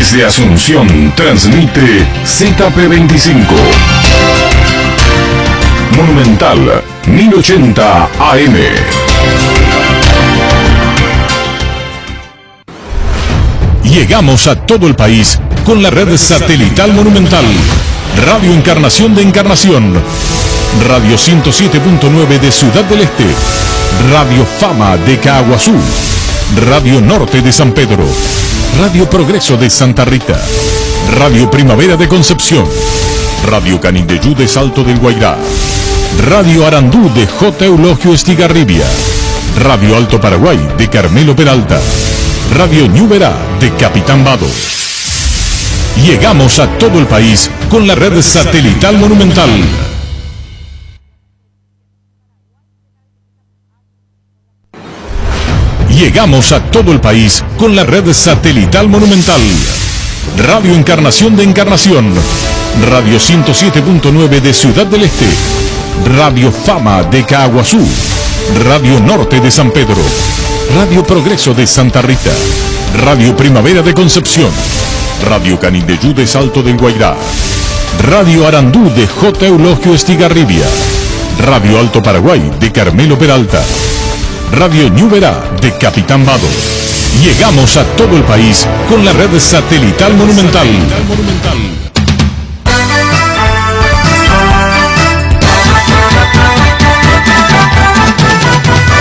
Desde Asunción transmite ZP25. Monumental 1080 AM. Llegamos a todo el país con la red satelital Monumental. Radio Encarnación de Encarnación. Radio 107.9 de Ciudad del Este. Radio Fama de Caaguazú. Radio Norte de San Pedro. Radio Progreso de Santa Rita. Radio Primavera de Concepción. Radio Canindeyú de Salto del Guairá. Radio Arandú de J. Eulogio Estigarribia. Radio Alto Paraguay de Carmelo Peralta. Radio Ñuberá de Capitán Vado. Llegamos a todo el país con la red satelital Monumental. Llegamos a todo el país con la red satelital Monumental. Radio Encarnación de Encarnación. Radio 107.9 de Ciudad del Este. Radio Fama de Caaguazú. Radio Norte de San Pedro. Radio Progreso de Santa Rita. Radio Primavera de Concepción. Radio Canindeyú de Salto del Guairá. Radio Arandú de J. Eulogio Estigarribia. Radio Alto Paraguay de Carmelo Peralta. Radio Ñuberá de Capitán Vado. Llegamos a todo el país con la red satelital Monumental.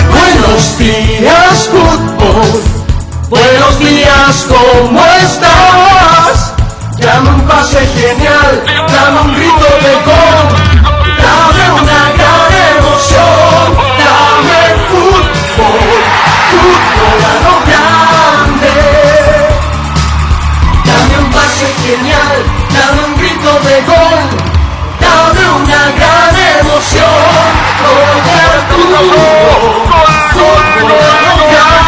Buenos días, fútbol. Buenos días, ¿cómo estás? Dame un pase genial, dame un grito de gol, dame una gran emoción, dame fútbol, fútbol a lo grande. Dame un pase genial, dame un grito de gol, dame una gran emoción, fútbol a lo grande.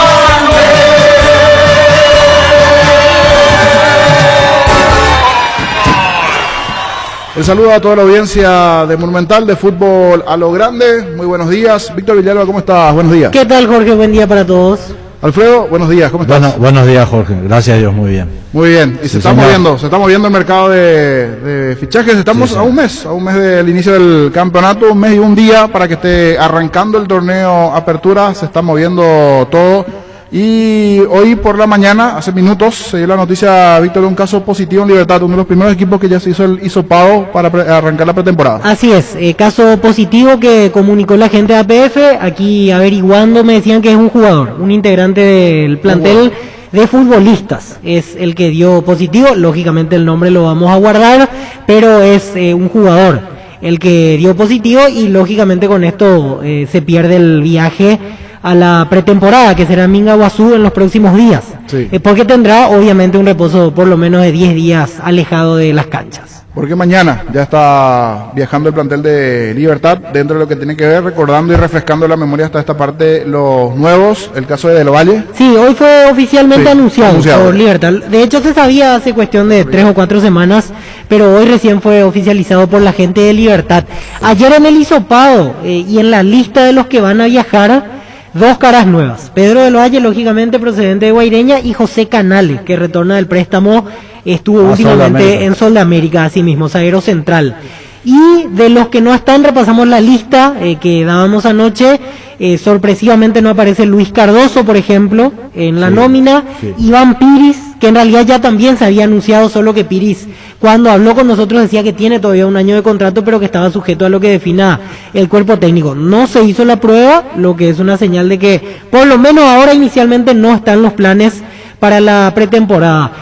El saludo a toda la audiencia de Monumental de Fútbol a lo Grande. Muy buenos días. Víctor Villalba, ¿cómo estás? Buenos días. ¿Qué tal, Jorge? Buen día para todos. Alfredo, buenos días. ¿Cómo estás? Buenos días, Jorge. Gracias a Dios, muy bien. Muy bien. Y Sí, se está moviendo el mercado de fichajes. Estamos Sí. a un mes del inicio del campeonato, un mes y un día para que esté arrancando el torneo Apertura. Se está moviendo todo. Y hoy por la mañana, hace minutos, se dio la noticia, Víctor, de un caso positivo en Libertad, uno de los primeros equipos que ya se hizo el hisopado para arrancar la pretemporada. Así es, caso positivo que comunicó la gente de APF, aquí averiguando me decían que es un jugador, un integrante del plantel de futbolistas, es el que dio positivo, lógicamente el nombre lo vamos a guardar, pero es un jugador el que dio positivo y lógicamente con esto se pierde el viaje a la pretemporada que será en Mingaguazú en los próximos días, Sí. Porque tendrá obviamente un reposo por lo menos de 10 días alejado de las canchas. Porque mañana ya está viajando el plantel de Libertad dentro de lo que tiene que ver, recordando y refrescando la memoria hasta esta parte, los nuevos, el caso de Del Valle. Sí, hoy fue oficialmente anunciado por Libertad. De hecho se sabía hace cuestión de 3 o 4 semanas, pero hoy recién fue oficializado por la gente de Libertad. Ayer en el hisopado y en la lista de los que van a viajar, 2 caras nuevas. Pedro Del Valle, lógicamente procedente de Guaireña, y José Canales, que retorna del préstamo, estuvo últimamente en Sol de América, así mismo, zaguero central. Y de los que no están, repasamos la lista que dábamos anoche. Sorpresivamente no aparece Luis Cardoso, por ejemplo, en la nómina. Sí. Iván Piris, que en realidad ya también se había anunciado, solo que Piris, cuando habló con nosotros, decía que tiene todavía un año de contrato, pero que estaba sujeto a lo que defina el cuerpo técnico. No se hizo la prueba, lo que es una señal de que, por lo menos ahora inicialmente, no están los planes para la pretemporada.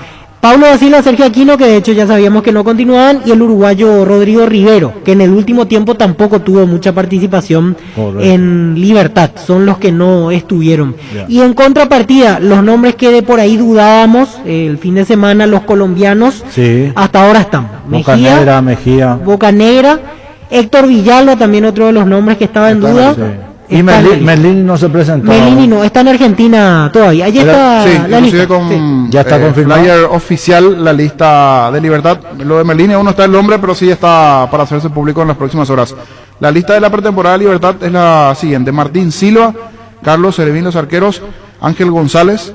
Pablo da Silva, Sergio Aquino, que de hecho ya sabíamos que no continuaban, y el uruguayo Rodrigo Rivero, que en el último tiempo tampoco tuvo mucha participación en Libertad, son los que no estuvieron. Yeah. Y en contrapartida, los nombres que de por ahí dudábamos, el fin de semana, los colombianos, hasta ahora están. Mejía. Bocanegra, Héctor Villalba, también otro de los nombres que estaba en duda. Y Merlini no se presentó. Merlini no, está en Argentina todavía. Allí está la lista. Ya está confirmado. Flyer oficial, la lista de Libertad. Lo de Merlini aún no está el nombre, pero sí está para hacerse público en las próximas horas. La lista de la pretemporada de Libertad es la siguiente: Martín Silva, Carlos Servín, los arqueros, Ángel González,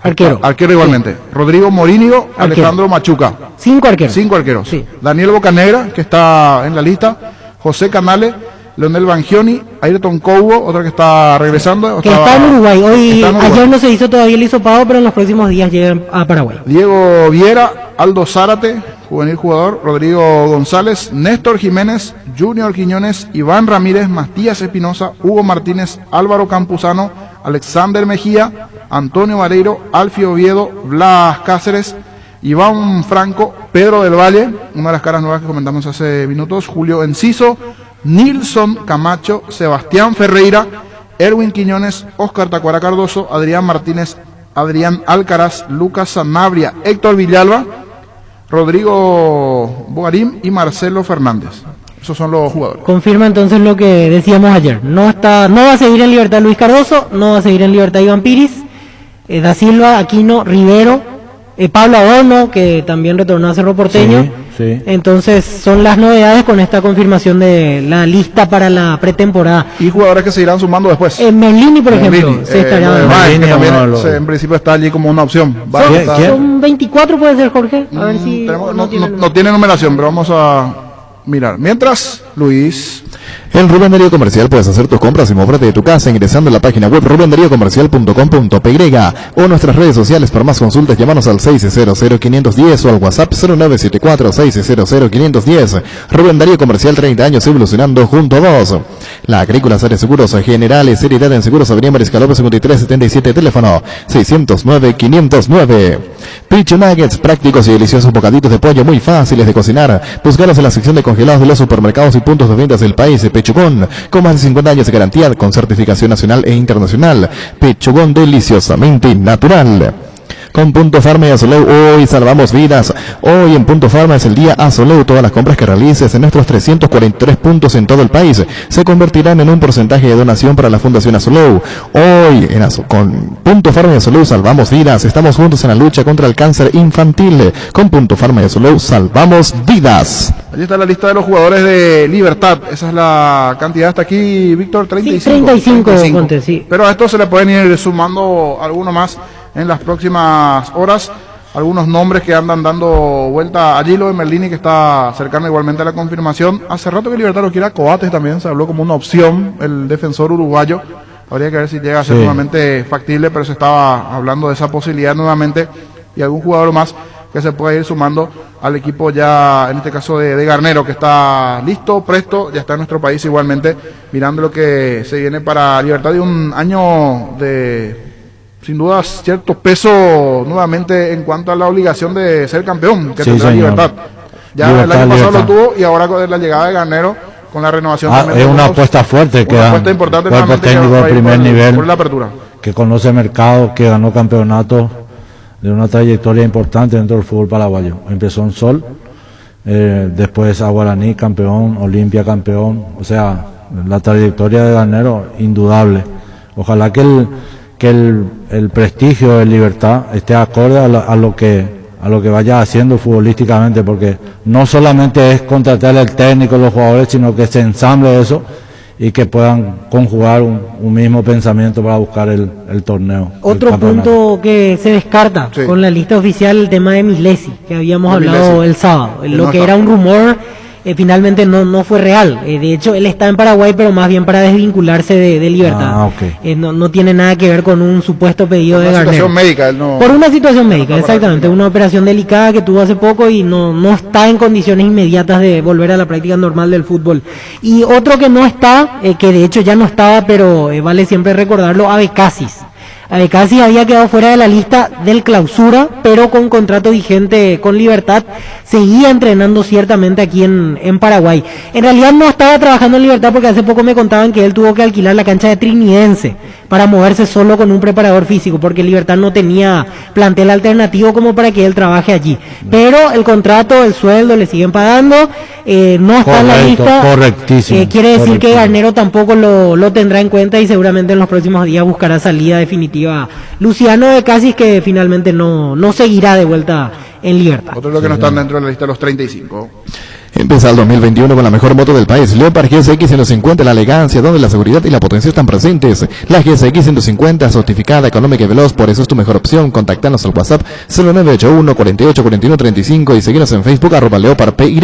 Arquero. Arquero igualmente. Rodrigo Morínigo, Alejandro Machuca. 5 arqueros. 5 arqueros. Sí. Daniel Bocanegra, que está en la lista. José Canales, Leonel Bangioni, Ayrton Coubo, otro que está regresando. Que está en Uruguay. Ayer no se hizo todavía el hisopado, pero en los próximos días llegan a Paraguay. Diego Viera, Aldo Zárate, juvenil jugador, Rodrigo González, Néstor Jiménez, Junior Quiñones, Iván Ramírez, Matías Espinosa, Hugo Martínez, Álvaro Campuzano, Alexander Mejía, Antonio Vareiro, Alfio Oviedo, Blas Cáceres, Iván Franco, Pedro del Valle, una de las caras nuevas que comentamos hace minutos, Julio Enciso, Nilson Camacho, Sebastián Ferreira, Erwin Quiñones, Oscar Tacuara Cardoso, Adrián Martínez, Adrián Alcaraz, Lucas Sanabria, Héctor Villalba, Rodrigo Bogarín y Marcelo Fernández. Esos son los jugadores. Confirma entonces lo que decíamos ayer. No va a seguir en libertad Luis Cardoso, no va a seguir en libertad Iván Piris, Da Silva, Aquino, Rivero, Pablo Adorno, que también retornó a Cerro Porteño. Sí. Entonces son las novedades con esta confirmación de la lista para la pretemporada. Y jugadores que se irán sumando después. Merlini, por ejemplo, se estará. Que también en principio está allí como una opción. Son 24, puede ser, Jorge. A ver si no tiene numeración, pero vamos a mirar. Mientras, Luis. En Rubén Darío Comercial puedes hacer tus compras y moverte de tu casa ingresando a la página web rubendariocomercial.com.py o nuestras redes sociales. Para más consultas, llámanos al 600-510 o al WhatsApp 0974-600-510. Rubén Darío Comercial, 30 años evolucionando junto a vos. La Agrícola Área Seguros Generales, seriedad en seguros, Avenida Mariscal López 5377, teléfono 609-509. Picho Nuggets, prácticos y deliciosos bocaditos de pollo muy fáciles de cocinar. Buscaros en la sección de congelados de los supermercados y puntos de ventas del país. Pechugón, con más de 50 años de garantía, con certificación nacional e internacional. Pechugón, deliciosamente natural. Con Punto Farma y Azoleu, hoy salvamos vidas. Hoy en Punto Farma es el día Azoleu. Todas las compras que realices en nuestros 343 puntos en todo el país se convertirán en un porcentaje de donación para la Fundación Azoleu. Hoy con Punto Farma y Azoleu salvamos vidas. Estamos juntos en la lucha contra el cáncer infantil. Con Punto Farma y Azoleu salvamos vidas. Allí está la lista de los jugadores de Libertad. Esa es la cantidad hasta aquí, Víctor, 35. Sí, 35. Sí. Pero a esto se le pueden ir sumando alguno más en las próximas horas. Algunos nombres que andan dando vuelta. Allí lo de Merlini, que está cercano igualmente a la confirmación. Hace rato que Libertad lo quiere a Coates también, se habló como una opción, el defensor uruguayo. Habría que ver si llega a ser nuevamente factible, pero se estaba hablando de esa posibilidad nuevamente. Y algún jugador más que se pueda ir sumando al equipo ya, en este caso de Garnero, que está listo, presto, ya está en nuestro país igualmente, mirando lo que se viene para Libertad, de un año de, sin duda, cierto peso nuevamente en cuanto a la obligación de ser campeón que tendrá Libertad. Ya Libertad, el año pasado lo tuvo, y ahora con la llegada de Garnero, con la renovación también. Es una apuesta fuerte, una apuesta importante, cuerpo técnico de primer nivel, por la apertura, que conoce el mercado, que ganó campeonato, de una trayectoria importante dentro del fútbol paraguayo. Empezó en Sol, después a Guaraní campeón, Olimpia campeón, o sea, la trayectoria de Garnero indudable. Ojalá que el prestigio de Libertad esté acorde a lo que vaya haciendo futbolísticamente, porque no solamente es contratar al técnico, los jugadores, sino que se ensamble eso y que puedan conjugar un mismo pensamiento para buscar el torneo. Otro punto que se descarta con la lista oficial, el tema de Milesi, que habíamos hablado el sábado. Lo que era un rumor, finalmente no fue real. De hecho, él está en Paraguay, pero más bien para desvincularse de Libertad. No tiene nada que ver con un supuesto pedido de Garnero. Situación médica, por una situación médica, exactamente. Una operación delicada que tuvo hace poco y no está en condiciones inmediatas de volver a la práctica normal del fútbol. Y otro que no está, que de hecho ya no estaba, pero vale siempre recordarlo, Abecasis. Abecasis había quedado fuera de la lista del Clausura, pero con contrato vigente con Libertad, seguía entrenando ciertamente aquí en Paraguay. En realidad no estaba trabajando en Libertad, porque hace poco me contaban que él tuvo que alquilar la cancha de Trinidense para moverse solo con un preparador físico, porque Libertad no tenía plantel alternativo como para que él trabaje allí. Pero el contrato, el sueldo le siguen pagando, no está en la lista. Correctísimo. Quiere decir que Garnero tampoco lo tendrá en cuenta, y seguramente en los próximos días buscará salida definitiva Luciano Abecasis, que finalmente no seguirá de vuelta en Libertad. Otro de los que no están dentro de la lista de los 35. Empieza el 2021 con la mejor moto del país, Leopard GSX 150, la elegancia, donde la seguridad y la potencia están presentes. La GSX 150, certificada, económica y veloz, por eso es tu mejor opción. Contactanos al WhatsApp 0981 48 41 35 y seguinos en Facebook @LeopardPY.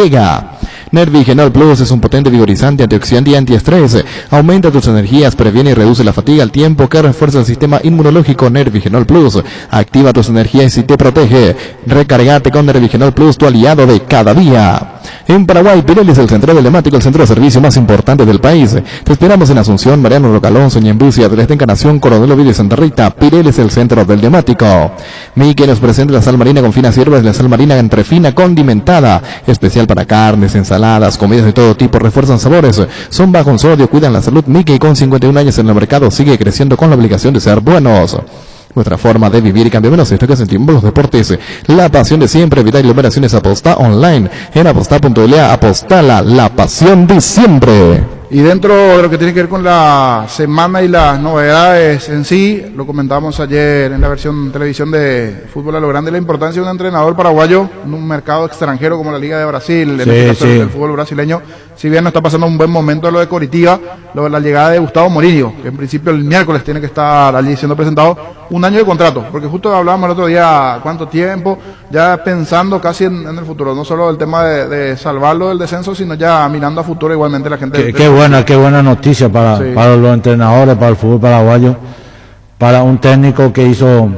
Nervigenol Plus es un potente vigorizante, antioxidante y antiestrés. Aumenta tus energías, previene y reduce la fatiga al tiempo que refuerza el sistema inmunológico. Nervigenol Plus activa tus energías y te protege. Recargate con Nervigenol Plus, tu aliado de cada día. En Paraguay, Pirelli es el centro emblemático, el centro de servicio más importante del país. Te esperamos en Asunción, Mariano Rocalonso, Ñembuzi, Adelés de Encarnación, Coronel Ovidio y Santa Rita. Pirelli es el centro del emblemático. Miki nos presenta la sal marina con finas hierbas, la sal marina entre fina condimentada, especial para carnes, ensaladas, comidas de todo tipo, refuerzan sabores, son bajo en sodio, cuidan la salud. Miki, con 51 años en el mercado, sigue creciendo con la obligación de ser buenos. Nuestra forma de vivir y cambiamos esto que sentimos los deportes. La pasión de siempre, evitar aglomeraciones. Aposta online en aposta.la. Apostala, la pasión de siempre. Y dentro de lo que tiene que ver con la semana y las novedades en sí, lo comentamos ayer en la versión televisión de Fútbol a lo Grande, la importancia de un entrenador paraguayo en un mercado extranjero como la Liga de Brasil, en este caso el fútbol brasileño. Si bien no está pasando un buen momento lo de Coritiba, lo de la llegada de Gustavo Mourinho, que en principio el miércoles tiene que estar allí siendo presentado, un año de contrato, porque justo hablábamos el otro día cuánto tiempo, ya pensando casi en el futuro, no solo el tema de salvarlo del descenso, sino ya mirando a futuro igualmente la gente. Qué buena noticia para los entrenadores, para el fútbol paraguayo, para un técnico que hizo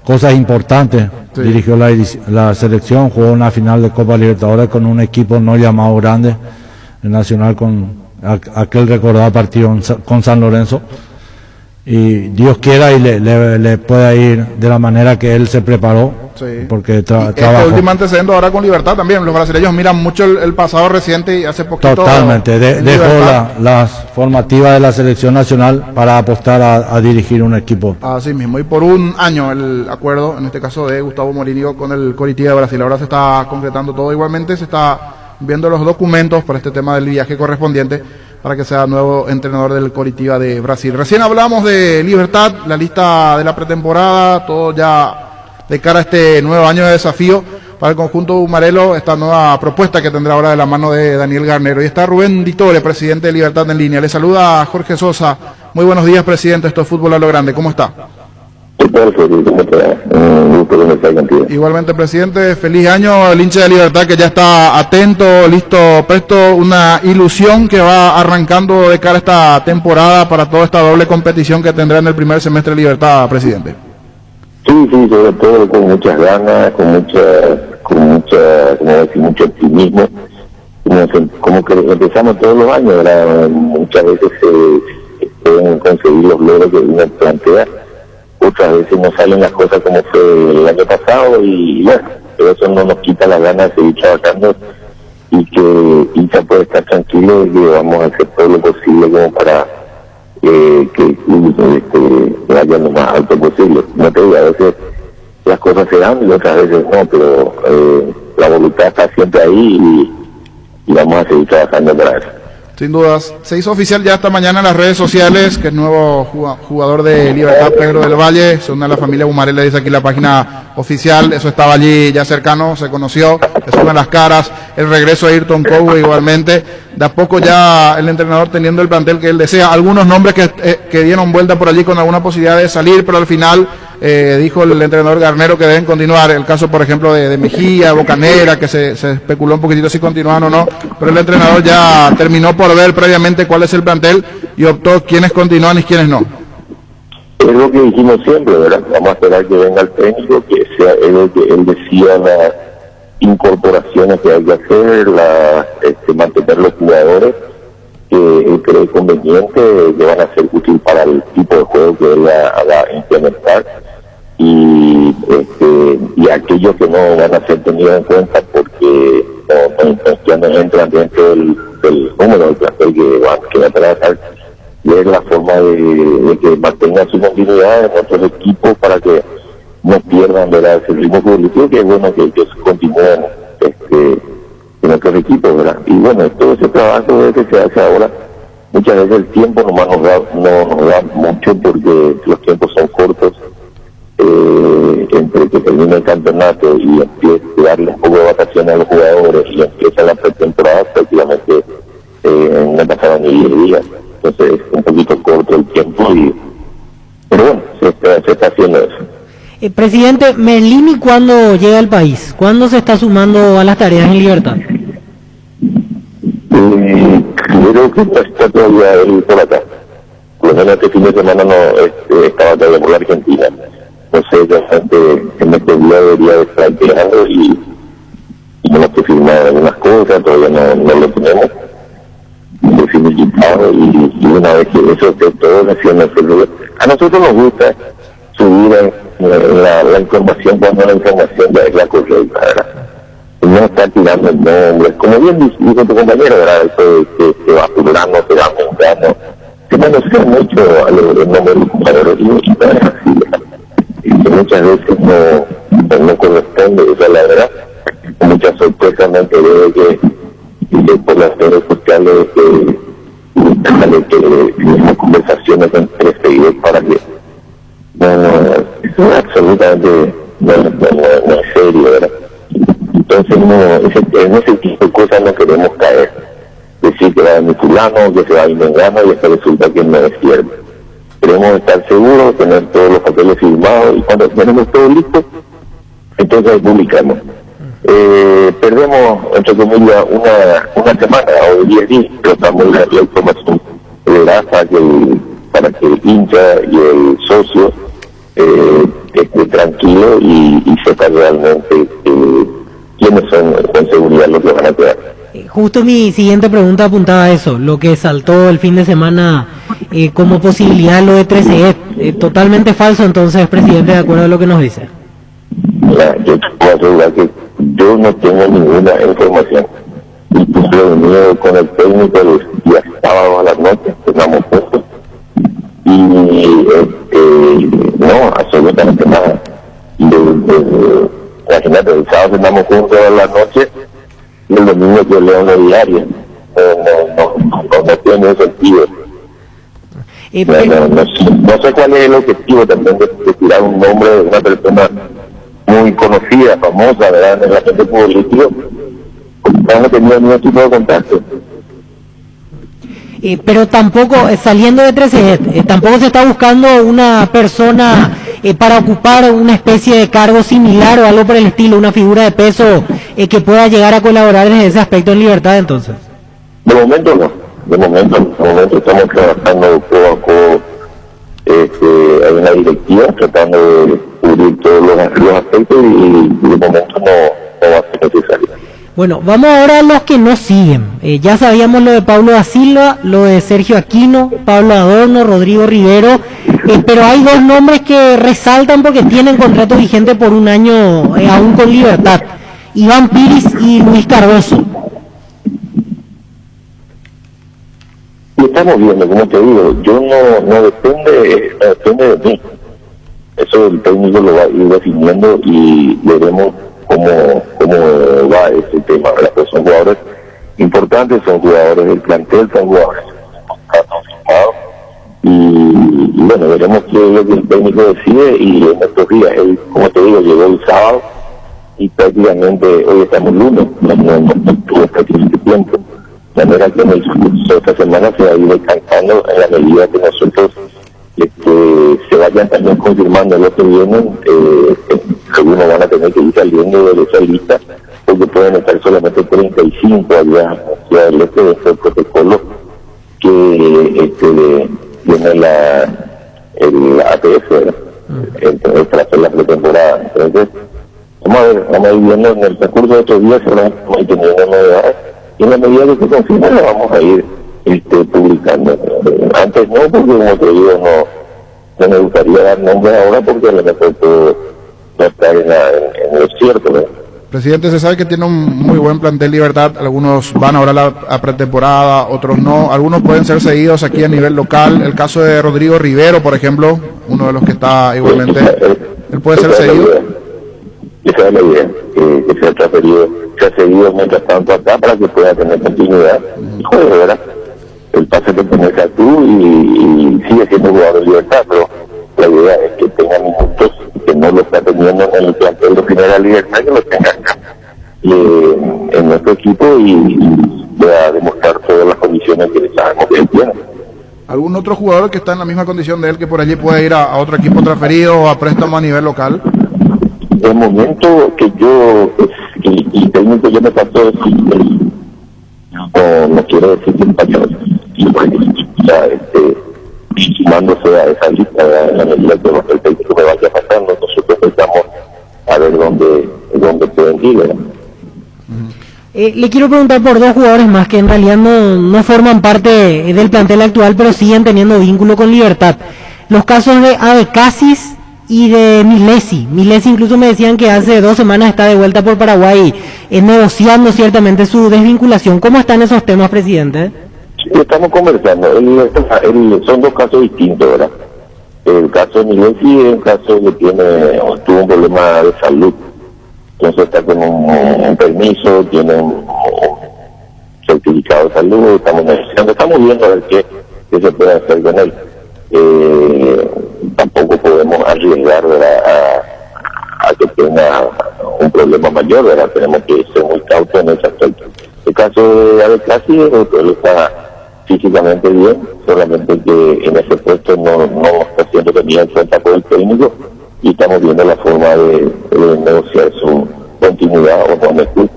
cosas importantes, dirigió la selección, jugó una final de Copa Libertadores con un equipo no llamado grande, el Nacional, con aquel recordado partido con San Lorenzo, y Dios quiera y le pueda ir de la manera que él se preparó, porque trabajó. Este último antecedente ahora con Libertad también, los brasileños miran mucho el pasado reciente y hace poquito. Totalmente, dejó las formativas de la selección nacional para apostar a dirigir un equipo. Así mismo, y por un año el acuerdo, en este caso de Gustavo Mourinho con el Coritiba de Brasil. Ahora se está concretando todo, igualmente se está viendo los documentos para este tema del viaje correspondiente para que sea nuevo entrenador del Coritiba de Brasil. Recién hablamos de Libertad, la lista de la pretemporada, todo ya de cara a este nuevo año de desafío para el conjunto Umarelo, esta nueva propuesta que tendrá ahora de la mano de Daniel Garnero. Y está Rubén Ditore, presidente de Libertad en línea. Le saluda a Jorge Sosa. Muy buenos días, presidente. Esto es Fútbol a lo Grande. ¿Cómo está? ¿Qué tal, Felipe? ¿Cómo te va? Un gusto que me estés contigo. Igualmente, presidente, feliz año. El hincha de Libertad que ya está atento, listo, presto, una ilusión que va arrancando de cara a esta temporada para toda esta doble competición que tendrá en el primer semestre de Libertad, presidente. Sí, sobre todo con muchas ganas, con mucho optimismo, como que empezamos todos los años, ¿verdad? Muchas veces se pueden conseguir los logros que uno plantea, otras veces no salen las cosas como fue el año pasado y bueno, pero eso no nos quita la gana de seguir trabajando y que Incha puede estar tranquilo y que vamos a hacer todo lo posible como para que vaya lo más alto posible. No te digo, a veces las cosas se dan y otras veces no, pero la voluntad está siempre ahí y vamos a seguir trabajando para eso. Sin dudas. Se hizo oficial ya esta mañana en las redes sociales que el nuevo jugador de Libertad, Pedro del Valle, se une a la familia Umarela, dice aquí la página oficial. Eso estaba allí ya cercano, se conoció, se suben las caras. El regreso de Ayrton Cobo igualmente. De a poco ya el entrenador teniendo el plantel que él desea. Algunos nombres que dieron vuelta por allí con alguna posibilidad de salir, pero al final dijo el entrenador Garnero que deben continuar. El caso, por ejemplo, de Mejía, Bocanera, que se especuló un poquitito si continúan o no, pero el entrenador ya terminó por ver previamente cuál es el plantel y optó quiénes continúan y quiénes no. Es lo que dijimos siempre, ¿verdad? Vamos a esperar que venga el técnico, que sea él decida las incorporaciones que hay que hacer, mantener los jugadores que él cree conveniente, que van a ser útiles para el tipo de juego que él va a implementar, y aquellos que no van a ser tenidos en cuenta porque ya no entran dentro del número del plantel que va a trabajar, ver la forma de que mantengan su continuidad en otros equipos para que no pierdan, ¿verdad?, ese ritmo futbolístico, que es bueno que ellos continúen en otros equipos, ¿verdad? Y bueno, todo ese trabajo que se hace ahora, muchas veces el tiempo nomás no nos da mucho porque los tiempos son cortos, entre que termine el campeonato y empiece a darle un poco de vacaciones a los jugadores y empieza la pretemporada pasada prácticamente no pasaban ni 10 días, entonces es un poquito corto el tiempo, pero bueno, se está haciendo eso. Presidente, Merlini, ¿cuándo llega al país? ¿Cuándo se está sumando a las tareas en libertad? Creo que no está todavía él por acá. Por lo menos este fin de semana no estaba todavía por la Argentina. No sé, realmente en este día debería estar llegando y no estoy firmado algunas cosas, todavía no lo tenemos definitivado, y una vez que eso esté todo naciendo, a nosotros nos gusta subir la información cuando la información ya es la correcta, ¿verdad? No está tirando nombres, como bien dijo tu compañero, ¿verdad? Eso que va fulano, se va mengano, se manosea mucho a los nombres de los jugadores y no es así, ¿verdad? Y que muchas veces no corresponde, esa es la verdad. Muchas sorpresas me enteré de que por las redes sociales que tenemos conversaciones entre seguidores para que eso es absolutamente no es serio, ¿verdad? Entonces en ese tipo de cosas no queremos caer, decir que va a venir fulano, que se va a ir mengano, y esto resulta que no es cierto. Queremos estar seguros, tener todos los papeles firmados, y cuando tenemos todo listo, entonces publicamos. Perdemos, entre comillas, una semana o 10 días, pero estamos la información para que el hincha y el socio esté tranquilo y sepa realmente quiénes son con seguridad los que van a quedar. Justo mi siguiente pregunta apuntaba a eso, lo que saltó el fin de semana como posibilidad, lo de 13E. Totalmente falso, entonces, presidente, de acuerdo a lo que nos dice. Yo te puedo asegurar que yo no tengo ninguna información. Incluso he venido con el técnico el día sábado a la noche, estamos juntos, y no, absolutamente nada. Imagínate, el sábado estamos juntos a la noche y el domingo yo leo una diaria. No tiene sentido. No sé cuál es el objetivo también de tirar un nombre de una persona muy conocida, famosa, ¿verdad?, en el ambiente político. No tenía ningún tipo de contacto. Pero tampoco, saliendo de 13E, tampoco se está buscando una persona para ocupar una especie de cargo similar o algo por el estilo, una figura de peso que pueda llegar a colaborar en ese aspecto en libertad, entonces. De momento no. De momento estamos trabajando codo a codo. Hay una directiva tratando de cubrir todos los aspectos y de momento no va a ser necesario. Bueno, vamos ahora a los que no siguen. Ya sabíamos lo de Pablo da Silva, lo de Sergio Aquino, Pablo Adorno, Rodrigo Rivero, pero hay dos nombres que resaltan porque tienen contrato vigente por un año aún con libertad: Iván Piris y Luis Cardoso. Lo estamos viendo, como te digo, yo no depende de mí. Eso el técnico lo va a ir definiendo y veremos cómo va ese tema. Pues son jugadores importantes, son jugadores del plantel, son jugadores y bueno, veremos qué es lo que el técnico decide. Y en estos días, él, como te digo, llegó el sábado y prácticamente hoy estamos lunes, no tuvo prácticamente tiempo, de manera que en el curso de esta semana se va a ir descansando en la medida que nosotros se vayan también confirmando lo que vienen. Algunos van a tener que ir saliendo de esa lista porque pueden estar solamente 35 allá hacia el este de este protocolo que tiene el APF, entonces para hacer la pretemporada. Entonces vamos a ir viendo en el transcurso de estos días, se van a ir teniendo novedades y en la medida que se confirme lo vamos a ir publicando. Antes no, porque como te digo, no me gustaría dar nombres ahora porque a lo mejor no está en lo cierto, ¿no? Presidente, se sabe que tiene un muy buen plantel Libertad, algunos van ahora a pretemporada, otros no, algunos pueden ser seguidos aquí a nivel local. El caso de Rodrigo Rivero, por ejemplo, uno de los que está igualmente, él puede ser seguido. Esa es la idea, que sea transferido, sea seguido mientras tanto acá para que pueda tener continuidad. Joder, ¿verdad? El pase pertenece a tú y sigue siendo jugador de Libertad, pero la idea es que tenga minutos, que no lo está teniendo en el plantel de Primera Libertad, que lo tenga acá en nuestro equipo y ¿Algún otro jugador que está en la misma condición de él que por allí puede ir a otro equipo transferido o a préstamo a nivel local? El momento que yo, y técnico ya me pasó decir, no quiero decir que me pasó, y bueno, ya sumándose a esa lista, en la medida que el técnico me vaya pasando, nosotros empezamos a ver dónde pueden ir, ¿verdad? Le quiero preguntar por dos jugadores más que en realidad no forman parte del plantel actual, pero siguen teniendo vínculo con Libertad. Los casos de Abecasis y de Milesi. Milesi incluso me decían que hace 2 semanas está de vuelta por Paraguay, negociando ciertamente su desvinculación. ¿Cómo están esos temas, presidente? Estamos conversando. Son 2 casos distintos, ¿verdad? El caso de Milesi es un caso que tuvo un problema de salud. Entonces está con un permiso, tiene un certificado de salud, estamos viendo a ver qué se puede hacer con él. Tampoco podemos arriesgar, ¿verdad?, a que tenga un problema mayor, ¿verdad? Tenemos que ser muy cautos en ese aspecto. El caso de Abecasis, él está físicamente bien, solamente que en ese puesto no está siendo tenido en cuenta por el técnico, y estamos viendo la forma de negociar su continuidad o no en el club.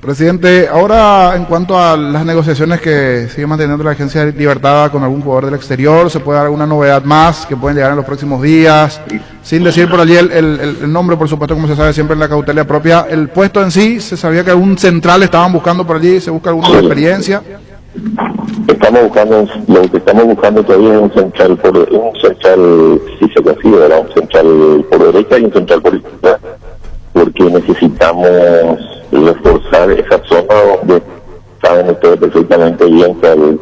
Presidente, ahora en cuanto a las negociaciones que sigue manteniendo la Agencia Libertad con algún jugador del exterior, ¿se puede dar alguna novedad más que pueden llegar en los próximos días? Sin decir por allí el nombre, por supuesto, como se sabe siempre en la cautela propia. El puesto en sí, se sabía que algún central estaban buscando por allí, ¿se busca alguna experiencia? Lo que estamos buscando todavía es un central, si se considera, un central por derecha y un central por izquierda, porque necesitamos reforzar esa zona donde saben ustedes perfectamente bien que al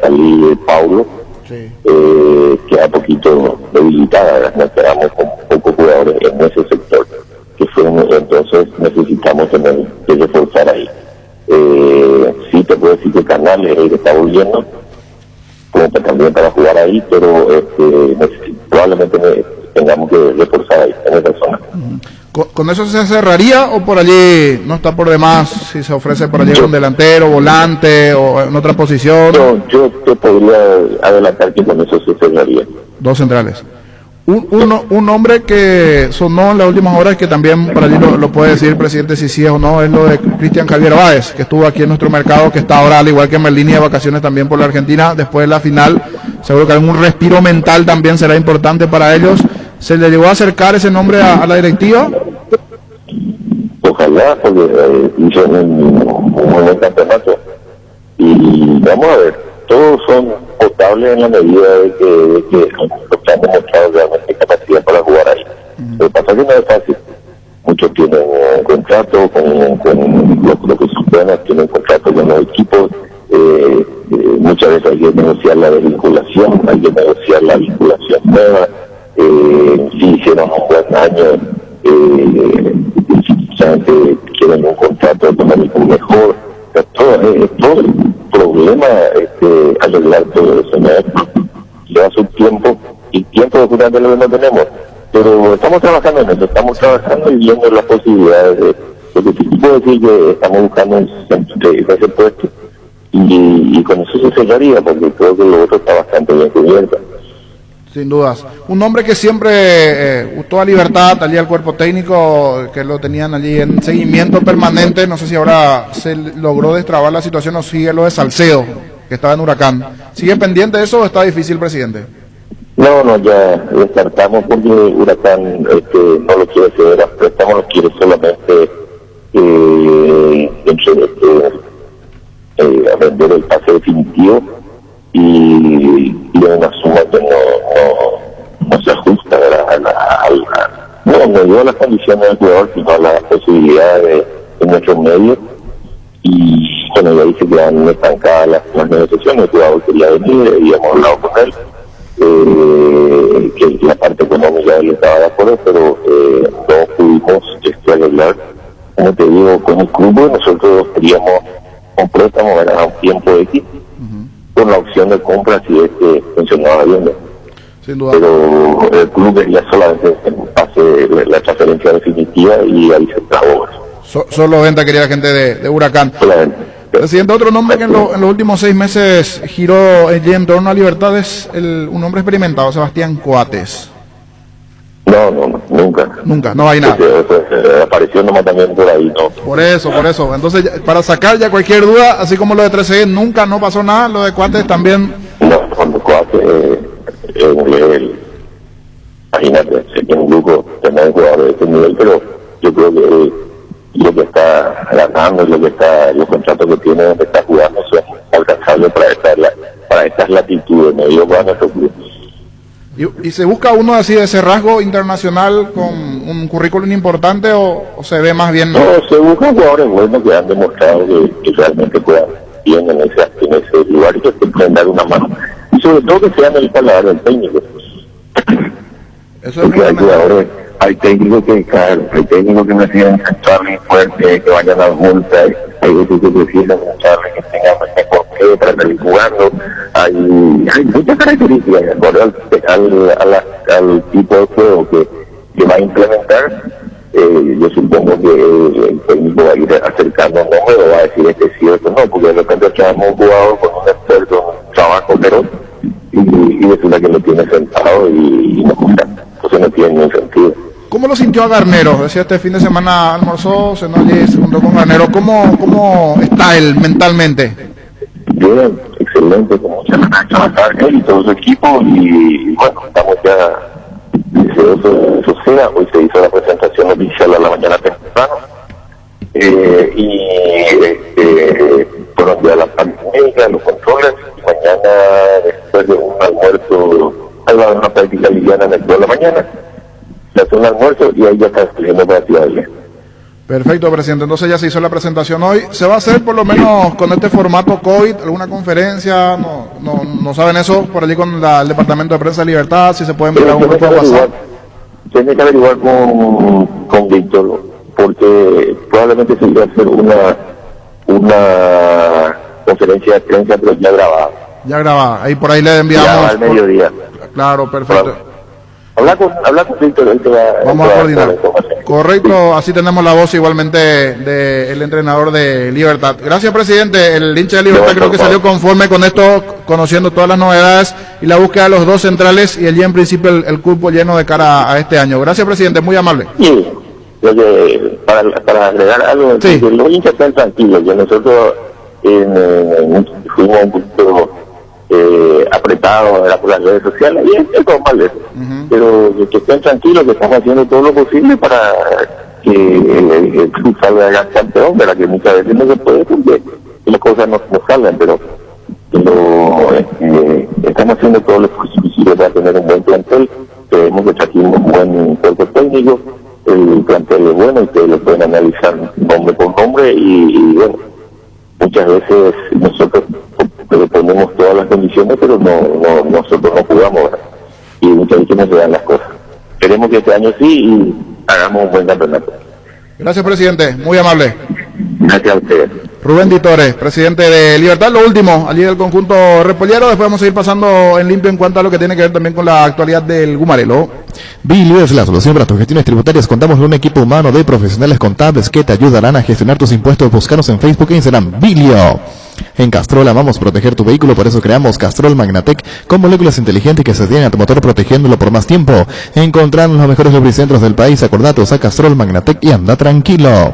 salir Paulo, sí, queda poquito debilitada, nos quedamos con pocos jugadores en ese sector, entonces necesitamos tener que reforzar ahí. Sí te puedo decir que Canales es el que está volviendo como también para jugar ahí, pero probablemente tengamos que reforzar ahí en esa zona. ¿Con eso se cerraría o por allí no está por demás si se ofrece por allí un delantero, volante o en otra posición? Yo te podría adelantar que con eso se cerraría. 2 centrales. Un hombre que sonó en las últimas horas, que también por allí lo puede decir el presidente si sí es o no, es lo de Cristian Javier Báez, que estuvo aquí en nuestro mercado, que está ahora al igual que en línea de vacaciones también por la Argentina, después de la final. Seguro que algún respiro mental también será importante para ellos. ¿Se le llegó a acercar ese nombre a la directiva? Ojalá, porque hizo un buen campeonato. Y vamos a ver, todos son potables en la medida de que los que han demostrado realmente capacidad para jugar ahí. Lo que pasa es que no es fácil. Muchos tienen contrato con los que son buenos, tienen contrato con los equipos. Muchas veces hay que negociar la desvinculación, hay que negociar la vinculación nueva. Si hicieron un buen año, si quieren un contrato económico mejor, todo el problema arreglar todo eso, ¿no? Lleva su tiempo, y tiempo durante lo que no tenemos, pero estamos trabajando en eso, estamos trabajando y viendo las posibilidades de lo que sí puedo decir que estamos buscando ese puesto, y con eso se cerraría, porque creo que lo otro está bastante bien cubierto. Sin dudas. Un hombre que siempre gustó a Libertad, allí al cuerpo técnico, que lo tenían allí en seguimiento permanente. No sé si ahora se logró destrabar la situación o sigue lo de Salcedo, que estaba en Huracán. ¿Sigue pendiente de eso o está difícil, presidente? No, ya descartamos porque Huracán no lo quiere ceder a préstamo, lo quiere solamente a vender el pase definitivo. Y una suma que no se ajusta, ¿verdad? No dio las condiciones del jugador, sino a las posibilidades de nuestros medios. Y bueno, ya dice que han estancado las negociaciones. El jugador quería venir y hemos hablado con él, que la parte económica él estaba de acuerdo, pero no pudimos arreglar, como te digo, con el club. Nosotros queríamos un préstamo, ¿verdad?, a un tiempo X, con la opción de compra si es que funcionaba bien, ¿no? Sin duda. Pero el club quería solamente pase la transferencia definitiva y ahí se trabó. Solo venta quería la gente de Huracán. Presidente, otro nombre que en los últimos 6 meses giró en torno a Libertad es un hombre experimentado, Sebastián Coates. No, nunca. Nunca, no hay nada. Apareció nomás también por ahí, ¿no? Por eso. Entonces, para sacar ya cualquier duda, así como lo de 13 nunca no pasó nada, lo de Coates también. No, cuando Coates es un nivel, imagínate, sé que en un grupo tenemos jugadores de este nivel, pero yo creo que lo que está ganando y los contratos que tiene, donde está jugando, son alcanzables para estas latitudes, no digo para nuestro club. ¿Y se busca uno así de ese rasgo internacional con un currículum importante o se ve más bien? No, se buscan jugadores buenos que han demostrado que realmente juegan bien en ese lugar y que te pueden dar una mano. Y sobre todo que sean el paladar del técnico. Eso porque hay jugadores, hay técnicos que me siguen Charlie fuerte, que vayan a multa, hay veces que prefieren Charlie que tengan mejor que para salir jugando. Hay muchas características de acuerdo al tipo de juego que va a implementar. Yo supongo que el técnico va a ir acercando un número, va a decir este es cierto, no, porque de repente echamos un jugador con un experto, un trabajo, pero y resulta que lo tiene sentado y no juega. Entonces no tiene ningún sentido. ¿Cómo lo sintió a Garnero? Decía, este fin de semana almorzó, cenó allí, se juntó con Garnero. ¿Cómo está él mentalmente? Bien, excelente, con mucha ganas de trabajar él y todo su equipo, y bueno, estamos ya deseosos de que eso sea. Hoy se hizo la presentación oficial a la mañana temprano, fueron ya la parte médica, los controles, y mañana, después de un almuerzo, hay una práctica liviana en el día de la mañana, se hace un almuerzo y ahí ya está escribiendo para Ciudad de. Perfecto, presidente. Entonces ya se hizo la presentación hoy. ¿Se va a hacer por lo menos con este formato COVID alguna conferencia? No saben eso por allí con el Departamento de Prensa de Libertad, si se puede enviar algún grupo de WhatsApp. Tiene que averiguar con Víctor, porque probablemente se iba a hacer una conferencia de prensa, pero ya grabada. Ya grabada. Ahí por ahí le enviamos. Ya al mediodía. Claro, perfecto. Habla con Víctor, él te va. Vamos a coordinar. Correcto, así tenemos la voz igualmente del entrenador de Libertad. Gracias, presidente. El hincha de Libertad creo que salió conforme con esto, conociendo todas las novedades y la búsqueda de los dos centrales y el ya en principio el cupo lleno de cara a este año. Gracias, presidente, muy amable. Sí, para agregar algo, sí. Los hinchas están tranquilos, que nosotros fuimos un poquito apretados por las redes sociales, y es normal eso. Pero que estén tranquilos, que estamos haciendo todo lo posible para que el club salga a campeón, ¿verdad? Que muchas veces no se puede porque las cosas no salgan, pero estamos haciendo todo lo posible para tener un buen plantel. Hemos hecho aquí un buen cuerpo técnico, el plantel es bueno, ustedes lo pueden analizar nombre por nombre, y bueno, muchas veces nosotros ponemos todas las condiciones, pero nosotros no jugamos, ¿verdad? Y muchas veces no se dan las cosas. Queremos que este año sí y hagamos un buen campeonato. Gracias, presidente, muy amable. Gracias a ustedes. Rubén Ditores, presidente de Libertad. Lo último, allí del conjunto repollero. Después vamos a ir pasando en limpio en cuanto a lo que tiene que ver también con la actualidad del Gumarelo. Bilio es la solución para tus gestiones tributarias. Contamos con un equipo humano de profesionales contables que te ayudarán a gestionar tus impuestos. Búscanos en Facebook e Instagram. Bilio. En Castrol amamos proteger tu vehículo, por eso creamos Castrol Magnatec con moléculas inteligentes que se tienen a tu motor protegiéndolo por más tiempo. Encontramos los mejores lubricentros del país. Acordate, usa Castrol Magnatec y anda tranquilo.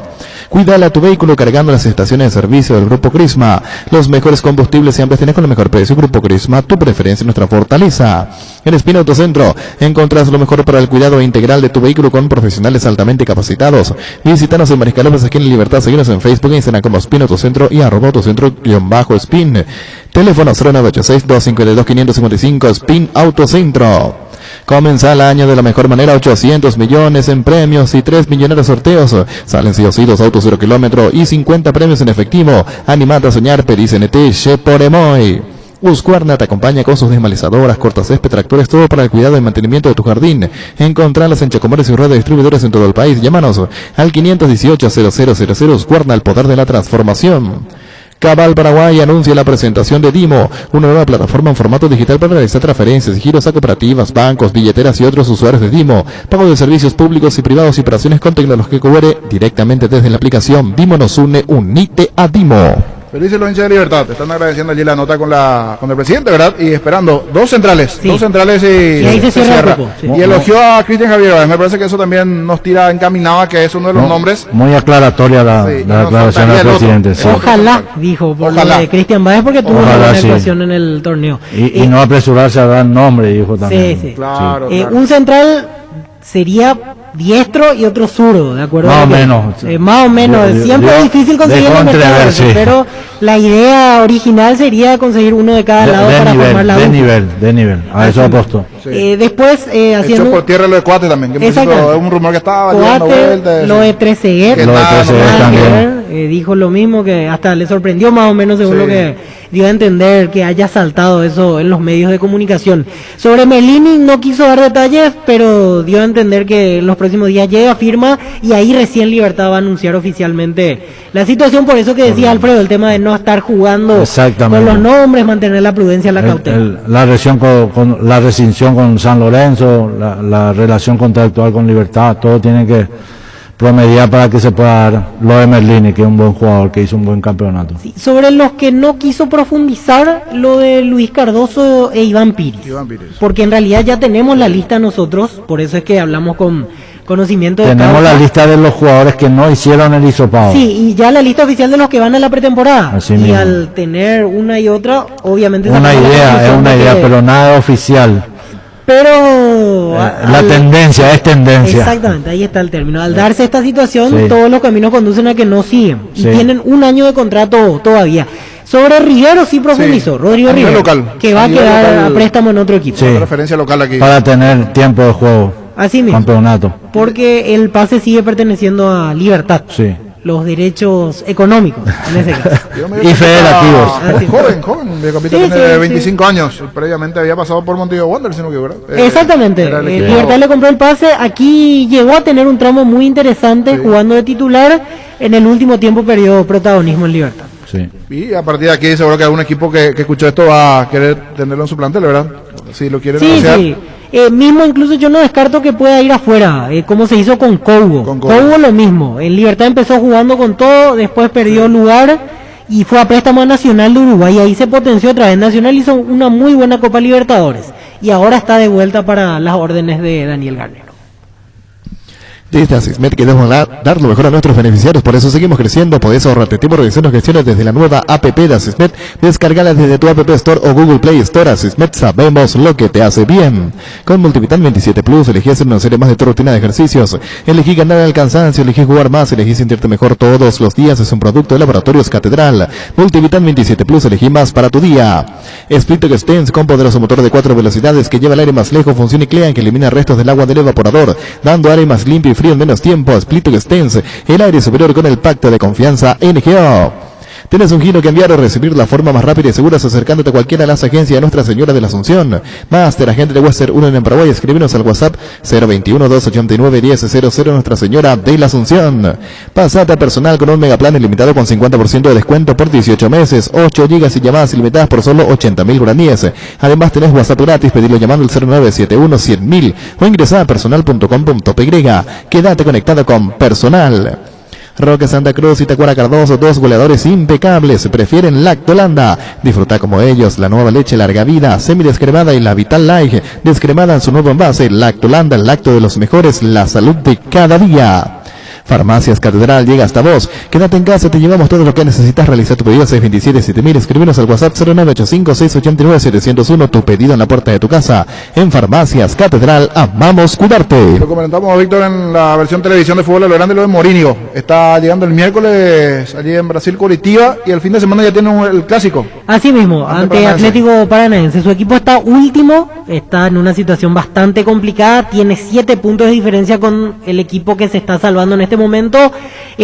Cuídale a tu vehículo cargando las estaciones de servicio del Grupo Crisma. Los mejores combustibles siempre tienes con el mejor precio. Grupo Crisma, tu preferencia, nuestra fortaleza. En Espina Autocentro encontrás lo mejor para el cuidado integral de tu vehículo con profesionales altamente capacitados. Visítanos en Mariscal López, aquí en Libertad. Seguinos en Facebook e Instagram como Espina Autocentro y @autocentro_spin. Teléfono 0986-252-555, Spin Autocentro. Comienza el año de la mejor manera, 800 millones en premios y 3 millonarios sorteos. Salen sí o sí 2 autos 0 kilómetro y 50 premios en efectivo. Animate a soñar, pedís NT, Sheporemoy. Husqvarna te acompaña con sus desmalizadoras, cortacésped, tractores, todo para el cuidado y mantenimiento de tu jardín. Encontralas en Chacomores y red de distribuidores en todo el país. Llámanos al 518-0000. Husqvarna, el poder de la transformación. Cabal Paraguay anuncia la presentación de Dimo, una nueva plataforma en formato digital para realizar transferencias y giros a cooperativas, bancos, billeteras y otros usuarios de Dimo. Pago de servicios públicos y privados y operaciones con tecnología QR directamente desde la aplicación. Dimo nos une, unite a Dimo. Felices los hinchas de Libertad. Están agradeciendo allí la nota con el presidente, ¿verdad? Y esperando dos centrales. Sí. Dos centrales y ahí se cierra el grupo, sí. Y elogió a Cristian Javier. Me parece que eso también nos tira encaminado a que es uno de los nombres. Muy aclaratoria la declaración del presidente. Sí. Ojalá, dijo, por lo de Cristian Báez, porque tuvo una buena actuación en el torneo. Y no apresurarse a dar nombre, dijo también. Sí. Claro. Un central sería diestro y otro zurdo, ¿de acuerdo? Más o menos. Más o menos. Siempre es difícil conseguir el mercado, pero la idea original sería conseguir uno de cada lado para formar la de nivel. A eso apostó. Sí. Después, haciendo... Hecho por tierra lo de Coate también, que es un rumor que estaba dando vueltas. Lo de Trezeguet también dijo lo mismo, que hasta le sorprendió más o menos según lo que dio a entender, que haya saltado eso en los medios de comunicación. Sobre Merlini no quiso dar detalles, pero dio a entender que en los próximos días llega, firma, y ahí recién Libertad va a anunciar oficialmente la situación. Por eso que decía Alfredo, el tema de no estar jugando con los nombres, mantener la prudencia, la cautela. La rescisión con San Lorenzo, la relación contractual con Libertad, todo tiene que promediar para que se pueda dar lo de Merlini, que es un buen jugador, que hizo un buen campeonato. Sí, sobre los que no quiso profundizar, lo de Luis Cardoso e Iván Pires. Porque en realidad ya tenemos la lista nosotros, por eso es que hablamos con conocimiento de tenemos la lista de los jugadores que no hicieron el hisopado. Sí, y ya la lista oficial de los que van a la pretemporada. Así y mismo. al tener una y otra, obviamente... Es una idea, pero nada oficial. Pero la tendencia es tendencia. Exactamente, ahí está el término. Al darse esta situación, todos los caminos conducen a que no siguen. Y tienen un año de contrato todavía. Sobre Rivero sí profundizó, Rodrigo Rivero, que va a quedar a préstamo en otro equipo. Referencia local aquí. Para tener tiempo de juego. Así mismo. Campeonato. Porque el pase sigue perteneciendo a Libertad. Sí. Los derechos económicos, en ese caso. Y federativos. Joven, de capitán tiene 25 años. Previamente había pasado por Montevideo Wanderers, sino que, ¿verdad? Exactamente. Libertad le compró el pase. Aquí llegó a tener un tramo muy interesante jugando de titular. En el último tiempo perdió protagonismo en Libertad. Sí. Y a partir de aquí seguro que algún equipo que escuchó esto va a querer tenerlo en su plantel, ¿verdad? Si lo quieren negociar. Sí. Mismo incluso yo no descarto que pueda ir afuera, como se hizo con Cougo. Cougo lo mismo, en Libertad empezó jugando con todo, después perdió lugar y fue a préstamo a Nacional de Uruguay, y ahí se potenció otra vez. Nacional hizo una muy buena Copa Libertadores y ahora está de vuelta para las órdenes de Daniel Garnero. Desde Asismet queremos dar lo mejor a nuestros beneficiarios, por eso seguimos creciendo. Podés ahorrarte tiempo realizando gestiones desde la nueva APP de Asismet. Descárgala desde tu App Store o Google Play Store. Asismet, sabemos lo que te hace bien. Con Multivital 27 Plus, elegí hacer una serie más de tu rutina de ejercicios. Elegí ganar el cansancio, elegí jugar más, elegí sentirte mejor todos los días. Es un producto de Laboratorios Catedral. Multivital 27 Plus, elegí más para tu día. Splitec Stance, con poderoso motor de 4 velocidades que lleva el aire más lejos, funciona y clean, que elimina restos del agua del evaporador, dando aire más limpio y frío en menos tiempo. Splitec Stance, el aire superior con el pacto de confianza NGO. Tienes un giro que enviar o recibir la forma más rápida y segura acercándote a cualquiera de las agencias de Nuestra Señora de la Asunción. Master, agente de Western Union en Paraguay. Escríbenos al WhatsApp 021-289-1000 Nuestra Señora de la Asunción. Pasate personal con un megaplan ilimitado con 50% de descuento por 18 meses, 8 gigas y llamadas ilimitadas por solo 80.000 guaraníes. Además tenés WhatsApp gratis, pedirlo llamando al 0971-100.000 o ingresá a personal.com.py. Quédate conectado con Personal. Roque Santa Cruz y Tacuara Cardoso, dos goleadores impecables, prefieren Lactolanda. Disfruta como ellos la nueva leche larga vida, semidescremada y la Vital Light, descremada en su nuevo envase. Lactolanda, el lacto de los mejores, la salud de cada día. Farmacias Catedral llega hasta vos. Quédate en casa, te llevamos todo lo que necesitas. Realizar tu pedido 627-7000. Escríbenos al WhatsApp 0985-689-701. Tu pedido en la puerta de tu casa. En Farmacias Catedral, amamos cuidarte. Lo comentamos, Víctor, en la versión televisión de fútbol de lo grande, lo de Mourinho. Está llegando el miércoles allí en Brasil, Curitiba, y el fin de semana ya tiene el clásico. Así mismo, ante Atlético Paranaense. Su equipo está último, está en una situación bastante complicada, tiene 7 puntos de diferencia con el equipo que se está salvando en este momento,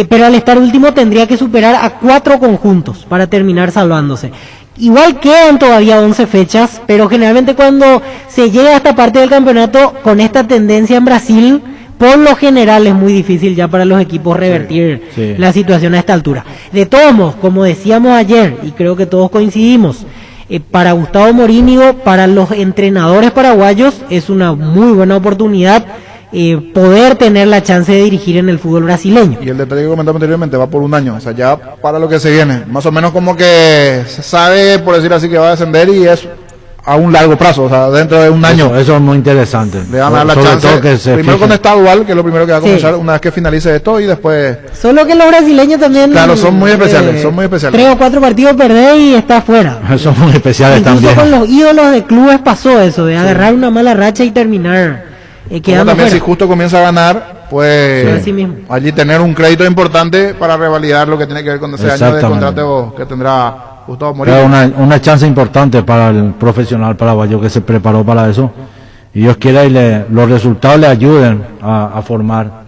pero al estar último tendría que superar a 4 conjuntos para terminar salvándose. Igual quedan todavía 11 fechas, pero generalmente cuando se llega a esta parte del campeonato con esta tendencia en Brasil, por lo general es muy difícil ya para los equipos revertir la situación a esta altura. De todos modos, como decíamos ayer, y creo que todos coincidimos, para Gustavo Mourinho, para los entrenadores paraguayos, es una muy buena oportunidad poder tener la chance de dirigir en el fútbol brasileño. Y el detalle que comentamos anteriormente va por un año, o sea, ya para lo que se viene, más o menos como que se sabe, por decir así, que va a descender y es a un largo plazo, o sea, dentro de un año. Eso es muy interesante. Le van a dar la chance, primero con estadual, que es lo primero que va a comenzar una vez que finalice esto, y después... Solo que los brasileños también... Claro, son muy especiales, son muy especiales. 3 o 4 partidos perdés y está fuera. Son muy especiales. Incluso también. Con los ídolos de clubes pasó eso, de agarrar una mala racha y terminar quedando también fuera. si justo comienza a ganar, pues así mismo. Allí tener un crédito importante para revalidar lo que tiene que ver con ese año de contrato que tendrá Gustavo Morillo. Una chance importante para el profesional paraguayo que se preparó para eso, y Dios quiera y los resultados le ayuden a formar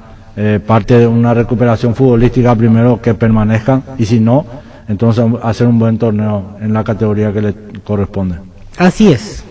parte de una recuperación futbolística primero, que permanezcan, y si no, entonces hacer un buen torneo en la categoría que le corresponde. Así es.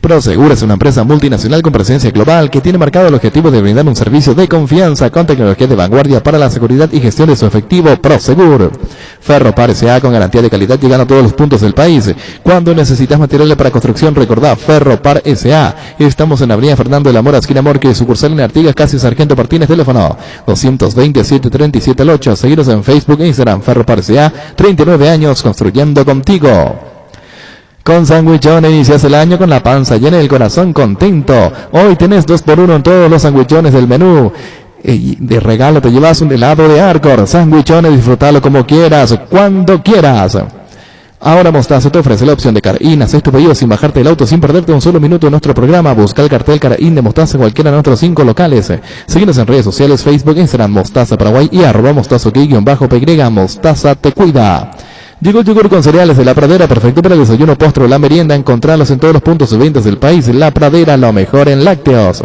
Prosegur es una empresa multinacional con presencia global que tiene marcado el objetivo de brindar un servicio de confianza con tecnología de vanguardia para la seguridad y gestión de su efectivo. Prosegur. Ferropar S.A. con garantía de calidad, llegando a todos los puntos del país. Cuando necesitas materiales para construcción, recordá Ferropar S.A. Estamos en Avenida Fernando de la Mora, esquina Morque, sucursal en Artigas, casi Sargento Martínez, teléfono 227-37-8. Seguiros en Facebook e Instagram. Ferropar S.A. 39 años construyendo contigo. Con Sandwichón inicias el año con la panza llena y el corazón contento. Hoy tenés 2x1 en todos los sandwichones del menú. Y de regalo te llevas un helado de Arcor. Sandwichones, disfrutalo como quieras, cuando quieras. Ahora Mostaza te ofrece la opción de Car-In. Haz tu pedido sin bajarte del auto, sin perderte un solo minuto en nuestro programa. Busca el cartel Car-In de Mostaza en cualquiera de nuestros 5 locales. Síguenos en redes sociales, Facebook, Instagram, Mostaza Paraguay y @mostazo_PY. Mostaza te cuida. Llegó el yogur con cereales de La Pradera, perfecto para el desayuno, postre o la merienda. Encontrarlos en todos los puntos de ventas del país. La Pradera, lo mejor en lácteos.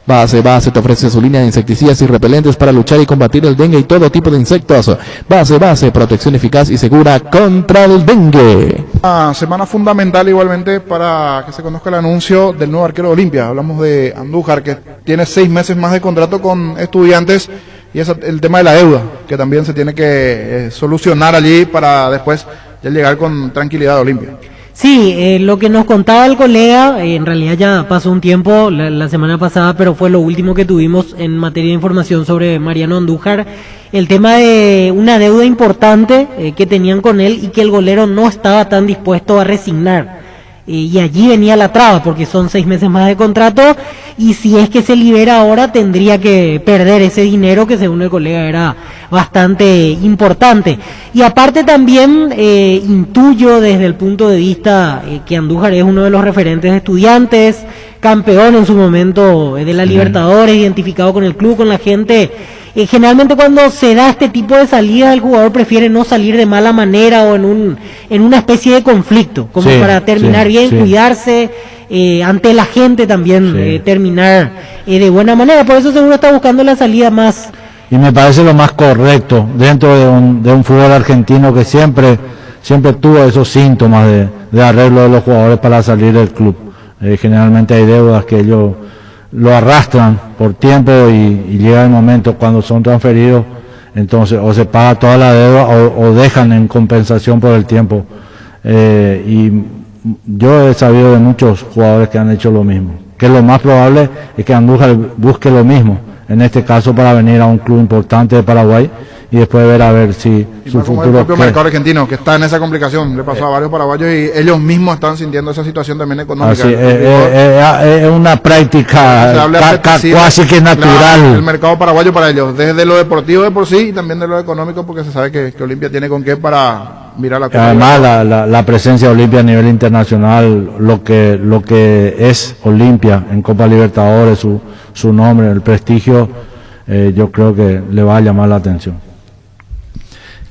Base te ofrece su línea de insecticidas y repelentes para luchar y combatir el dengue y todo tipo de insectos. Base, protección eficaz y segura contra el dengue. Una semana fundamental igualmente para que se conozca el anuncio del nuevo arquero de Olimpia. Hablamos de Andújar, que tiene 6 meses más de contrato con Estudiantes. Y es el tema de la deuda, que también se tiene que solucionar allí para después ya llegar con tranquilidad a Olimpia. Sí, lo que nos contaba el colega, en realidad ya pasó un tiempo, la semana pasada, pero fue lo último que tuvimos en materia de información sobre Mariano Andújar, el tema de una deuda importante que tenían con él y que el golero no estaba tan dispuesto a resignar. Y allí venía la traba, porque son 6 meses más de contrato, y si es que se libera ahora tendría que perder ese dinero que según el colega era bastante importante. Y aparte también intuyo desde el punto de vista que Andújar es uno de los referentes de Estudiantes, campeón en su momento de la Libertadores, identificado con el club, con la gente. Generalmente cuando se da este tipo de salida, el jugador prefiere no salir de mala manera o en una especie de conflicto, como para terminar bien, cuidarse ante la gente también, terminar de buena manera. Por eso seguro está buscando la salida más. Y me parece lo más correcto dentro de un fútbol argentino que siempre tuvo esos síntomas de arreglo de los jugadores para salir del club. Generalmente hay deudas que ellos lo arrastran por tiempo y llega el momento cuando son transferidos, entonces o se paga toda la deuda o dejan en compensación por el tiempo. Y yo he sabido de muchos jugadores que han hecho lo mismo, que lo más probable es que Andújar busque lo mismo, en este caso para venir a un club importante de Paraguay y después ver a ver si su futuro... El propio mercado argentino, que está en esa complicación, le pasó a varios paraguayos y ellos mismos están sintiendo esa situación también económica. Es una práctica casi que natural. El mercado paraguayo para ellos, desde lo deportivo de por sí y también de lo económico, porque se sabe que Olimpia tiene con qué para mirar la Copa. Además la presencia de Olimpia a nivel internacional, lo que es Olimpia en Copa Libertadores, su nombre, el prestigio, yo creo que le va a llamar la atención.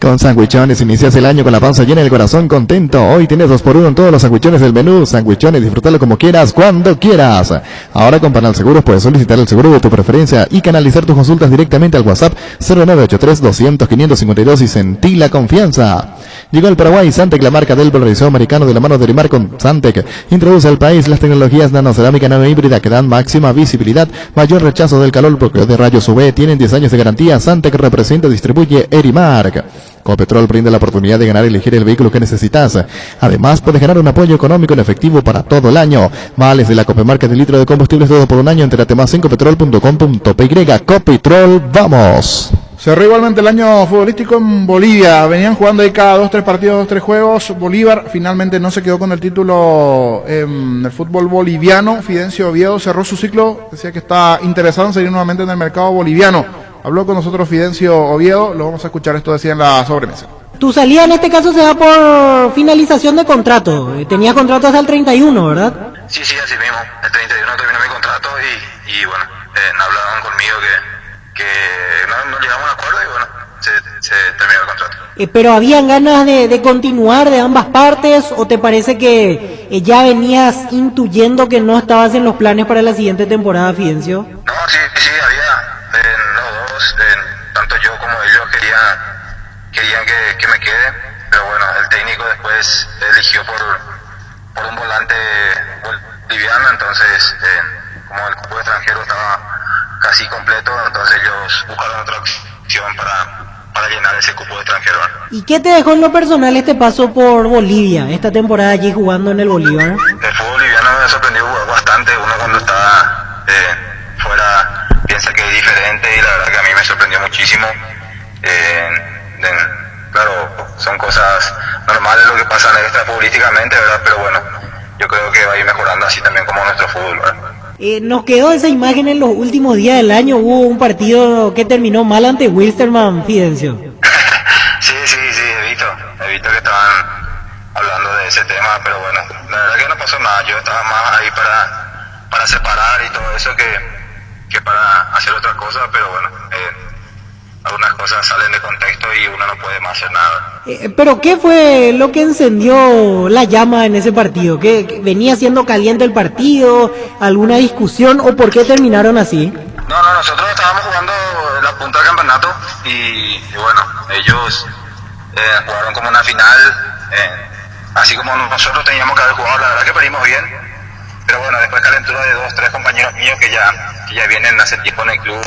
Con Sandwichones inicias el año con la panza llena y el corazón contento. Hoy tienes 2x1 en todos los sandwichones del menú. Sandwichones, disfrútalo como quieras, cuando quieras. Ahora con Panal Seguros puedes solicitar el seguro de tu preferencia y canalizar tus consultas directamente al WhatsApp 0983-200-552 y sentí la confianza. Llegó al Paraguay Santec, la marca del polarizado americano de la mano de Rimar con Santec. Introduce al país las tecnologías nanocerámica nano híbrida que dan máxima visibilidad, mayor rechazo del calor, bloqueo de rayos UV, tienen 10 años de garantía. Santec representa y distribuye Erimark. Ecopetrol brinda la oportunidad de ganar y elegir el vehículo que necesitas. Además, puedes ganar un apoyo económico en efectivo para todo el año. Vales de la Copemarca de litro de combustibles todo por un año. Entérate más en copetrol.com.py. Copetrol, vamos. Cerró igualmente el año futbolístico en Bolivia. Venían jugando ahí cada 2-3 partidos, 2-3 juegos. Bolívar finalmente no se quedó con el título en el fútbol boliviano. Fidencio Oviedo cerró su ciclo. Decía que está interesado en seguir nuevamente en el mercado boliviano. Habló con nosotros Fidencio Oviedo. Lo vamos a escuchar, esto decía en la sobremesa. Tu salida en este caso se da por finalización de contrato. Tenías contrato hasta el 31, ¿verdad? Sí, así mismo. El 31 terminó mi contrato y bueno, hablaron conmigo que no llegamos a un acuerdo y bueno, se terminó el contrato. ¿Pero habían ganas de continuar de ambas partes o te parece que ya venías intuyendo que no estabas en los planes para la siguiente temporada, Fidencio? No, sí, había. Los dos, tanto yo como ellos querían que me quede, pero bueno, el técnico después eligió por un volante boliviano, entonces como el cupo extranjero estaba casi completo, entonces ellos buscaron otra opción para llenar ese cupo extranjero. ¿Y qué te dejó en lo personal este paso por Bolivia, esta temporada allí jugando en el Bolívar? El fútbol boliviano me sorprendió bastante. Uno cuando está fuera piensa que es diferente y la verdad que a mí me sorprendió muchísimo. Claro, son cosas normales lo que pasan extrafutbolísticamente, ¿verdad? Pero bueno, yo creo que va a ir mejorando así también como nuestro fútbol, ¿verdad? Nos quedó esa imagen en los últimos días del año. Hubo un partido que terminó mal ante Wilstermann, Fidencio. Sí, he visto que estaban hablando de ese tema, pero bueno, la verdad que no pasó nada. Yo estaba más ahí para separar y todo eso que para hacer otras cosas, pero bueno, algunas cosas salen de contexto y uno no puede más hacer nada. ¿Pero qué fue lo que encendió la llama en ese partido? ¿Que venía siendo caliente el partido? ¿Alguna discusión o por qué terminaron así? No, nosotros estábamos jugando la punta del campeonato y bueno, ellos jugaron como una final, así como nosotros teníamos que haber jugado. La verdad que perdimos bien, pero bueno, después calentura de 2-3 compañeros míos que ya vienen hace tiempo en el club.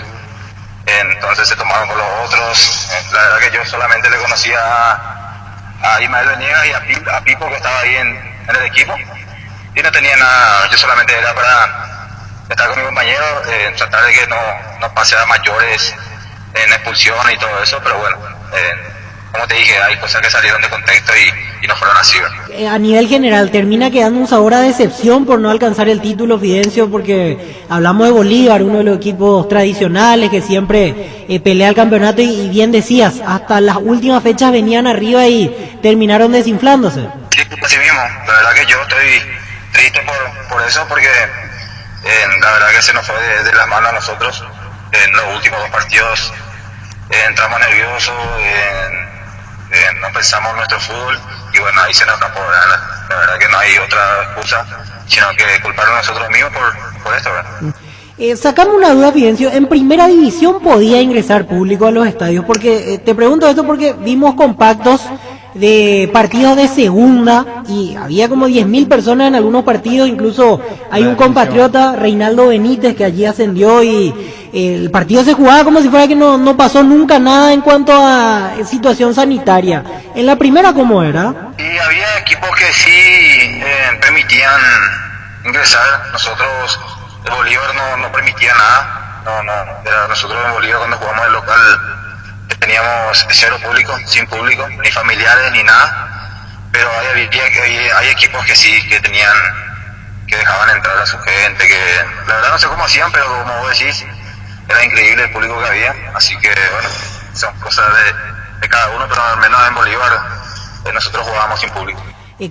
Entonces se tomaron con los otros. La verdad que yo solamente le conocía a Ismael Venegas y a Pipo que estaba ahí en el equipo y no tenía nada. Yo solamente era para estar con mi compañero, tratar de que no pase a mayores en expulsión y todo eso, pero bueno, como te dije, hay cosas que salieron de contexto y no fueron así. A nivel general, termina quedando un sabor a decepción por no alcanzar el título, Fidencio, porque hablamos de Bolívar, uno de los equipos tradicionales que siempre pelea el campeonato y bien decías, hasta las últimas fechas venían arriba y terminaron desinflándose. Sí, así mismo. La verdad que yo estoy triste por eso, porque la verdad que se nos fue de las manos a nosotros. En los últimos 2 partidos entramos nerviosos, no pensamos en nuestro fútbol y bueno, ahí se nos escapó. La verdad que no hay otra excusa, sino que culparon a nosotros mismos por esto, ¿verdad? Sacamos una duda, Fidencio, ¿en primera división podía ingresar público a los estadios? Porque te pregunto esto porque vimos compactos de partidos de segunda y había como 10.000 personas en algunos partidos, incluso hay un compatriota, Reinaldo Benítez, que allí ascendió y el partido se jugaba como si fuera que no pasó nunca nada en cuanto a situación sanitaria. ¿En la primera cómo era? Y había equipos que sí permitían ingresar. Nosotros, el Bolívar no permitía nada. Nosotros en Bolívar cuando jugamos el local teníamos 0 público, sin público, ni familiares ni nada, pero hay equipos que sí, que dejaban entrar a su gente, que la verdad no sé cómo hacían, pero como vos decís, era increíble el público que había, así que bueno, son cosas de cada uno, pero al menos en Bolívar nosotros jugábamos sin público.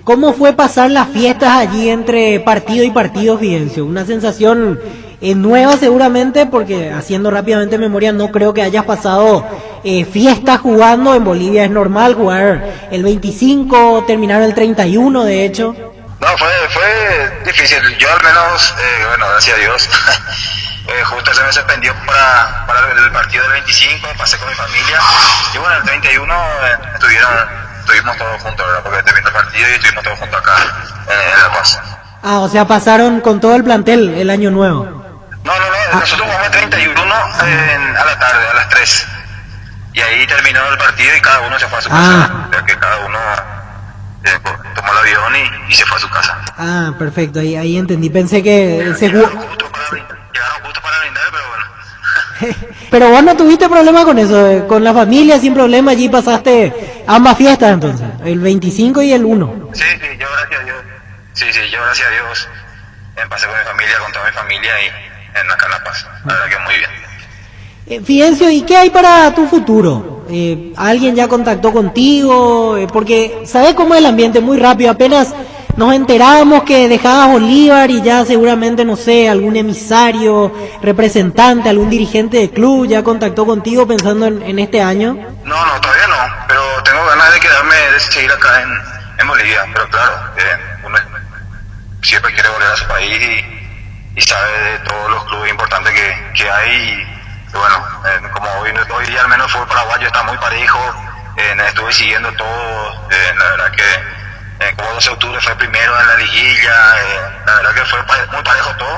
¿Cómo fue pasar las fiestas allí entre partido y partido, Fidencio? Una sensación nueva seguramente, porque haciendo rápidamente memoria no creo que hayas pasado fiestas jugando. En Bolivia es normal jugar el 25, terminar el 31 de hecho. No, fue difícil. Yo al menos, bueno, gracias a Dios, justo se me suspendió para el partido del 25, pasé con mi familia y bueno, el 31 estuvimos todos juntos, ¿verdad? Porque terminó el partido y estuvimos todos juntos acá en La Paz. O sea, pasaron con todo el plantel el año nuevo. No, nosotros jugamos el 31 a la tarde, a las 3. y ahí terminó el partido y cada uno se fue a su casa. O sea que cada uno tomó el avión y se fue a su casa. Ah, perfecto, ahí entendí. Pensé que llegaron justo para brindar, pero bueno. Pero vos no tuviste problema con eso, con la familia sin problema, allí pasaste ambas fiestas entonces, el 25 y el 1. Sí, yo gracias a Dios. Sí, yo gracias a Dios pasé con mi familia, con toda mi familia y acá en La Paz. La verdad que muy bien. Fidencio, ¿y qué hay para tu futuro? ¿Alguien ya contactó contigo? Porque sabes cómo es el ambiente, muy rápido, apenas nos enterábamos que dejabas Bolívar y ya seguramente, no sé, algún emisario, representante, algún dirigente de club ya contactó contigo pensando en este año. No, todavía no, pero tengo ganas de quedarme, de seguir acá en Bolivia, pero claro, uno siempre quiere volver a su país y sabe de todos los clubes importantes que hay. Y bueno, como hoy día al menos fue paraguayo, está muy parejo, estuve siguiendo todo, la verdad que como 12 de octubre fue primero en la liguilla, la verdad que fue muy parejo todo,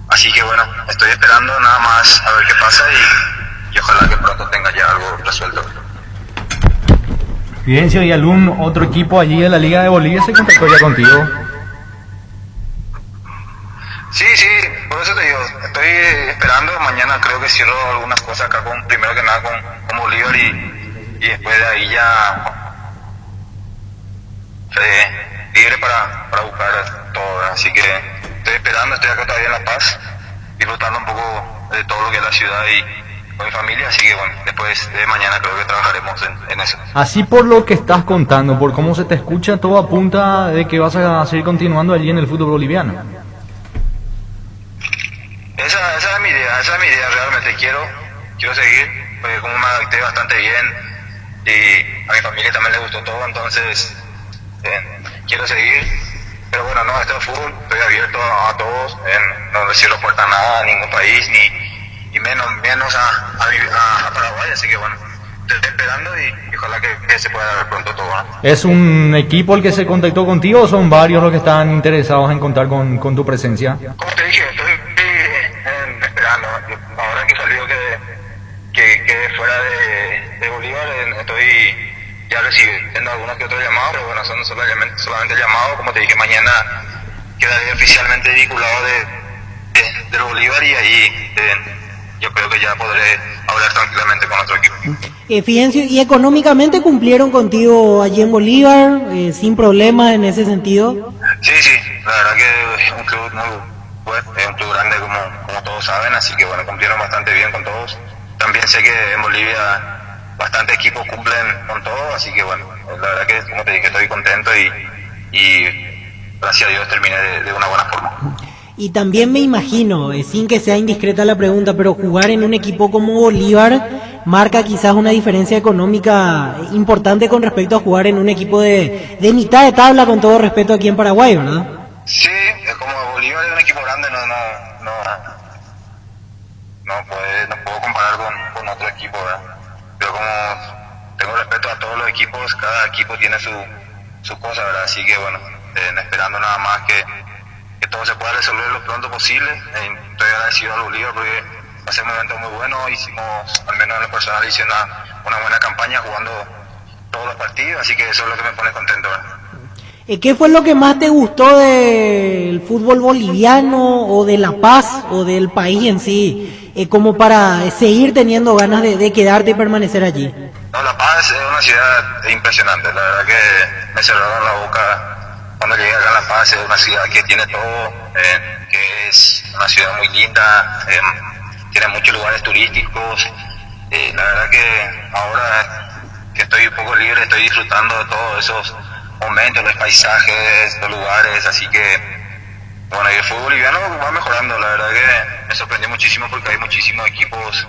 así que bueno, estoy esperando nada más a ver qué pasa y ojalá que pronto tenga ya algo resuelto. Fidencio, ¿y algún otro equipo allí de la Liga de Bolivia se contactó ya contigo? Sí, por eso te digo, estoy esperando, mañana creo que cierro algunas cosas acá primero que nada con Bolívar y después de ahí ya libre para buscar todo, así que estoy esperando, estoy acá todavía en La Paz, disfrutando un poco de todo lo que es la ciudad y con mi familia, así que bueno, después de mañana creo que trabajaremos en eso. Así por lo que estás contando, por cómo se te escucha, todo apunta de que vas a seguir continuando allí en el fútbol boliviano. Esa es mi idea, realmente quiero seguir, porque como me adapté bastante bien y a mi familia también le gustó todo, entonces quiero seguir, pero bueno, no, esto es fútbol, estoy abierto a todos, no le cierro puerta a nada, a ningún país, ni menos a Paraguay, así que bueno, estoy esperando y ojalá que se pueda dar pronto todo, ¿no? ¿Es un equipo el que se contactó contigo o son varios los que están interesados en contar con tu presencia? Como te dije, estoy esperando, ahora que salió que fuera de Bolívar, estoy ya recibiendo algunos que otros llamados, pero bueno, son solamente llamados, como te dije, mañana quedaré oficialmente vinculado de Bolívar y ahí yo creo que ya podré hablar tranquilamente con otro equipo. Fidencio, ¿y económicamente cumplieron contigo allí en Bolívar, sin problemas en ese sentido? Sí, la verdad que es un club muy bueno, es un club grande como todos saben, así que bueno, cumplieron bastante bien con todos. También sé que en Bolivia bastantes equipos cumplen con todo, así que bueno, la verdad que como te dije estoy contento y gracias a Dios terminé de una buena forma. Y también me imagino, sin que sea indiscreta la pregunta, pero jugar en un equipo como Bolívar marca quizás una diferencia económica importante con respecto a jugar en un equipo de mitad de tabla, con todo respeto, aquí en Paraguay, ¿verdad? Sí, como Bolívar es un equipo grande, no puedo comparar con otro equipo, ¿verdad? Pero como tengo respeto a todos los equipos, cada equipo tiene su cosa, ¿verdad? Así que bueno, esperando nada más que todo se pueda resolver lo pronto posible. Estoy agradecido al Bolívar porque hace un momento muy bueno, hicimos, al menos en lo personal, hice una buena campaña jugando todos los partidos, así que eso es lo que me pone contento, ¿verdad? ¿Qué fue lo que más te gustó del fútbol boliviano o de La Paz o del país en sí, como para seguir teniendo ganas de quedarte y permanecer allí? No, La Paz es una ciudad impresionante, la verdad que me cerraron la boca cuando llegué acá a La Paz. Es una ciudad que tiene todo, que es una ciudad muy linda, tiene muchos lugares turísticos. La verdad que ahora que estoy un poco libre, estoy disfrutando de todos esos momentos, los paisajes, los lugares, así que bueno, y el fútbol boliviano va mejorando. La verdad que me sorprendió muchísimo porque hay muchísimos equipos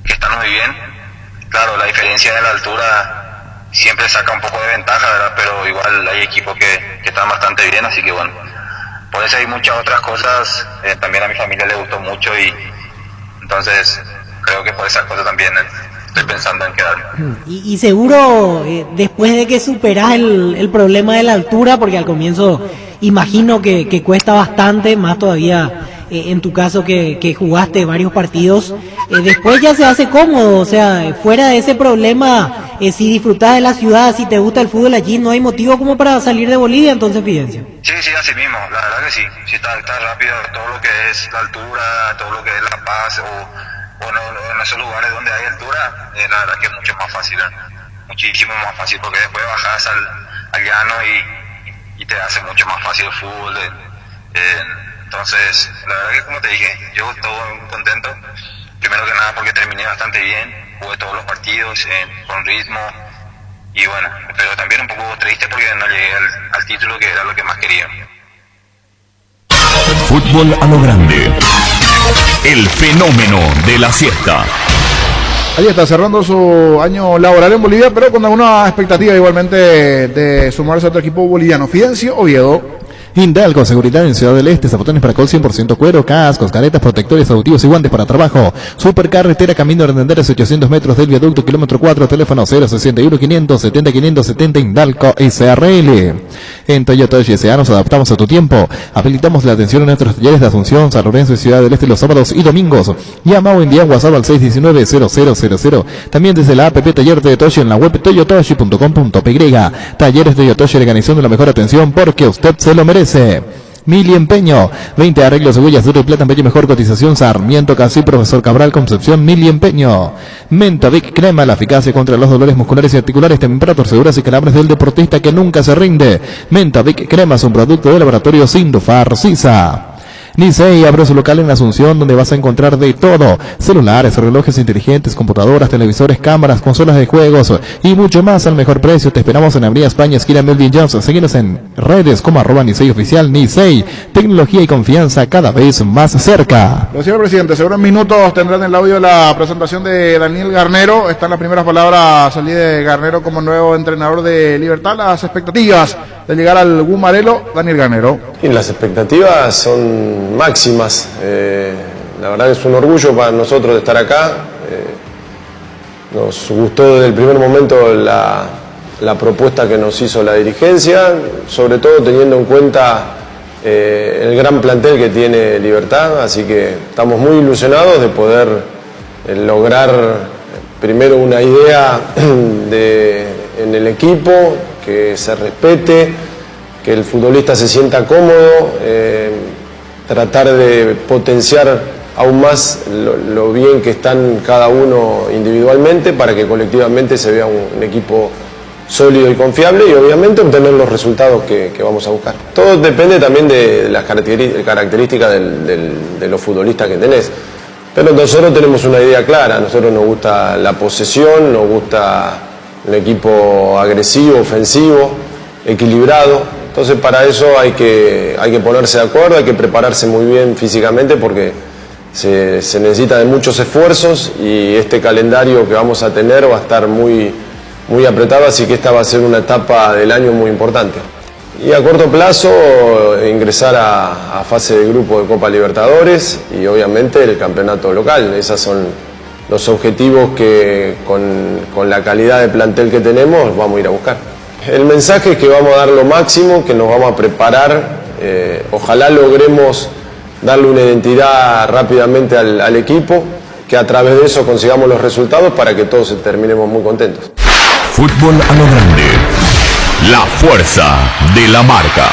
que están muy bien. Claro, la diferencia de la altura siempre saca un poco de ventaja, ¿verdad? Pero igual hay equipos que están bastante bien, así que bueno, por eso hay muchas otras cosas. También a mi familia le gustó mucho y entonces creo que por esas cosas también estoy pensando en quedarme. Y seguro, después de que superás el problema de la altura, porque al comienzo imagino que cuesta bastante, más todavía en tu caso que jugaste varios partidos, después ya se hace cómodo, o sea, fuera de ese problema, si disfrutás de la ciudad, si te gusta el fútbol allí, no hay motivo como para salir de Bolivia, entonces Fidencio. Sí, así mismo, la verdad que sí está rápido todo lo que es la altura, todo lo que es La Paz o en esos lugares donde hay altura, la verdad que es mucho más fácil, muchísimo más fácil, porque después bajas al llano y te hace mucho más fácil el fútbol. Entonces, la verdad que como te dije, yo estoy contento, primero que nada porque terminé bastante bien, jugué todos los partidos con ritmo y bueno, pero también un poco triste porque no llegué al título, que era lo que más quería. Fútbol a lo grande. El fenómeno de la siesta. Ahí está, cerrando su año laboral en Bolivia, pero con alguna expectativa igualmente de sumarse a otro equipo boliviano. Fidencio Oviedo. Hindalgo, seguridad en Ciudad del Este, zapatones para col 100% cuero, cascos, caretas, protectores auditivos y guantes para trabajo. Supercarretera, camino de Renderes, 800 metros del viaducto, kilómetro 4, teléfono 061 570 570, Hindalgo SRL. En Toyota S.A. nos adaptamos a tu tiempo. Habilitamos la atención en nuestros talleres de Asunción, San Lorenzo y Ciudad del Este los sábados y domingos. Llama o envía WhatsApp al 619-0000. También desde la app Taller de Toyo en la web toyotoshi.com.py. Talleres de Toyotoshi, organizando la mejor atención porque usted se lo merece. Mili Empeño, 20 arreglos de huellas, duro y plata, en mejor cotización, Sarmiento, Casi, Profesor Cabral, Concepción, Mili Empeño. Mentavic Crema, la eficacia contra los dolores musculares y articulares, temperaturas seguras y calambres del deportista que nunca se rinde. Mentavic Crema es un producto de laboratorio Sindufar Sisa. Nicey abre su local en Asunción, donde vas a encontrar de todo: celulares, relojes inteligentes, computadoras, televisores, cámaras, consolas de juegos y mucho más al mejor precio. Te esperamos en Avenida España, esquina Melvin Jones. Seguinos en redes como @Nicey Oficial. Nicey, tecnología y confianza cada vez más cerca. Señor presidente, seguro en minutos tendrán el audio la presentación de Daniel Garnero. Están las primeras palabras al de Garnero como nuevo entrenador de Libertad. Las expectativas de llegar al Gumarelo, Daniel Garnero. Y las expectativas son máximas. La verdad que es un orgullo para nosotros de estar acá. Nos gustó desde el primer momento la propuesta que nos hizo la dirigencia, sobre todo teniendo en cuenta el gran plantel que tiene Libertad, así que estamos muy ilusionados de poder lograr primero una idea en el equipo, que se respete, que el futbolista se sienta cómodo, tratar de potenciar aún más lo bien que están cada uno individualmente para que colectivamente se vea un equipo sólido y confiable y obviamente obtener los resultados que vamos a buscar. Todo depende también de las características de los futbolistas que tenés. Pero nosotros tenemos una idea clara, a nosotros nos gusta la posesión, nos gusta un equipo agresivo, ofensivo, equilibrado. Entonces para eso hay que ponerse de acuerdo, hay que prepararse muy bien físicamente porque se necesita de muchos esfuerzos y este calendario que vamos a tener va a estar muy apretado, así que esta va a ser una etapa del año muy importante. Y a corto plazo ingresar a fase de grupo de Copa Libertadores y obviamente el campeonato local. Esos son los objetivos que con la calidad de plantel que tenemos vamos a ir a buscar. El mensaje es que vamos a dar lo máximo, que nos vamos a preparar, ojalá logremos darle una identidad rápidamente al equipo, que a través de eso consigamos los resultados para que todos terminemos muy contentos. Fútbol a lo grande. La fuerza de la marca.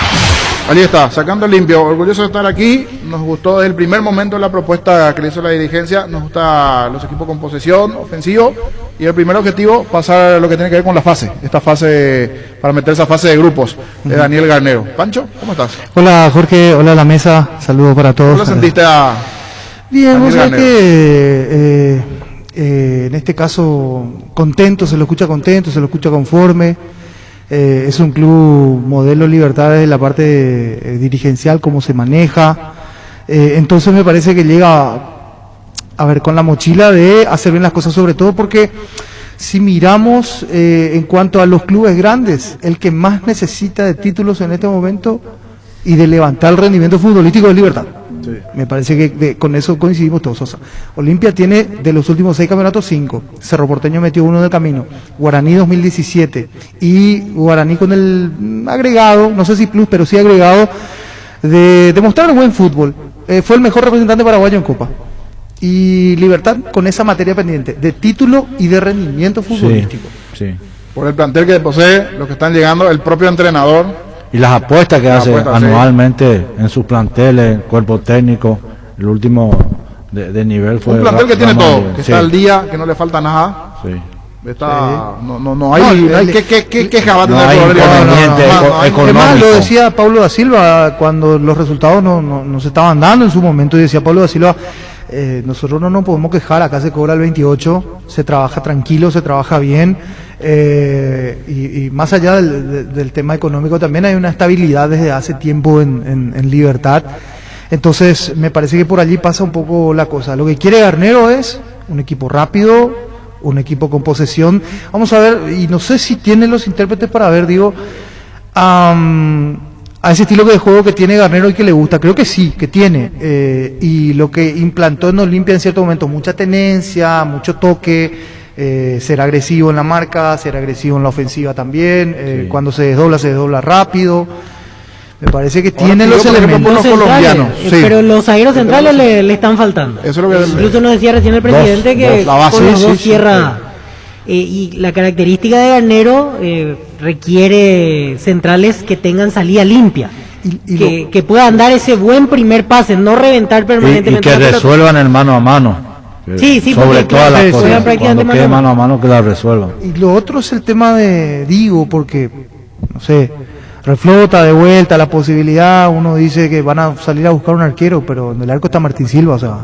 Ahí está, sacando limpio, orgulloso de estar aquí. Nos gustó desde el primer momento la propuesta que le hizo la dirigencia. Nos gusta los equipos con posesión, ofensivo. Y el primer objetivo, pasar a lo que tiene que ver con la fase. Esta fase, para meter esa fase de grupos, de Daniel Garnero. Pancho, ¿cómo estás? Hola Jorge, hola a la mesa, saludos para todos. ¿Cómo lo sentiste a Bien, vos sabés que en este caso contento, se lo escucha conforme. Es un club modelo Libertad desde la parte dirigencial, cómo se maneja. Entonces me parece que llega a ver con la mochila de hacer bien las cosas, sobre todo porque si miramos en cuanto a los clubes grandes, el que más necesita de títulos en este momento y de levantar el rendimiento futbolístico es Libertad. Sí. Me parece que con eso coincidimos todos. O sea, Olimpia tiene de los últimos 6 campeonatos 5. Cerro Porteño metió 1 en el camino. Guaraní 2017. Y Guaraní con el agregado, no sé si plus, pero sí agregado, de demostrar buen fútbol. fue el mejor representante paraguayo en Copa. Y Libertad con esa materia pendiente de título y de rendimiento futbolístico. Sí. Por el plantel que posee, los que están llegando, el propio entrenador. Y las apuestas que hace anualmente en sus planteles, cuerpo técnico, el último de nivel fue... Un plantel que tiene todo, que sí. está al día, que no le falta nada. Sí. Está, no hay ¿qué queja va a tener el económico. Además, lo decía Pablo da Silva cuando los resultados no se estaban dando en su momento, y decía Pablo da Silva, nosotros no nos podemos quejar, acá se cobra el 28, se trabaja tranquilo, se trabaja bien, y más allá del tema económico también hay una estabilidad desde hace tiempo en Libertad. Entonces me parece que por allí pasa un poco la cosa. Lo que quiere Garnero es un equipo rápido, un equipo con posesión. Vamos a ver, y no sé si tiene los intérpretes para ver, digo, a ese estilo de juego que tiene Garnero y que le gusta. Creo que sí, que tiene. Y lo que implantó en Olimpia en cierto momento, mucha tenencia, mucho toque, ser agresivo en la marca, ser agresivo en la ofensiva también. Sí. Cuando se desdobla rápido. Me parece que tiene los elementos los colombianos. Pero los zagueros centrales le están faltando. Eso es lo que incluso nos decía recién el presidente que con los dos cierra. Y la característica de Garnero requiere centrales que tengan salida limpia. Que puedan dar ese buen primer pase, no reventar permanentemente. Y que resuelvan el mano a mano. Sí, sobre todas las cosas. Cuando quede mano a mano, que la resuelvan. Y lo otro es el tema de Digo, porque, no sé, reflota de vuelta la posibilidad. Uno dice que van a salir a buscar un arquero, pero en el arco está Martín Silva, o sea.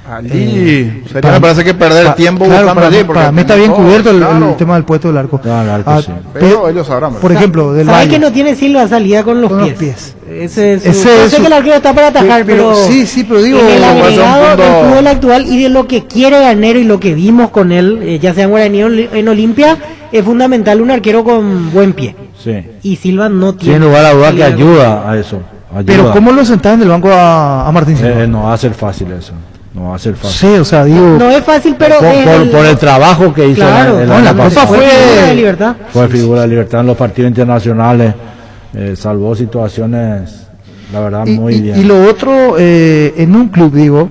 Allí me parece que perder tiempo buscando allí. Para mí está bien cubierto el tema del puesto del arco. Sí. Pero ellos sabrán. Por ejemplo, del ¿sabes Valle, que no tiene Silva salida con los pies? Ese yo sé que el arquero está para atajar, pero sí, pero digo, en el agregado del fútbol actual y de lo que quiere Garnero y lo que vimos con él, ya sea en Guaraní o en Olimpia, es fundamental un arquero con buen pie. Sí. Y Silva no tiene. Sin lugar a duda que ayuda a eso. Pero ¿cómo lo sentás en el banco a Martín Silva? No va a ser fácil eso. No va a ser fácil. Sí, o sea, digo... No es fácil, pero... Por el trabajo que hizo. Claro, la Copa fue figura de Libertad. Fue figura de Libertad en los partidos internacionales. Salvó situaciones, la verdad, muy bien. Y lo otro, en un club, digo,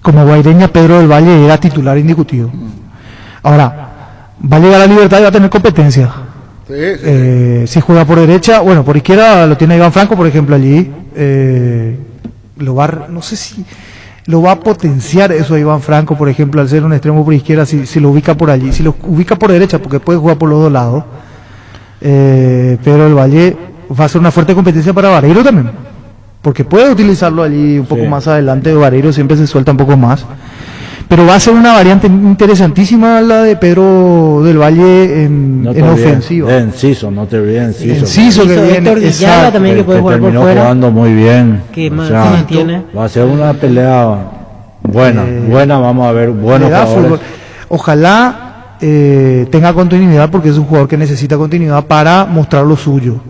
como Guaireña, Pedro del Valle era titular indiscutido. Ahora, va a llegar a Libertad y va a tener competencia. Si juega por derecha, bueno, por izquierda lo tiene Iván Franco, por ejemplo, allí. No sé si lo va a potenciar eso a Iván Franco, por ejemplo, al ser un extremo por izquierda, si lo ubica por allí, si lo ubica por derecha, porque puede jugar por los dos lados. Pero el Valle va a ser una fuerte competencia para Vareiro también, porque puede utilizarlo allí un poco más adelante. Vareiro siempre se suelta un poco más, pero va a ser una variante interesantísima la de Pedro del Valle en ofensiva. Enciso, no te olvides Enciso que viene, Villalba también, que puede jugar por fuera, jugando muy bien, que se mantiene. Va a ser una pelea buena, vamos a ver, buenos jugadores. Ojalá tenga continuidad, porque es un jugador que necesita continuidad para mostrar lo suyo,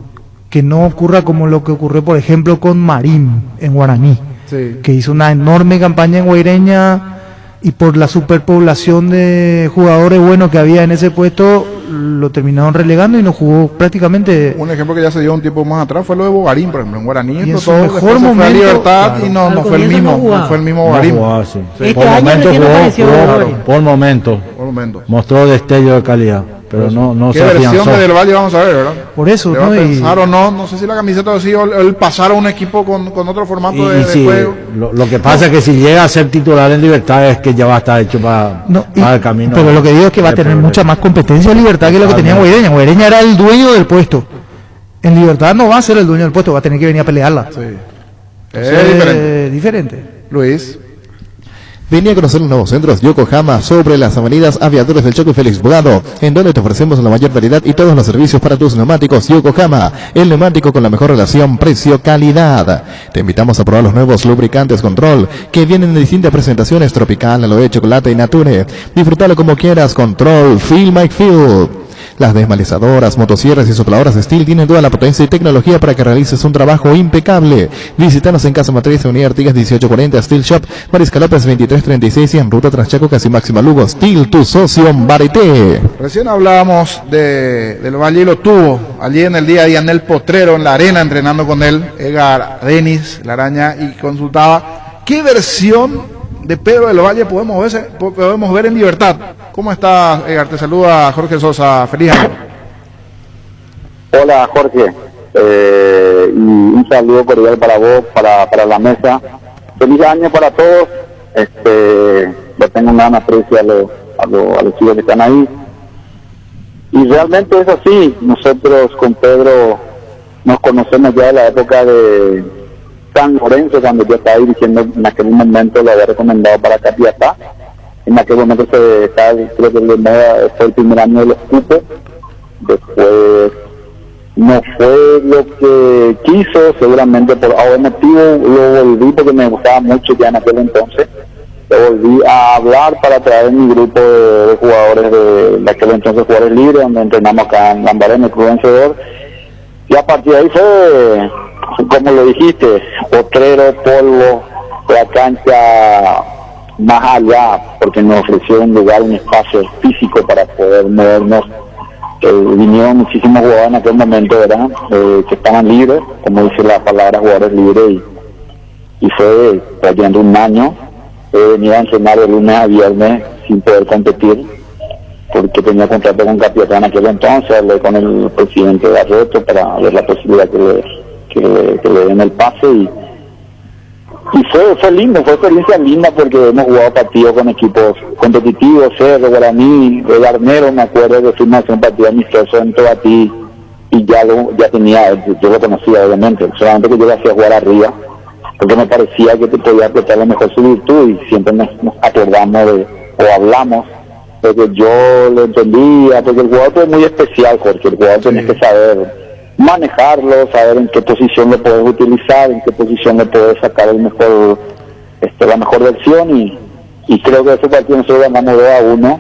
que no ocurra como lo que ocurrió, por ejemplo, con Marín en Guaraní, que hizo una enorme campaña en Guaireña, y por la superpoblación de jugadores buenos que había en ese puesto, lo terminaron relegando y no jugó prácticamente. Un ejemplo que ya se dio un tiempo más atrás fue lo de Bogarín, por ejemplo, en Guaraní. Y en su mejor momento, Libertad, y no fue el mismo Bogarín. Por momento mostró destello de calidad, pero no se afianzó. ¿Qué versión de Del Valle vamos a ver, verdad? Por eso, ¿le va a pensar o no sé si la camiseta o si el pasar a un equipo con otro formato de juego. Lo que pasa es que si llega a ser titular en Libertad es que ya va a estar hecho para el camino. Pero lo que digo es que va a tener mucha más competencia en Libertad que lo que tenía Guaireña. Guaireña era el dueño del puesto. En Libertad no va a ser el dueño del puesto, va a tener que venir a pelearla. Es diferente. Luis. Venía a conocer los nuevos centros Yokohama sobre las avenidas Aviadores del Choco y Félix Bogado, en donde te ofrecemos la mayor variedad y todos los servicios para tus neumáticos. Yokohama, el neumático con la mejor relación precio-calidad. Te invitamos a probar los nuevos lubricantes Control, que vienen en distintas presentaciones: tropical, aloe, chocolate y nature. Disfrútalo como quieras. Control, Feel My Feel. Las desmalezadoras, motosierras y sopladoras Steel tienen toda la potencia y tecnología para que realices un trabajo impecable. Visítanos en Casa Matriz, Avenida Artigas 1840, Steel Shop, Mariscal López 2336 y en Ruta Transchaco, casi Máxima Lugo. Steel, tu socio Barité. Recién hablábamos del Valle y lo tuvo allí en el día a día en el potrero, en la arena, entrenando con él, Edgar Denis, la araña, y consultaba qué versión de Pedro del Valle podemos ver en Libertad. ¿Cómo estás, Edgar? Te saluda Jorge Sosa. Feliz año. Hola, Jorge. Y un saludo cordial para vos, para la mesa. Feliz año para todos. Yo tengo una gran aprecio a los chicos que están ahí. Y realmente es así. Nosotros con Pedro nos conocemos ya de la época de San Lorenzo, cuando yo estaba dirigiendo. En aquel momento lo había recomendado para Capiatá. En aquel momento creo que fue el primer año de los cupos. Después no fue lo que quiso, seguramente por algún motivo lo volví porque me gustaba mucho ya en aquel entonces. Lo volví a hablar para traer mi grupo de jugadores de aquel entonces, jugadores libres, donde entrenamos acá en Lambaré, en el Club Vencedor. Y a partir de ahí fue, como lo dijiste, potrero, polvo, la cancha más allá, porque nos ofreció un lugar, un espacio físico para poder movernos. Vinieron muchísimos jugadores en aquel momento, ¿verdad? Que estaban libres, como dice la palabra, jugadores libres, y fue trayendo un año. Venía a entrenar de lunes a viernes sin poder competir, porque tenía contrato con Capiatá en aquel entonces. Hablé con el presidente de Arroto para ver la posibilidad que le den el pase, y fue lindo, fue experiencia linda, porque hemos jugado partidos con equipos competitivos, Cerro, Guaraní, el Armero, me acuerdo que fuimos a hacer un partido amistoso en Tobatí, y ya tenía, yo lo conocía obviamente, solamente que yo lo hacía jugar arriba, porque me parecía que te podía apretar lo mejor su virtud, y siempre nos acordamos o hablamos de que yo lo entendía, porque el jugador es muy especial, Jorge. El jugador tenés que saber manejarlo, saber en qué posición lo puedes utilizar, en qué posición le puedes sacar el mejor, la mejor versión, y creo que ese partido nosotros ganamos 2-1,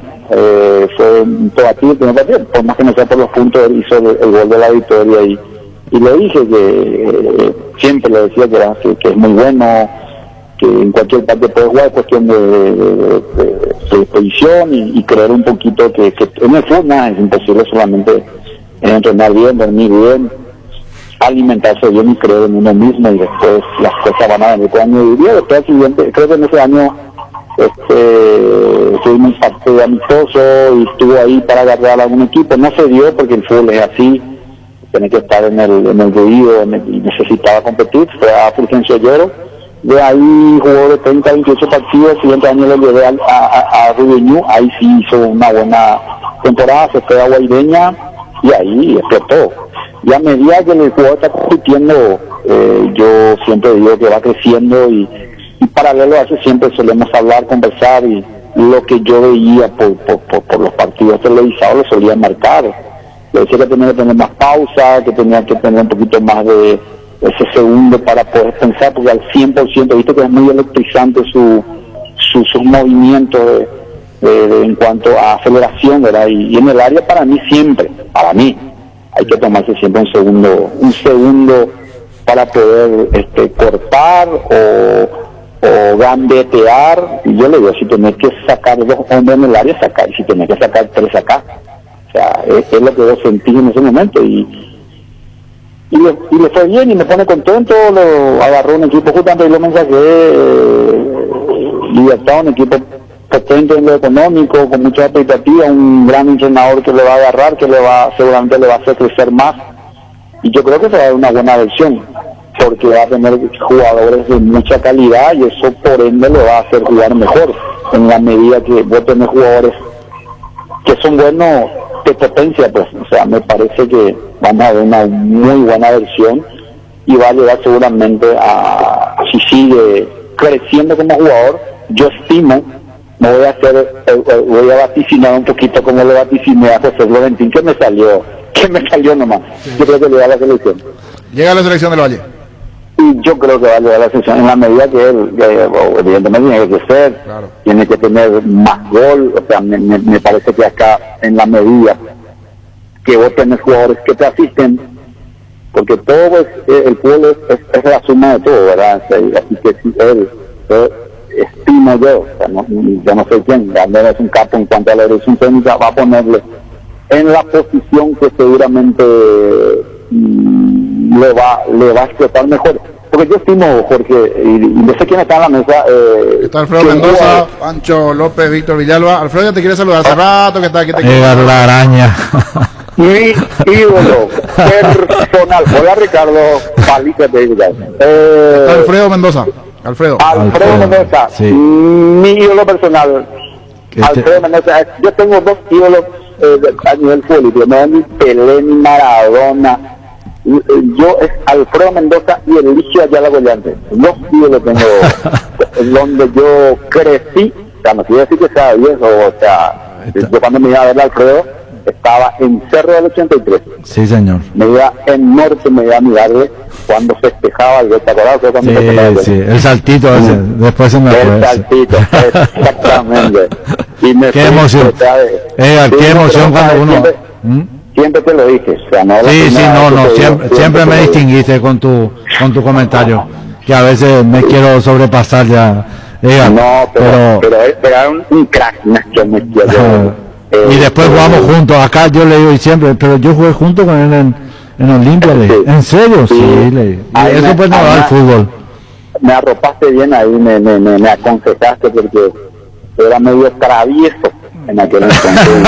fue un Tobatí el primer partido, por más que no sea por los puntos, él hizo el gol de la victoria, y le dije que siempre le decía que es muy bueno, que en cualquier parte puede jugar, es cuestión de disposición y creer un poquito que en el fútbol nada es imposible, solamente es entrenar bien, dormir bien, alimentarse bien y creer en uno mismo, y después las cosas van a venir con año y día. Después al siguiente, creo que en ese año tuvimos un partido amistoso y estuvo ahí para agarrar a algún equipo. No se dio porque el fútbol es así, tiene que estar en el ruido y necesitaba competir. Fue a Fulgencio Lloro, de ahí jugó de 30 a 28 partidos. El siguiente año lo llevé a Rubeñú, ahí sí hizo una buena temporada, se fue a Guaireña y ahí explotó. Y a medida que el jugador está compitiendo, yo siempre digo que va creciendo, y paralelo a eso siempre solemos hablar, conversar, y lo que yo veía por los partidos televisados lo solía marcar. Le decía que tenía que tener más pausa, que tenía que tener un poquito más de ese segundo para poder pensar, porque al 100%, viste que es muy electrizante sus movimientos en cuanto a aceleración, ¿verdad? Y en el área, para mí hay que tomarse siempre un segundo para poder cortar o gambetear. Y yo le digo, si tenés que sacar 2 hombres en el área, sacar, y si tenés que sacar 3, sacar. O sea, es lo que vos sentís en ese momento, y le fue bien, y me pone contento. Lo agarró un equipo, justamente lo mensajé, Libertad, un equipo potente en lo económico, con mucha expectativa, un gran entrenador que le va a agarrar, que seguramente le va a hacer crecer más, y yo creo que será una buena versión, porque va a tener jugadores de mucha calidad, y eso por ende le va a hacer jugar mejor, en la medida que vos tenés jugadores que son buenos de potencia, pues. O sea, me parece que van a ver una muy buena versión, y va a llegar seguramente si sigue creciendo como jugador, yo estimo, voy a vaticinar un poquito como le vaticiné a José Florentín, que me salió nomás. Yo creo que le da la selección. Llega a la selección del Valle. Y yo creo que va a llegar a la selección en la medida que él, evidentemente tiene que crecer, claro, tiene que tener más gol. O sea, me parece que acá, en la medida que vos tenés jugadores que te asisten, porque todo el fútbol es la suma de todo, ¿verdad? Así que si yo estimo yo, o sea, yo no sé quién, Gandera es un capo en cuanto a la dirección técnica, va a ponerle en la posición que seguramente le va a explotar mejor. Porque yo estimo, Jorge, y no sé quién está en la mesa. Está Alfredo Mendoza, Pancho López, Víctor Villalba. Alfredo ya te quiere saludar hace rato que está aquí. La araña. Mi ídolo personal. Hola Ricardo, Palica de Alfredo Mendoza. Alfredo Mendoza, sí. Mi ídolo personal. Alfredo Mendoza. Yo tengo dos ídolos a nivel político. No es ni Pelé ni Maradona. Yo es Alfredo Mendoza y Eligio Ayala Goyante. Los ídolos tengo donde yo crecí. O sea, no quiero decir que sea viejo. O sea, yo cuando me iba a ver a Alfredo estaba en Cerro del 83. Sí, señor. Me iba en Norte, me iba a mirarle cuando festejaba el gol, ¿te acordás? Sí, el saltito ese, después se me fue. El saltito, exactamente. Y me qué emoción. Qué emoción cuando uno... Siempre te lo dije, o sea, no. Siempre me distinguiste con tu comentario, que a veces me quiero sobrepasar ya. Pero era un crack, Nacho Mejía. Y después jugamos juntos. Acá yo le digo siempre, pero yo jugué junto con él en Olimpia. ¿En serio? Sí, eso pues no va al fútbol. Me arropaste bien ahí, me aconsejaste porque era medio travieso en aquel entonces.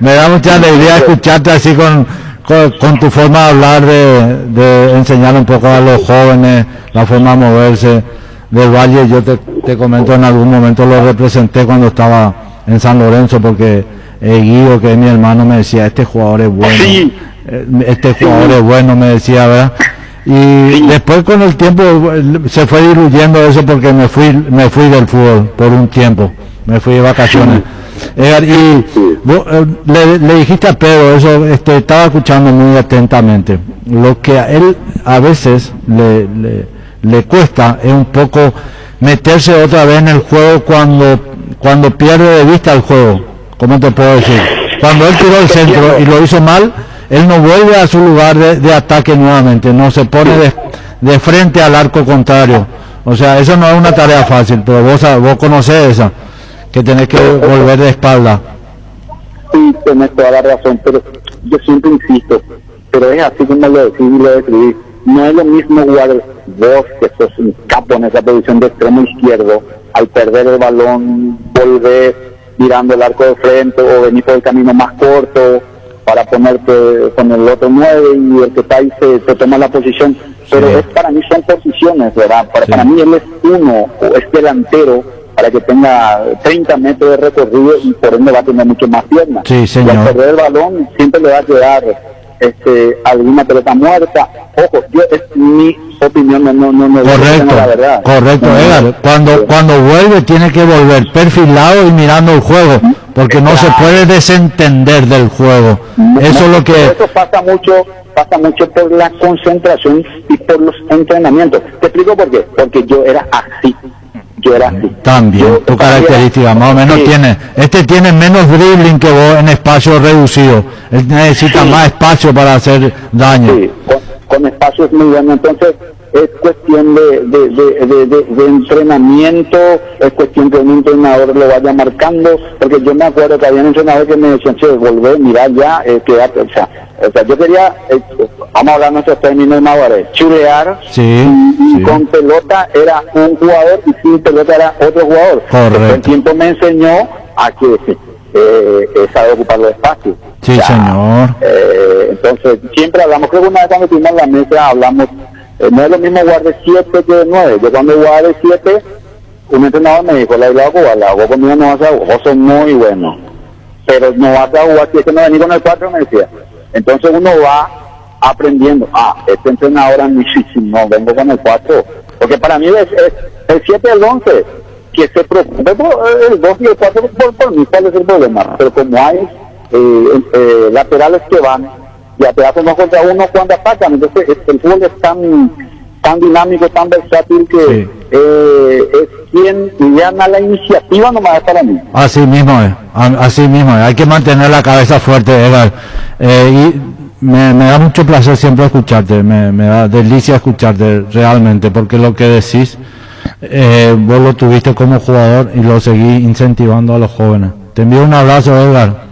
Me da mucha alegría escucharte así con tu forma de hablar, de enseñar un poco a los jóvenes la forma de moverse del Valle. Yo te comento, en algún momento lo representé cuando estaba en San Lorenzo, porque Guido, que es mi hermano, me decía, este jugador es bueno, este jugador es bueno, me decía, ¿verdad? Y después con el tiempo se fue diluyendo eso, porque me fui del fútbol por un tiempo, me fui de vacaciones. Y vos, le dijiste a Pedro eso, estaba escuchando muy atentamente. Lo que a él a veces le cuesta es un poco meterse otra vez en el juego cuando pierde de vista el juego. ¿Cómo te puedo decir? Cuando él tiró el centro y lo hizo mal, él no vuelve a su lugar de ataque nuevamente, no se pone de frente al arco contrario. O sea, eso no es una tarea fácil, pero vos conocés esa, que tenés que volver de espalda. Sí, tenés toda la razón, pero yo siempre insisto, pero es así como lo decís y lo describís. No es lo mismo jugar vos, que sos un capo en esa posición de extremo izquierdo, al perder el balón, volver mirando el arco de frente o venir por el camino más corto para ponerte con el otro 9 y el que está ahí se toma la posición. Pero para mí son posiciones, ¿verdad? Para mí él es uno, o es delantero, para que tenga 30 metros de recorrido y por ende va a tener mucho más piernas. Sí, señor. Y al perder el balón siempre le va a quedar alguna pelota muerta. Ojo, es mi opinión, no correcto, la verdad. Correcto, Edgar. Cuando vuelve tiene que volver perfilado y mirando el juego, porque no se puede desentender del juego. Eso es lo que... Eso pasa mucho por la concentración y por los entrenamientos. Te explico por qué. Porque yo era así. También, tu característica, más o menos tiene. Tiene menos dribbling que vos en espacio reducido. Él necesita más espacio para hacer daño. Sí, con espacio es muy bueno. Entonces, es cuestión de entrenamiento, es cuestión que un entrenador lo vaya marcando, porque yo me acuerdo que había un entrenador que me decía, che, volver, mirar ya, quédate, o sea, yo quería, vamos a hablar nuestros términos maguares, chulear, y con pelota era un jugador y sin pelota era otro jugador. Correcto. El tiempo me enseñó a que sabe ocupar los espacios. Sí, señor. Entonces, siempre hablamos, creo que una vez cuando estuvimos en la mesa hablamos, no es lo mismo jugar de 7 que de 9. Yo cuando jugaba de 7, un entrenador me dijo, la jugó conmigo no vas a jugar, vos sos muy bueno, pero no vas a jugar si es que no venís con el 4, me decía. Entonces uno va aprendiendo, este entrenador es muchísimo, no, vengo con el 4, porque para mí es el 7 y el 11, que se preocupe por el 2 y el 4, por mí cuál es el problema, pero como hay laterales que van, ya te hacen 2 contra 1 cuando atacan, entonces el fútbol es tan dinámico, tan versátil que es quien gana la iniciativa nomás para mí. Así mismo es, hay que mantener la cabeza fuerte, Edgar. Y me da mucho placer siempre escucharte, me da delicia escucharte realmente, porque lo que decís, vos lo tuviste como jugador y lo seguís incentivando a los jóvenes. Te envío un abrazo, Edgar.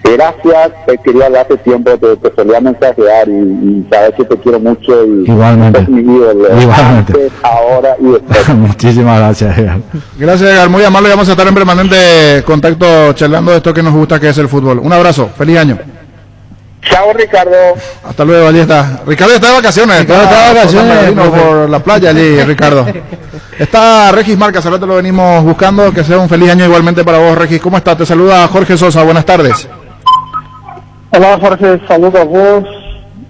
Gracias, te quería hablar hace tiempo, te solía mensajear y sabes que te quiero mucho. Y igualmente. Es mi ídolo, Igualmente. Antes, ahora y después. Muchísimas gracias, Edgar. Gracias, Edgar, muy amable, vamos a estar en permanente contacto charlando de esto que nos gusta, que es el fútbol. Un abrazo, feliz año. Chao, Ricardo. Hasta luego, allí está. Ricardo está de vacaciones. Ricardo está de vacaciones, por la playa allí, Ricardo. Está Regis Marcas, ahora te lo venimos buscando, que sea un feliz año igualmente para vos, Regis. ¿Cómo estás? Te saluda Jorge Sosa, buenas tardes. Hola Jorge, saludo a vos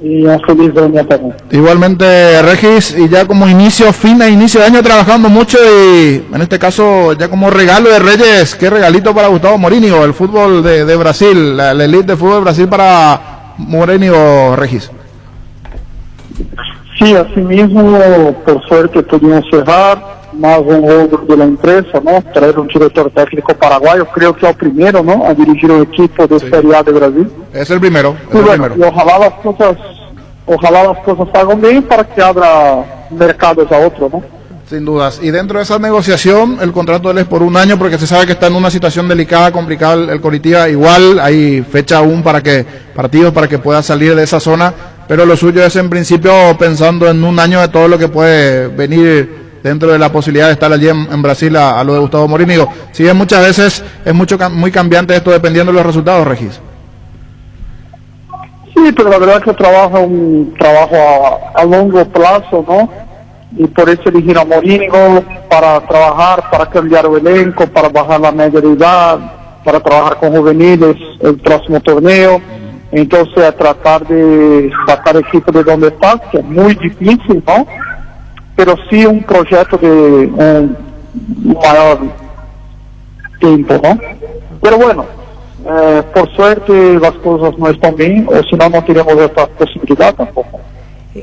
y un feliz año también. Igualmente Regis, y ya como inicio de año trabajando mucho y en este caso ya como regalo de Reyes, qué regalito para Gustavo Morínigo, el fútbol de Brasil, la elite de fútbol de Brasil para Morínigo, Regis. Sí, así mismo, por suerte pudimos cerrar, más un logro de la empresa, ¿no? Traer un director técnico paraguayo, creo que es el primero, ¿no? A dirigir un equipo de Serie A de Brasil. Es el primero. Y bueno, y ojalá las cosas salgan bien para que abra mercados a otros, ¿no? Sin dudas. Y dentro de esa negociación, el contrato de él es por un año porque se sabe que está en una situación delicada, complicada el Coritiba. Igual hay fecha aún para que pueda salir de esa zona, pero lo suyo es en principio pensando en un año de todo lo que puede venir dentro de la posibilidad de estar allí en Brasil a lo de Gustavo Morínigo. Si bien muchas veces es muy cambiante esto dependiendo de los resultados, Regis. Sí, pero la verdad que un trabajo a largo plazo, ¿no? Y por eso elegir a Morínigo para trabajar, para cambiar el elenco, para bajar la media de edad, para trabajar con juveniles el próximo torneo. Entonces a tratar de sacar el equipo de donde está, que es muy difícil, ¿no? Pero sí un proyecto de un mayor tiempo, ¿no? Pero bueno, por suerte las cosas no están bien, o si no, no tenemos esta posibilidad tampoco.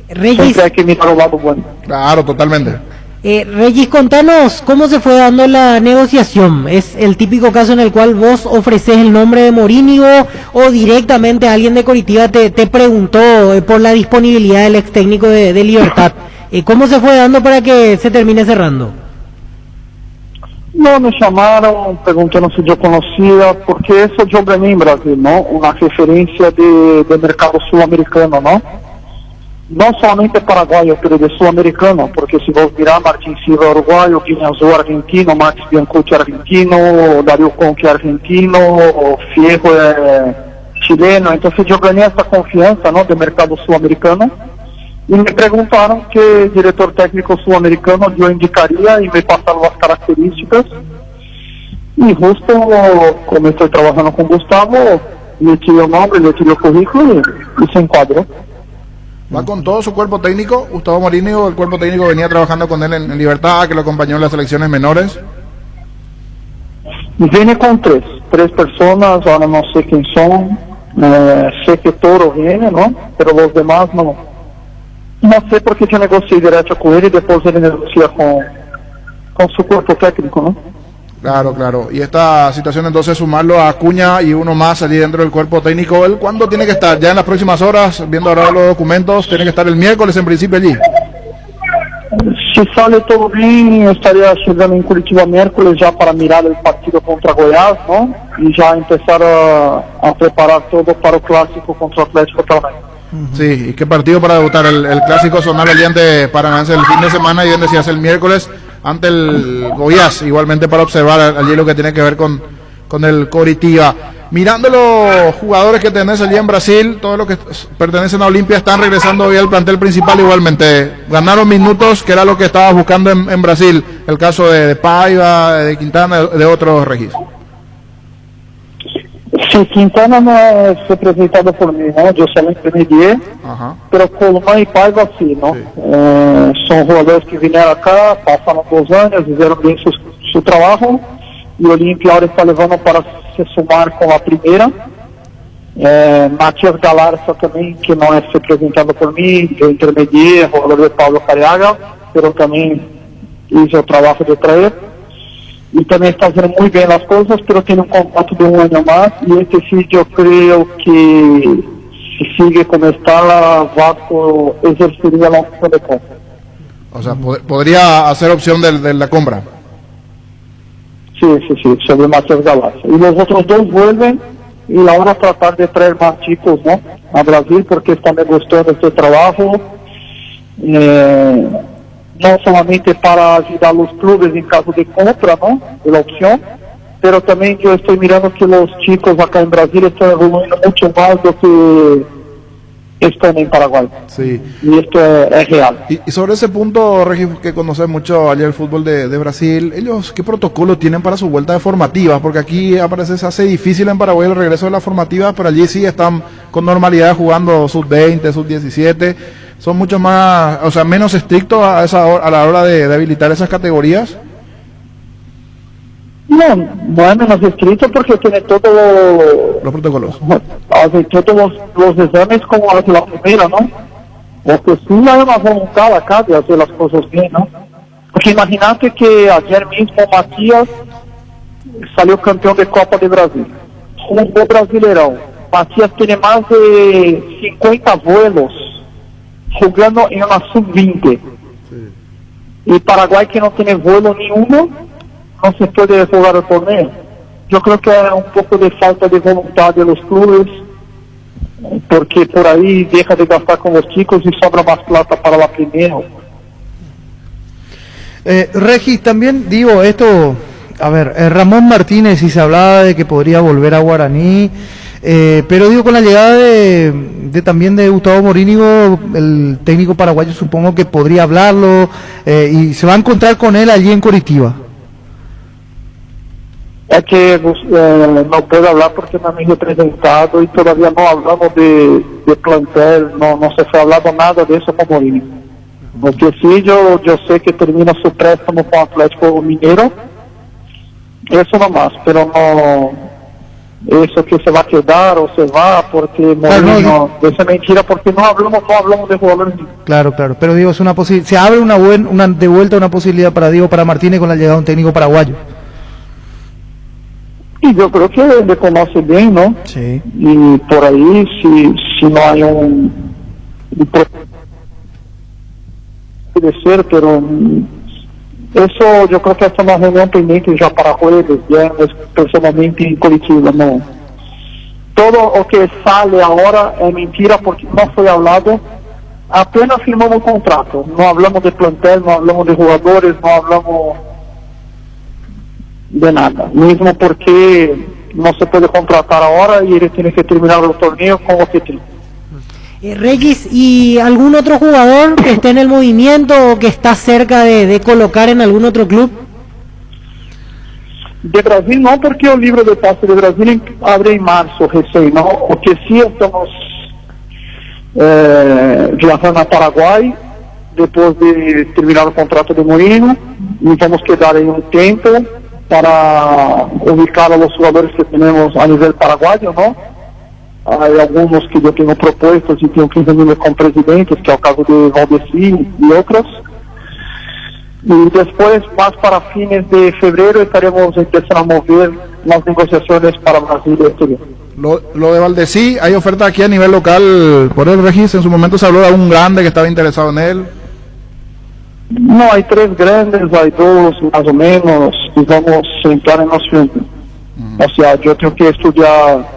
Regis, siempre hay que mirar el lado bueno. Claro, totalmente. Regis, contanos cómo se fue dando la negociación. ¿Es el típico caso en el cual vos ofreces el nombre de Morínigo o directamente alguien de Coritiba te preguntó por la disponibilidad del ex técnico de Libertad? ¿Cómo se fue dando para que se termine cerrando? No, me llamaron preguntando si yo conocía, porque eso yo venía en Brasil, ¿no? Una referencia de mercado sudamericano, ¿no? No solamente paraguayo, pero de sudamericano, porque si vos mirás, Martín Silva uruguayo, Guiñazú argentino, Max Biancucci argentino, Darío Conque argentino, Fierro chileno. Entonces yo gané esa confianza, ¿no? De mercado sudamericano. Y me preguntaron qué director técnico sudamericano yo indicaría y me pasaron las características. Y justo como estoy trabajando con Gustavo, le tiré el nombre, le tiré el currículo y se encuadró. Va con todo su cuerpo técnico, Gustavo Morínigo, el cuerpo técnico venía trabajando con él en Libertad, que lo acompañó en las selecciones menores. Viene con tres personas, ahora no sé quién son, sé que Toro viene, ¿no? Pero los demás no sé porque yo negocié directo con él y después él negocia con su cuerpo técnico, ¿no? Claro. Y esta situación entonces sumarlo a Acuña y uno más allí dentro del cuerpo técnico, ¿él cuándo tiene que estar? Ya en las próximas horas, viendo ahora los documentos, tiene que estar el miércoles en principio allí. Si sale todo bien, estaría llegando en Curitiba miércoles ya para mirar el partido contra Goiás, ¿no? Y ya empezar a preparar todo para el clásico contra Atlético también. Sí, ¿y qué partido para debutar? El clásico zonal allí ante Paranaense el fin de semana y bien decías el miércoles ante el Goiás, igualmente para observar allí lo que tiene que ver con el Coritiba. Mirando los jugadores que tenés allí en Brasil, todos los que pertenecen a Olimpia están regresando hoy al plantel principal igualmente. Ganaron minutos, que era lo que estabas buscando en Brasil. El caso de Paiva, de Quintana, de otros registros. Sí, Quintana no es representado por mí, ¿no? Yo solo intermedié, pero Colomán y Paiva sí, ¿no? Sí. Son jugadores que vinieron acá, pasaron 2 años, hicieron bien su trabajo, y Olimpia ahora está levando para se sumar con la primera, Matias Galarza também, que não é representado por mim, eu intermediei, jogador de Paulo Cariaga, pero também fiz o trabalho de traer. E também está fazendo muito bem as coisas, pero tem um contrato de 1 ano mais, e este sim eu creio que se sigue como está, Vasco exercería la opción de compra. O sea, podría hacer opción de la compra. Sí, sobre Matias Galarza. Y los otros dos vuelven, y ahora tratar de traer más chicos, ¿no?, a Brasil, porque está me gustando este trabajo. No solamente para ayudar a los clubes en caso de compra, ¿no?, de la opción, pero también yo estoy mirando que los chicos acá en Brasil están evolucionando mucho más do que están en Paraguay. Sí. Y esto es real. Y sobre ese punto, Regis, que conoces mucho ayer el fútbol de Brasil, ellos, ¿qué protocolo tienen para su vuelta de formativas? Porque aquí se hace difícil en Paraguay el regreso de las formativas, pero allí sí están con normalidad jugando sub-20, sub-17. Son mucho más, o sea, menos estrictos a la hora de habilitar esas categorías. No es menos estricto porque tiene todos los protocolos. Hace todos los exámenes como hace la primera, ¿no? Porque sí hay una voluntad acá de hacer las cosas bien, ¿no? Porque imagínate que ayer mismo Matías salió campeón de Copa de Brasil. Jugó Brasileirão. Matías tiene más de 50 vuelos jugando en una sub-20. Sí. Y Paraguay, que no tiene vuelo ni uno, no se puede jugar el torneo. Yo creo que hay un poco de falta de voluntad de los clubes, porque por ahí deja de gastar con los chicos y sobra más plata para la primera. Regis, también digo esto, a ver, Ramón Martínez, si se hablaba de que podría volver a Guaraní, pero digo, con la llegada de también de Gustavo Morínigo, el técnico paraguayo, supongo que podría hablarlo, y se va a encontrar con él allí en Coritiba. Es que no puedo hablar porque no me he representado y todavía no hablamos de plantel, no se fue hablado nada de eso con Morínigo. Porque sí, yo sé que termina su préstamo con Atlético Mineiro, eso nomás, pero no, eso que se va a quedar o se va porque Morínigo, esa es mentira, porque no hablamos de jugadores. Claro, pero digo, es una posibilidad, se abre de vuelta una posibilidad para Martínez con la llegada de un técnico paraguayo. Y yo creo que le conoce bien, ¿no? Sí. Y por ahí, si no hay puede ser, pero eso yo creo que hasta una reunión pendiente ya para jueves, viernes, personalmente en Curitiba, no. Todo lo que sale ahora es mentira porque no fue hablado. Apenas firmamos un contrato, no hablamos de plantel, no hablamos de jugadores, no hablamos de nada, mismo porque no se puede contratar ahora y él tiene que terminar el torneo con objetivo. Regis, ¿y algún otro jugador que esté en el movimiento o que está cerca de colocar en algún otro club? De Brasil no, porque el libro de pase de Brasil abre en marzo recién, ¿no? O que sí estamos viajando a Paraguay después de terminar el contrato de Morínigo y vamos a quedar en un tiempo para ubicar a los jugadores que tenemos a nivel paraguayo, ¿no? Hay algunos que yo tengo propuestos y tengo que reunirme con presidentes, que es el caso de Valdeci y otros. Y después, más para fines de febrero, estaremos empezando a mover las negociaciones para Brasil y exterior. Lo de Valdeci, ¿hay oferta aquí a nivel local por el Regis? En su momento se habló de un grande que estaba interesado en él. No, hay 3 grandes, hay 2 más o menos, y vamos a entrar en los frentes. O sea, yo tengo que estudiar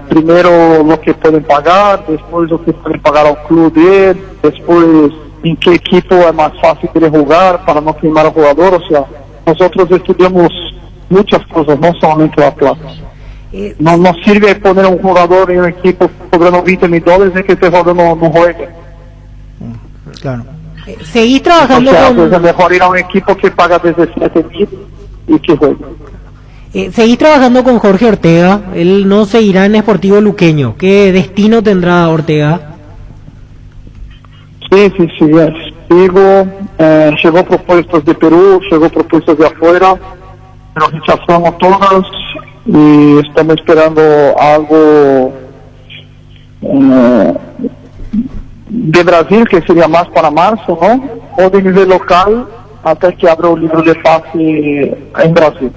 primero lo que pueden pagar, después lo que pueden pagar al club de él, después en qué equipo es más fácil de jugar para no quemar al jugador. O sea, nosotros estudiamos muchas cosas, no solamente la plata. No nos sirve poner un jugador en un equipo cobrando $20,000 y que este jugador no juegue. Claro. ¿Seguís trabajando con...? Es mejor ir a un equipo que paga $17,000 y que juegue. Seguís trabajando con Jorge Ortega, él no seguirá en Sportivo Luqueño. ¿Qué destino tendrá Ortega? Sí, sigo. Llegó propuestas de Perú, llegó propuestas de afuera, pero rechazamos todas y estamos esperando algo de Brasil, que sería más para marzo, ¿no? O de nivel local, hasta que abra el libro de pase en Brasil.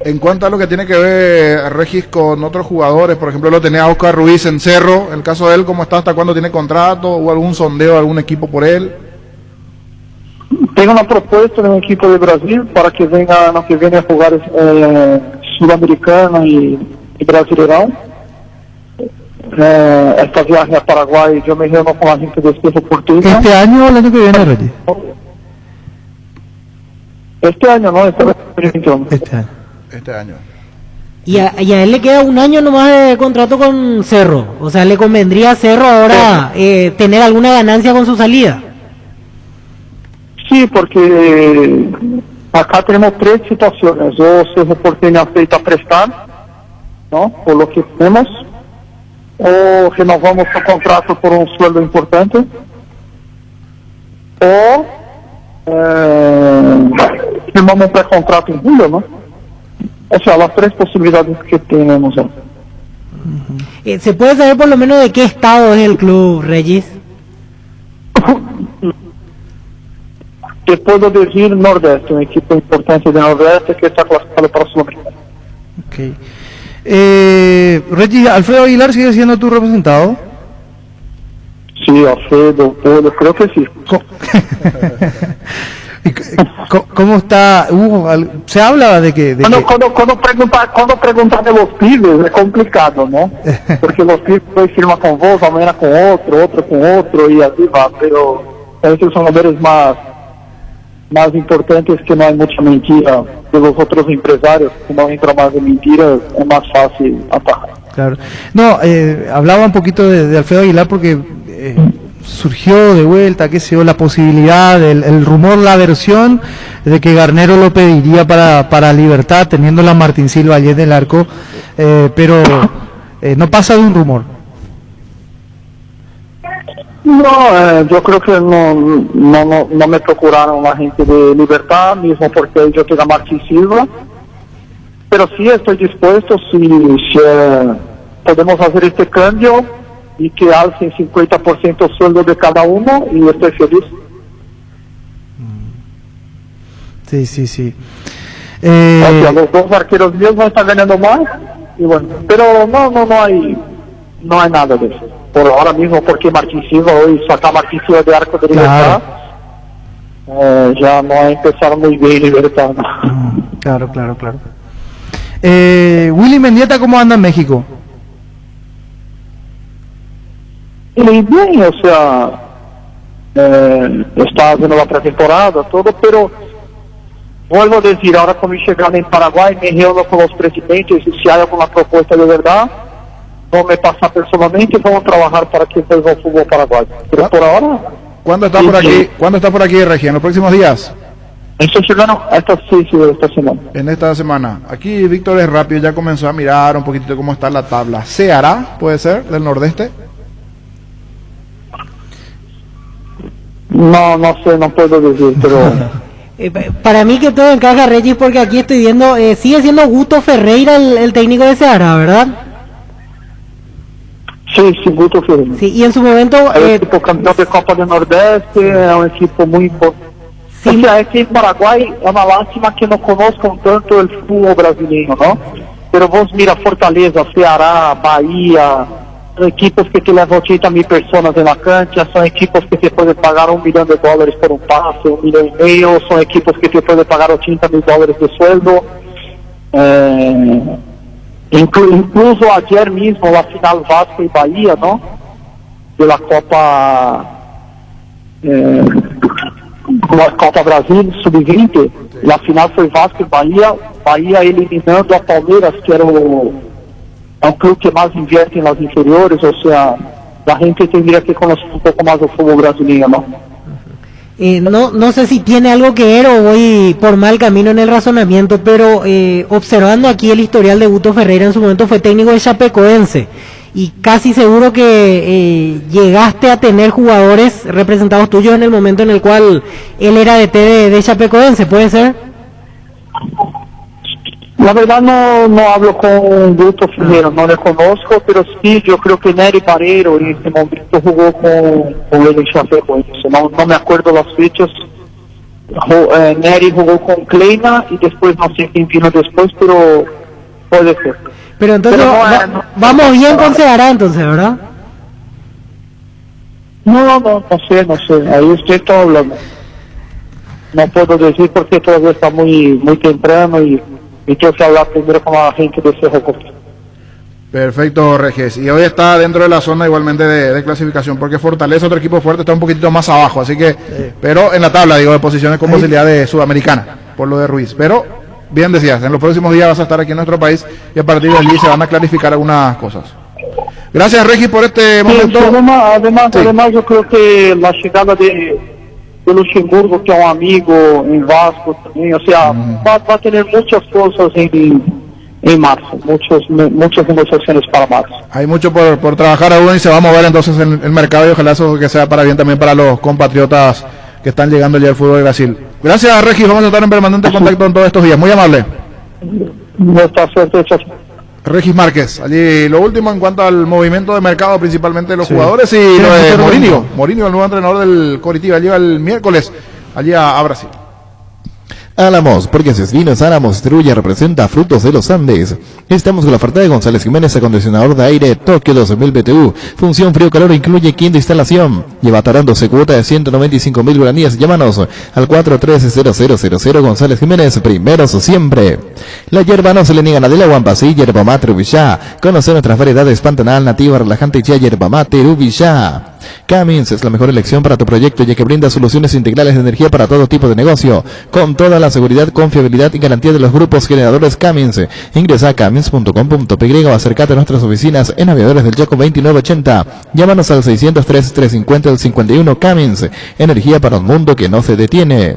En cuanto a lo que tiene que ver, Regis, con otros jugadores, por ejemplo, lo tenía Oscar Ruiz en Cerro, el caso de él, ¿cómo está? ¿Hasta cuándo tiene contrato? ¿O algún sondeo de algún equipo por él? Tengo una propuesta de un equipo de Brasil para que venga a jugar Sudamericana y Brasileirão. Esta viaje a Paraguay, yo me reúno con la gente de Espejo Porteño. ¿Este año o el año que viene, Regis? Este año, ¿no? Este año. Este año. Y a él le queda un año nomás de contrato con Cerro. O sea, ¿le convendría a Cerro ahora tener alguna ganancia con su salida? Sí, porque acá tenemos tres situaciones. O Cerro Porteño aceita prestar, ¿no? Por lo que tenemos. O renovamos o contrato por un sueldo importante. O firmamos un precontrato en julio, ¿no? O sea, las tres posibilidades que tenemos. ¿Se puede saber por lo menos de qué estado es el club, Regis? Te puedo decir Nordeste, un equipo importante de Nordeste que está clasificado para Sudamericana. Okay. Regis, ¿Alfredo Aguilar sigue siendo tu representado? Sí, Alfredo, Polo, creo que sí. ¿Cómo está? Se habla de que... Cuando preguntan de los pibes es complicado, ¿no? Porque los pibes hoy firman con vos, mañana con otro con otro y así va, pero esos son números más importantes, que no hay mucha mentira de los otros empresarios. Como entra más de mentiras, es más fácil atajar. Claro. No, hablaba un poquito de Alfredo Aguilar porque surgió de vuelta, qué sé yo, la posibilidad, el rumor, la versión de que Garnero lo pediría para Libertad, teniendo la Martín Silva allí en el arco, pero no pasa de un rumor. No, yo creo que no me procuraron la gente de Libertad, mismo porque yo tengo a Martín Silva, pero sí estoy dispuesto, si podemos hacer este cambio y que alcen 50% el sueldo de cada uno, y estoy feliz. Sí. O sea, los dos arqueros míos van a estar ganando más, y bueno, pero no hay nada de eso. Por ahora mismo, porque Martín Silva, hoy sacar Martín Silva de arco de Libertad, ya no ha empezado muy bien Libertad, ¿no? Claro. Willy Mendieta, ¿cómo anda en México? Muy bien, o sea, está haciendo la pretemporada, todo, pero vuelvo a decir, ahora cuando llegar en Paraguay, me reúno con los presidentes, y si hay alguna propuesta de verdad, no me pasa personalmente, vamos a trabajar para que vuelva el fútbol paraguayo. Pero por ahora... ¿Cuándo está por aquí? ¿Cuándo está por aquí, Regia? ¿En los próximos días? Estoy llegando esta semana. En esta semana. Aquí Víctor es rápido, ya comenzó a mirar un poquitito cómo está la tabla. ¿Se hará, puede ser, del Nordeste? No sé, no puedo decir, pero... Para mí que todo encaja, Regis, porque aquí estoy viendo, sigue siendo Guto Ferreira el técnico de Ceará, ¿verdad? Sí, Guto Ferreira. Sí, y en su momento... el equipo campeón de Copa del Nordeste, es un equipo muy importante. Sí. O sea, es que en Paraguay es una lástima que no conozcan tanto el fútbol brasileño, ¿no? Pero vos mira Fortaleza, Ceará, Bahía... Son equipos que te levan 80.000 personas en la cancha, son equipos que te pueden pagar $1 millón por un pase, $1,5 millones, son equipos que te pueden pagar $80.000 de sueldo. Incluso ayer mismo la final Vasco y Bahía, ¿no? De la Copa Brasil Sub-20, la final fue Vasco y Bahía eliminando a Palmeiras, que era un club que más invierte en las inferiores. O sea, la gente tendría que conocer un poco más del fútbol brasileño, ¿no? No sé si tiene algo que ver o voy por mal camino en el razonamiento, pero observando aquí el historial de Guto Ferreira, en su momento fue técnico de Chapecoense, y casi seguro que llegaste a tener jugadores representados tuyos en el momento en el cual él era DT de Chapecoense, ¿puede ser? La verdad no hablo con Guto Figueira, no le conozco, pero sí, yo creo que Nery Barreiro en este momento jugó con él en Chapecoense. No me acuerdo las fechas. Nery jugó con Kleina y después no sé quién vino después, pero puede ser. Pero entonces vamos bien con Ceará entonces, ¿verdad? No sé, ahí usted está hablando. No puedo decir porque todavía está muy temprano y tengo que hablar primero con la gente de Cerro Porteño. Perfecto, Regis. Y hoy está dentro de la zona igualmente de clasificación, porque Fortaleza, otro equipo fuerte, está un poquitito más abajo, así que, pero en la tabla, de posiciones con posibilidad de Sudamericana, por lo de Ruiz. Pero, bien decías, en los próximos días vas a estar aquí en nuestro país y a partir de allí se van a clarificar algunas cosas. Gracias, Regis, por este momento. Además, yo creo que la llegada de Luxemburgo, que es un amigo en Vasco también, o sea, va a tener muchas cosas en marzo, muchas negociaciones para marzo. Hay mucho por trabajar aún y se va a mover entonces en el mercado y ojalá eso que sea para bien también para los compatriotas que están llegando ya al fútbol de Brasil. Gracias, Regis, vamos a estar en permanente contacto en todos estos días, muy amable. Regis Márquez, allí lo último en cuanto al movimiento de mercado, principalmente de los jugadores y lo de Mourinho, el nuevo entrenador del Coritiba, llega el miércoles allí a Brasil. Álamos, porque Vinos Álamos Distribuye representa Frutos de los Andes. Estamos con la oferta de González Jiménez, acondicionador de aire Tokio 2000 BTU. Función frío-calor, incluye kit de instalación. Lleva tarándose cuota de 195.000 guaraníes. Llámanos al 413-0000 González Jiménez, primeros siempre. La hierba no se le niega a Nadela Guampasí, Yerba Mate Rubillá. Conocer nuestras variedades Pantanal, Nativa, Relajante y Chía, Yerba Mate Rubillá. Cummins es la mejor elección para tu proyecto, ya que brinda soluciones integrales de energía para todo tipo de negocio, con toda la seguridad, confiabilidad y garantía de los grupos generadores Cummins. Ingresa a cummins.com.py o acércate a nuestras oficinas en Aviadores del Chaco 2980. Llámanos al 603-350-51. Cummins, energía para un mundo que no se detiene.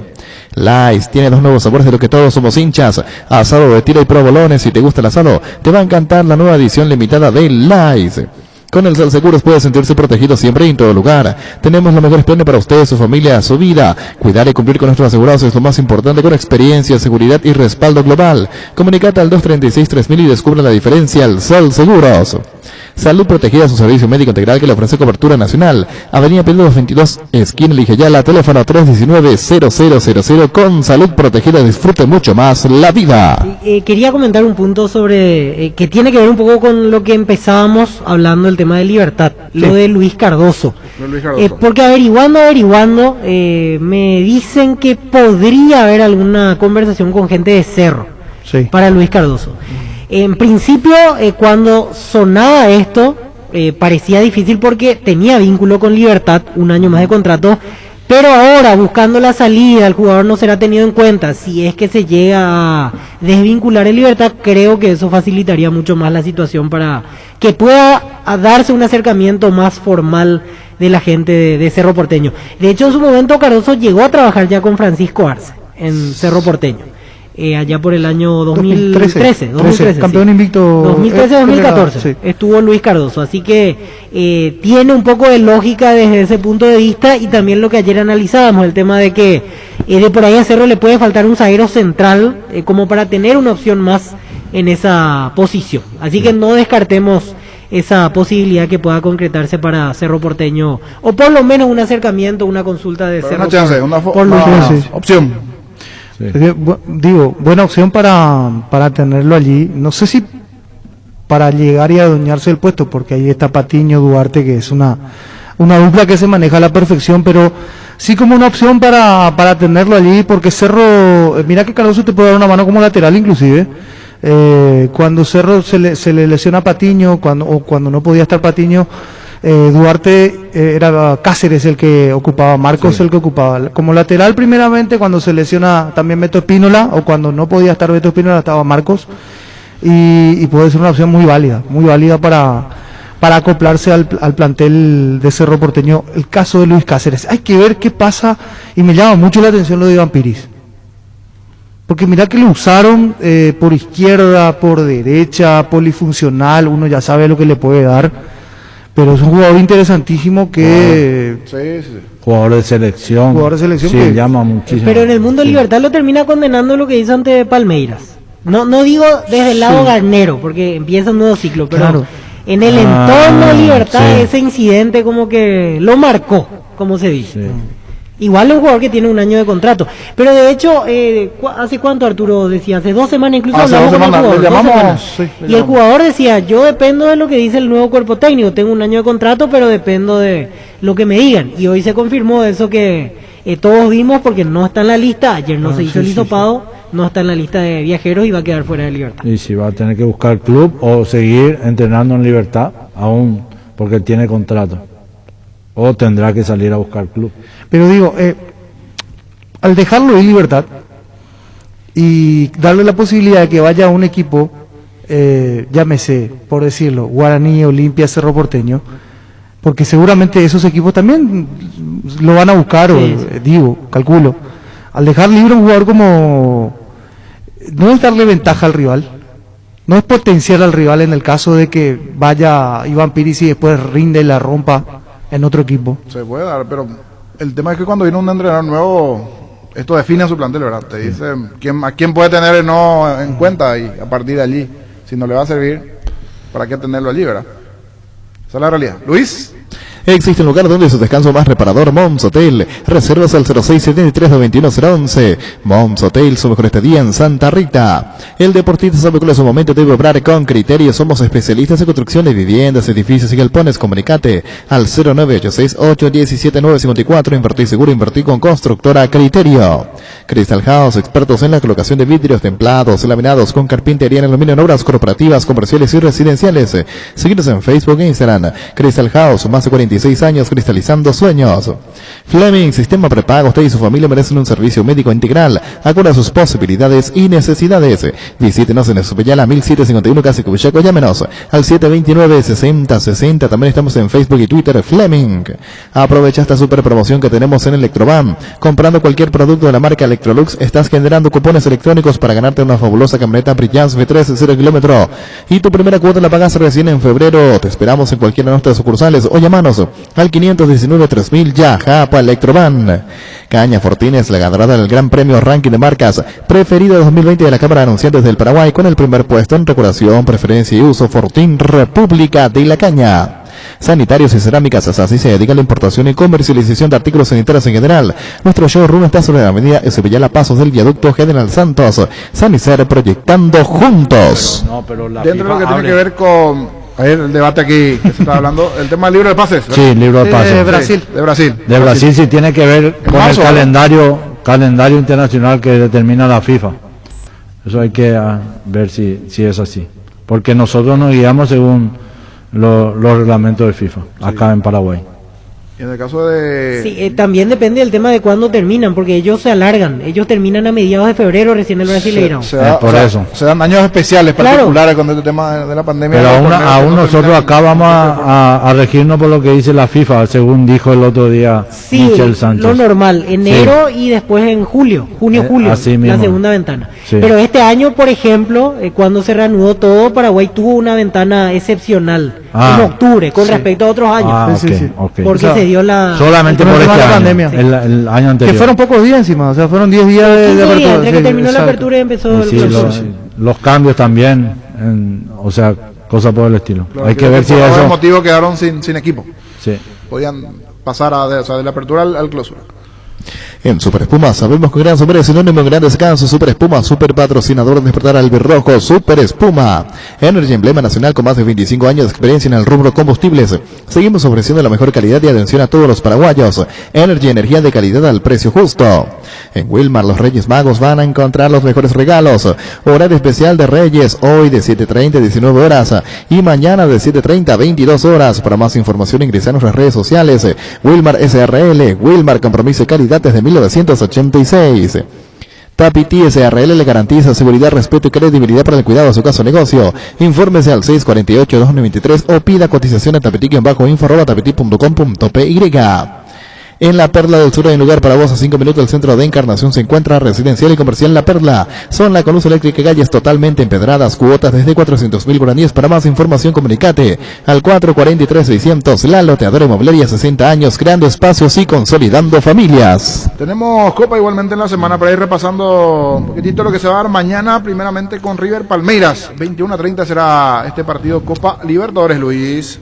Lice tiene 2 nuevos sabores de lo que todos somos hinchas: asado de tira y provolones. Si te gusta el asado, te va a encantar la nueva edición limitada de Lice. Con el Salseguros puede sentirse protegido siempre y en todo lugar. Tenemos los mejores planes para usted, su familia, su vida. Cuidar y cumplir con nuestros asegurados es lo más importante, con experiencia, seguridad y respaldo global. Comunicate al 236-3000 y descubra la diferencia al Salseguros. Salud Protegida, su servicio médico integral que le ofrece cobertura nacional. Avenida Pedro 222, esquina Lijayala, teléfono 319-0000. Con Salud Protegida disfrute mucho más la vida. Quería comentar un punto sobre que tiene que ver un poco con lo que empezábamos hablando, el tema de Libertad, lo de Luis Cardoso. Porque averiguando, me dicen que podría haber alguna conversación con gente de Cerro para Luis Cardoso. En principio, cuando sonaba esto, parecía difícil porque tenía vínculo con Libertad, 1 año más de contrato, pero ahora, buscando la salida, el jugador no será tenido en cuenta. Si es que se llega a desvincular en Libertad, creo que eso facilitaría mucho más la situación para que pueda darse un acercamiento más formal de la gente de Cerro Porteño. De hecho, en su momento Cardoso llegó a trabajar ya con Francisco Arce en Cerro Porteño. Allá por el año 2013, campeón invicto 2013-2014 estuvo Luis Cardoso, así que tiene un poco de lógica desde ese punto de vista, y también lo que ayer analizábamos, el tema de que de por ahí a Cerro le puede faltar un zaguero central como para tener una opción más en esa posición, así que no descartemos esa posibilidad que pueda concretarse para Cerro Porteño, o por lo menos un acercamiento, una consulta de Cerro por opción. Digo, buena opción para tenerlo allí. No sé si para llegar y adueñarse del puesto, porque ahí está Patiño, Duarte, que es una dupla que se maneja a la perfección, pero sí como una opción para tenerlo allí, porque Cerro, mira que Cardoso te puede dar una mano como lateral inclusive. Cuando Cerro se le lesiona a Patiño, cuando no podía estar Patiño, Duarte era Cáceres el que ocupaba, Marcos el que ocupaba como lateral primeramente. Cuando se lesiona también Beto Espínola, o cuando no podía estar Beto Espínola estaba Marcos, y puede ser una opción muy válida para acoplarse al plantel de Cerro Porteño. El caso de Luis Cáceres, hay que ver qué pasa, y me llama mucho la atención lo de Iván Piris, porque mira que lo usaron por izquierda, por derecha, polifuncional, uno ya sabe lo que le puede dar. Pero es un jugador interesantísimo que... Jugador de selección. Sí, llama muchísimo. Pero en el mundo de Libertad lo termina condenando lo que hizo ante Palmeiras. No digo desde el lado garnero, porque empieza un nuevo ciclo, pero Claro. en el entorno Libertad ese incidente como que lo marcó, como se dice. Igual es un jugador que tiene un año de contrato. Pero de hecho, ¿hace cuánto Arturo decía? Hace 2 semanas incluso Hace hablamos 2 con el semanas, jugador, le 2 llamamos, semanas. sí, le Y el llamamos. jugador decía, yo dependo de lo que dice el nuevo cuerpo técnico. Tengo un año de contrato, pero dependo de lo que me digan. Y hoy se confirmó eso que todos vimos porque no está en la lista. Ayer no se hizo el hisopado, no está en la lista de viajeros y va a quedar fuera de Libertad. Y si va a tener que buscar club o seguir entrenando en Libertad, aún porque tiene contrato. O tendrá que salir a buscar club. Pero digo, al dejarlo en Libertad y darle la posibilidad de que vaya a un equipo, llámese, por decirlo, Guaraní, Olimpia, Cerro Porteño, porque seguramente esos equipos también lo van a buscar, digo, calculo. Al dejar libre un jugador como, no es darle ventaja al rival, no es potenciar al rival en el caso de que vaya Iván Piris y después rinde y la rompa en otro equipo. Se puede dar, pero el tema es que cuando viene un entrenador nuevo, esto define a su plantel, ¿verdad? Te dice a quién puede tener en cuenta y a partir de allí, si no le va a servir, ¿para qué tenerlo allí, verdad? Esa es la realidad. Luis. Existe un lugar donde su descanso más reparador, Moms Hotel. Reservas al 0673-21011. Moms Hotel, su mejor estadía en Santa Rita. El deportista sabe cuál es su momento, debe obrar con criterio. Somos especialistas en construcción de viviendas, edificios y galpones. Comunicate al 0986-817-954. Invertí seguro, invertí con constructora Criterio. Crystal House, expertos en la colocación de vidrios templados, laminados con carpintería en aluminio en obras corporativas, comerciales y residenciales. Seguinos en Facebook e Instagram. Crystal House, más de 46 años cristalizando sueños. Fleming, sistema prepago. Usted y su familia merecen un servicio médico integral, acorde a sus posibilidades y necesidades. Visítenos en Esopeyala 1751 Casi Cubillaco. Llámenos al 729-6060. También estamos en Facebook y Twitter. Fleming. Aprovecha esta super promoción que tenemos en Electroban. Comprando cualquier producto de la marca Electrolux, estás generando cupones electrónicos para ganarte una fabulosa camioneta Brilliance V3 0 kilómetro. Y tu primera cuota la pagas recién en febrero. Te esperamos en cualquiera de nuestras sucursales o llamanos al 519-3000 ya, Japa Electroban. Caña Fortines, la ganadora del Gran Premio Ranking de Marcas preferido 2020 de la Cámara de Anunciantes del Paraguay, con el primer puesto en decoración, preferencia y uso. Fortín, República de la Caña. Sanitarios y Cerámicas Así se dedica a la importación y comercialización de artículos sanitarios en general. Nuestro showroom está sobre la avenida Esopeyala, Pasos del Viaducto General Santos. Sanicer, proyectando juntos. No, pero la Dentro de lo que FIFA tiene que ver con el debate aquí que se está hablando, el tema del libro de pases, ¿verdad? Sí, libro de pases. De Brasil. De Brasil. De Brasil sí tiene que ver con marzo, el calendario internacional que determina la FIFA. Eso hay que ver si es así. Porque nosotros nos guiamos según los reglamentos de FIFA, acá en Paraguay. Y en el caso de... Sí, también depende del tema de cuándo terminan, porque ellos se alargan. Ellos terminan a mediados de febrero recién el Brasileirão. Se dan años especiales particulares con este tema de la pandemia. Pero aún nosotros acá vamos a regirnos por lo que dice la FIFA, según dijo el otro día Michel Sánchez. Lo normal, enero y después en julio, julio, así la mismo. segunda ventana. Sí. Pero este año, por ejemplo, cuando se reanudó todo, Paraguay tuvo una ventana excepcional en octubre con respecto a otros años. Okay. Porque se dio la... Solamente por este año, pandemia. el año anterior. Que fueron pocos días encima, o sea, fueron 10 días de apertura. Entre que terminó la apertura y empezó Sí, el los cambios también, o sea, cosas por el estilo. Claro, hay que ver si por eso... algún motivo quedaron sin equipo. Sí. Podían pasar de la apertura al clausura. En Super Espuma sabemos que gran sombrero es sinónimo de gran descanso. Super Espuma, super patrocinador de despertar albirrojo. Super Espuma, Energy, emblema nacional con más de 25 años de experiencia en el rubro combustibles. Seguimos ofreciendo la mejor calidad y atención a todos los paraguayos. Energy, energía de calidad al precio justo. En Wilmar, los Reyes Magos van a encontrar los mejores regalos. Horario especial de Reyes, hoy de 7:30 a 19 horas y mañana de 7:30 a 22 horas. Para más información ingresa a nuestras redes sociales. Wilmar SRL, Wilmar, compromiso y calidad desde 1986. Tapiti SRL le garantiza seguridad, respeto y credibilidad para el cuidado de su caso o negocio. Infórmese al 648-293 o pida cotización a tapiti-info@tapiti.com.py. En la Perla del Sur hay un lugar para vos a 5 minutos del centro de Encarnación. Se encuentra Residencial y Comercial La Perla. Zona con luz eléctrica y calles totalmente empedradas. Cuotas desde 400.000 guaraníes. Para más información comunicate al 443-600. La Loteadora Inmobiliaria, 60 años, creando espacios y consolidando familias. Tenemos Copa igualmente en la semana para ir repasando un poquitito lo que se va a dar mañana. Primeramente con River Palmeiras. 21:30 será este partido Copa Libertadores, Luis.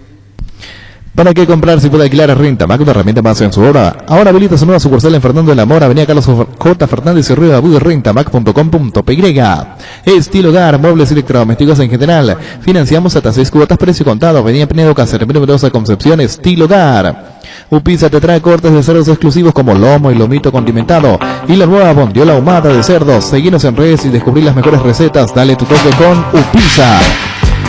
¿Para qué comprar si puede alquilar a Rentamac, una herramienta más en su hora? Ahora habilita su nueva sucursal en Fernando de la Mora, Avenida Carlos J. Fernández y Río de Abu, rentamac.com.py. Estilo Hogar, muebles y electrodomésticos en general. Financiamos hasta 6 cuotas, precio contado. Avenida Pinedo Cáceres, numerosa Concepción, Estilo Hogar. Upisa te trae cortes de cerdos exclusivos como lomo y lomito condimentado. Y la nueva bondiola ahumada de cerdos. Seguinos en redes y descubrir las mejores recetas. Dale tu toque con Upisa.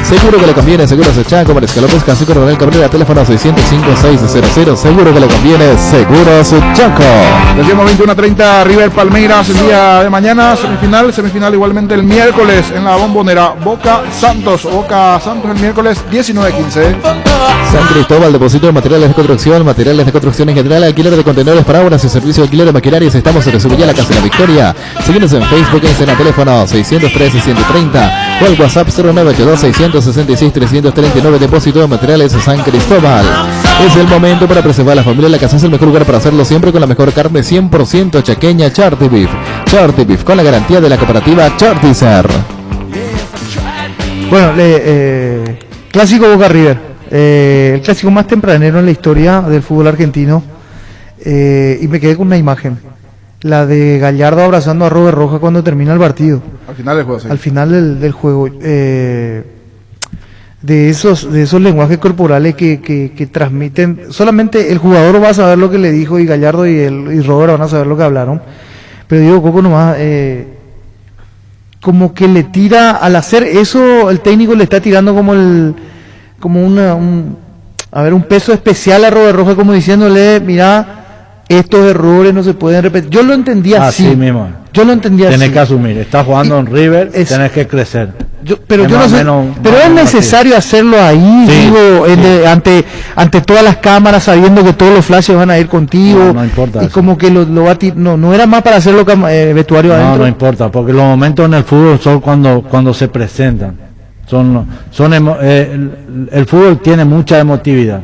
Seguro que le conviene, Seguros Chaco, Mariscal López, Francisco Coronel Cabrera, teléfono 605-600. Seguro que le conviene, Seguros Chaco. Decimos 21:30, River Palmeiras el día de mañana, semifinal igualmente el miércoles en la Bombonera, Boca Santos el miércoles 19:15. San Cristóbal, depósito de materiales de construcción en general, alquiler de contenedores para obras y servicio de alquiler de maquinarias. Estamos en Resubilla, la Casa de la Victoria. Síguenos en Facebook e Instagram, teléfono 603-630 o el WhatsApp 0982-666-339. Depósito de materiales de San Cristóbal. Es el momento para preservar a la familia. La casa es el mejor lugar para hacerlo, siempre con la mejor carne 100% chaqueña, Charty Beef. Charty Beef, con la garantía de la cooperativa Chartizer. Bueno, clásico Boca River. El clásico más tempranero en la historia del fútbol argentino, y me quedé con una imagen, la de Gallardo abrazando a Robert Rojas cuando termina el partido. Al final del juego, sí. Al final del juego, de esos lenguajes corporales que transmiten, solamente el jugador va a saber lo que le dijo, y Gallardo y Robert van a saber lo que hablaron, pero digo, Coco nomás, como que le tira, al hacer eso, el técnico le está tirando como un peso especial a Robert Rojas, como diciéndole, mira, estos errores no se pueden repetir. Yo lo entendía así. Así mismo. Yo lo entendía así. Tenés que asumir, estás jugando en River, tenés que crecer. Pero es necesario hacerlo ahí, sí, digo, sí. Ante todas las cámaras, sabiendo que todos los flashes van a ir contigo. No importa. Y eso, como que lo va a no era más para hacerlo vestuario adentro. No importa, porque los momentos en el fútbol son cuando se presentan. El fútbol tiene mucha emotividad,